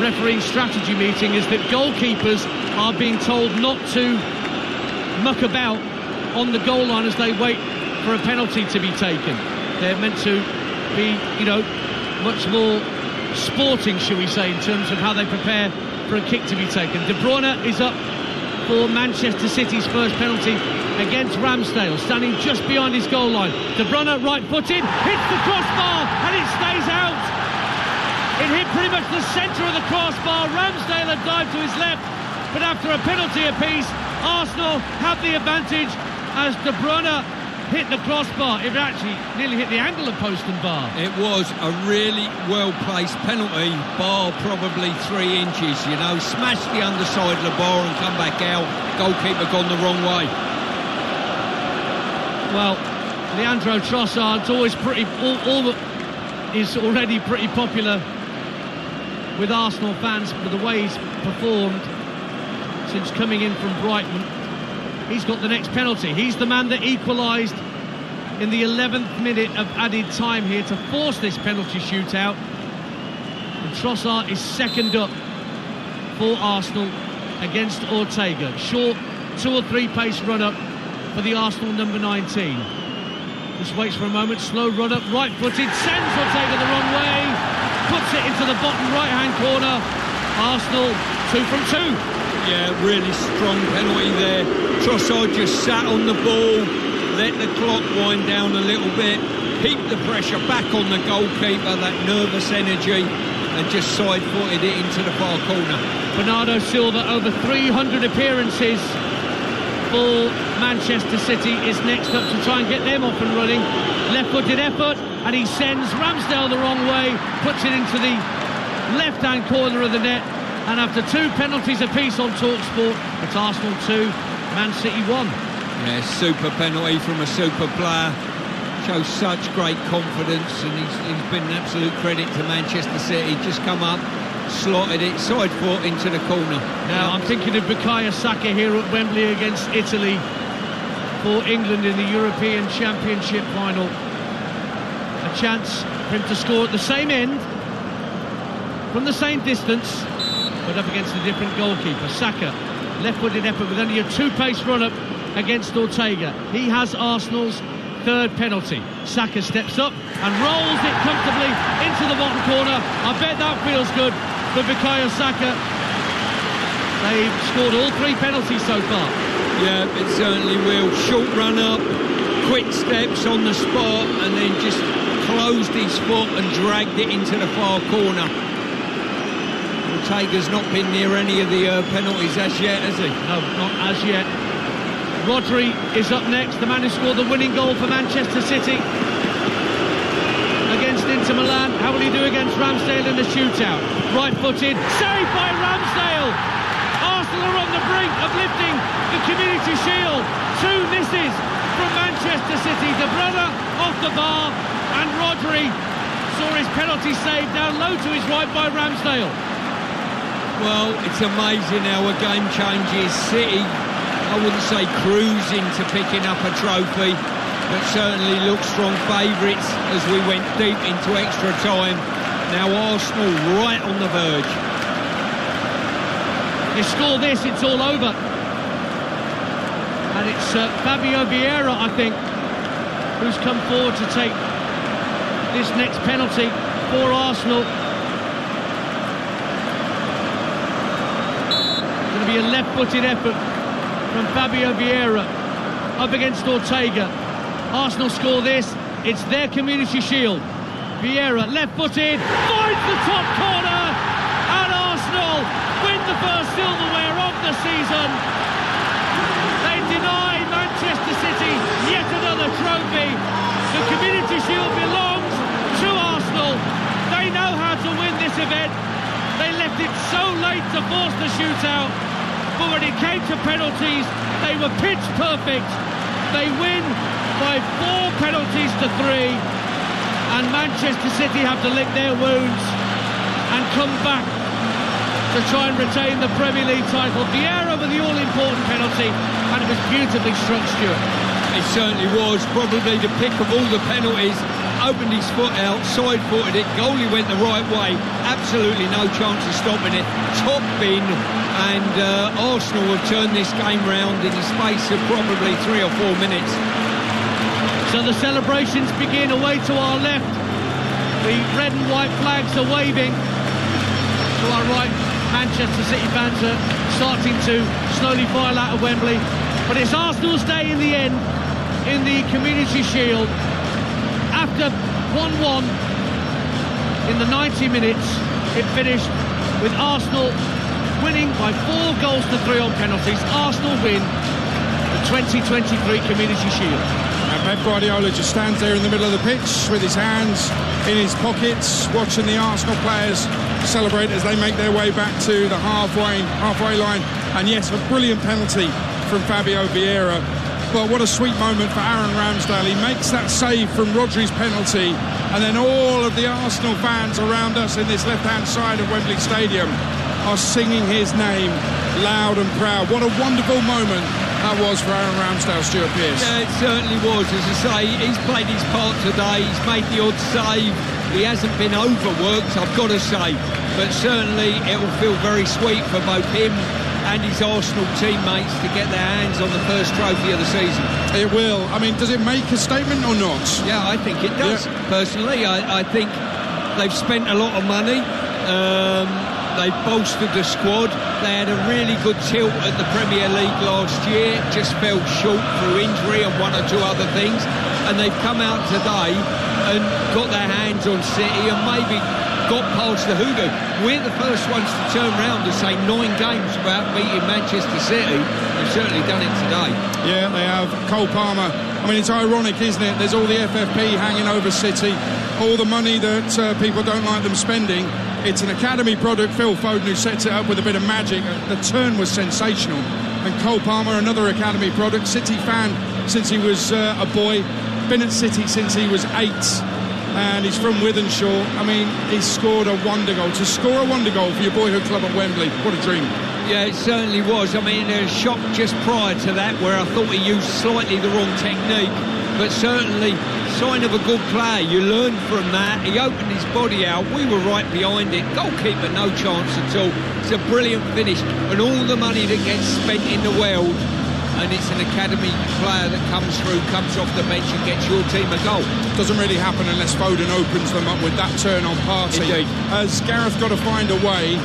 [SPEAKER 1] refereeing strategy meeting is that goalkeepers are being told not to muck about on the goal line as they wait for a penalty to be taken. They're meant to be, much more sporting, shall we say, in terms of how they prepare for a kick to be taken. De Bruyne is up for Manchester City's first penalty against Ramsdale, standing just behind his goal line. De Bruyne, right-footed, hits the crossbar and it stays out. It hit pretty much the centre of the crossbar. Ramsdale had dived to his left, but after a penalty apiece, Arsenal have the advantage as De Bruyne hit the crossbar. It actually nearly hit the angle of post and bar.
[SPEAKER 2] It was a really well-placed penalty, bar probably 3 inches, smashed the underside of the bar and come back out. Goalkeeper gone the wrong way.
[SPEAKER 1] Well, Leandro Trossard's always is already pretty popular with Arsenal fans for the way he's performed since coming in from Brighton. He's got the next penalty. He's the man that equalised in the 11th minute of added time here to force this penalty shootout. And Trossard is second up for Arsenal against Ortega. Short 2 or 3 pace run up for the Arsenal number 19. Just waits for a moment, slow run up, right-footed, sends Ortega the wrong way, puts it into the bottom right-hand corner. Arsenal 2 from 2.
[SPEAKER 2] Yeah, really strong penalty there. Trossard just sat on the ball, let the clock wind down a little bit, heaped the pressure back on the goalkeeper, that nervous energy, and just side-footed it into the far corner.
[SPEAKER 1] Bernardo Silva, over 300 appearances for Manchester City is next up to try and get them off and running. Left-footed effort, and he sends Ramsdale the wrong way, puts it into the left-hand corner of the net, and after 2 penalties apiece on TalkSport, it's Arsenal 2, Man City 1.
[SPEAKER 2] Yeah, super penalty from a super player. Shows such great confidence, and he's been an absolute credit to Manchester City. Just come up, slotted it, side foot into the corner.
[SPEAKER 1] Now, I'm thinking of Bukayo Saka here at Wembley against Italy for England in the European Championship final. A chance for him to score at the same end, from the same distance, but up against a different goalkeeper. Saka, left-footed effort with only a 2-pace run-up against Ortega. He has Arsenal's 3rd penalty. Saka steps up and rolls it comfortably into the bottom corner. I bet that feels good for Bukayo Saka. They've scored all 3 penalties so far.
[SPEAKER 2] Yeah, it certainly will. Short run-up, quick steps on the spot, and then just closed his foot and dragged it into the far corner. Ortega's not been near any of the penalties as yet, has he?
[SPEAKER 1] No, not as yet. Rodri is up next, the man who scored the winning goal for Manchester City against Inter Milan. How will he do against Ramsdale in the shootout? Right-footed, saved by Ramsdale. Arsenal are on the brink of lifting the Community Shield. 2 misses from Manchester City. De Bruyne off the bar, and Rodri saw his penalty saved down low to his right by Ramsdale.
[SPEAKER 2] Well, it's amazing how a game changes. City, I wouldn't say cruising to picking up a trophy, but certainly look strong favourites as we went deep into extra time. Now Arsenal right on the verge.
[SPEAKER 1] They score this, it's all over. And it's Fabio Vieira, I think, who's come forward to take this next penalty for Arsenal. Going to be a left-footed effort from Fabio Vieira up against Ortega. Arsenal score this, it's their Community Shield. Vieira, left-footed, finds the top corner, and Arsenal win the first silverware of the season. They deny Manchester City yet another trophy. The Community Shield belongs to Arsenal. They know how to win this event. They left it so late to force the shootout, but when it came to penalties, they were pitch perfect. They win by 4 penalties to 3, and Manchester City have to lick their wounds and come back to try and retain the Premier League title. Vieira with the all-important penalty, and it was beautifully struck, Stuart.
[SPEAKER 2] It certainly was, probably the pick of all the penalties. Opened his foot out, side-footed it, goalie went the right way, absolutely no chance of stopping it, top bin, and Arsenal have turned this game round in the space of probably 3 or 4 minutes.
[SPEAKER 1] So the celebrations begin away to our left. The red and white flags are waving. To our right, Manchester City fans are starting to slowly file out of Wembley. But it's Arsenal's day in the end, in the Community Shield. After 1-1 in the 90 minutes, it finished with Arsenal winning by 4 goals to 3 on penalties. Arsenal win the 2023 Community Shield.
[SPEAKER 5] And Pep Guardiola just stands there in the middle of the pitch with his hands in his pockets, watching the Arsenal players celebrate as they make their way back to the halfway line. And yes, a brilliant penalty from Fabio Vieira. But what a sweet moment for Aaron Ramsdale. He makes that save from Rodri's penalty, and then all of the Arsenal fans around us in this left-hand side of Wembley Stadium are singing his name loud and proud. What a wonderful moment that was for Aaron Ramsdale, Stuart Pearce.
[SPEAKER 2] Yeah, it certainly was. As I say, he's played his part today. He's made the odd save. He hasn't been overworked, I've got to say. But certainly it will feel very sweet for both him and his Arsenal teammates to get their hands on the first trophy of the season.
[SPEAKER 5] It will. I mean, does it make a statement or not?
[SPEAKER 2] Yeah, I think it does. Yeah. Personally, I think they've spent a lot of money. They've bolstered the squad. They had a really good tilt at the Premier League last year, just fell short through injury and 1 or 2 other things. And they've come out today and got their hands on City and maybe got past the hoodoo. We're the first ones to turn round and say 9 games without beating Manchester City. They've certainly done it today.
[SPEAKER 5] Yeah, they have. Cole Palmer. I mean, it's ironic, isn't it? There's all the FFP hanging over City, all the money that people don't like them spending. It's an academy product. Phil Foden, who sets it up with a bit of magic. The turn was sensational. And Cole Palmer, another academy product, City fan since he was a boy, been at City since he was 8, and he's from Wythenshawe. I mean, he scored a wonder goal. To score a wonder goal for your boyhood club at Wembley, what a dream.
[SPEAKER 2] Yeah, it certainly was. I mean, a shock just prior to that where I thought he used slightly the wrong technique, but certainly sign of a good player. You learn from that. He opened his body out. We were right behind it. Goalkeeper, no chance at all. It's a brilliant finish, and all the money that gets spent in the world, and it's an academy player that comes through, comes off the bench and gets your team a goal.
[SPEAKER 5] Doesn't really happen unless Foden opens them up with that turn on Partey.
[SPEAKER 2] Indeed.
[SPEAKER 5] As Gareth got to find a way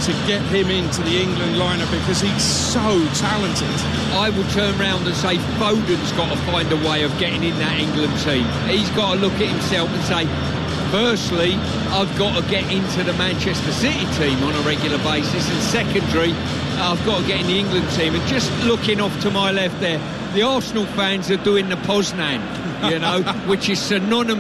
[SPEAKER 5] to get him into the England lineup because he's so talented.
[SPEAKER 2] I will turn round and say Foden's got to find a way of getting in that England team. He's got to look at himself and say, firstly, I've got to get into the Manchester City team on a regular basis, and secondary, I've got to get in the England team. And just looking off to my left there, the Arsenal fans are doing the Poznan, you know, which is synonymous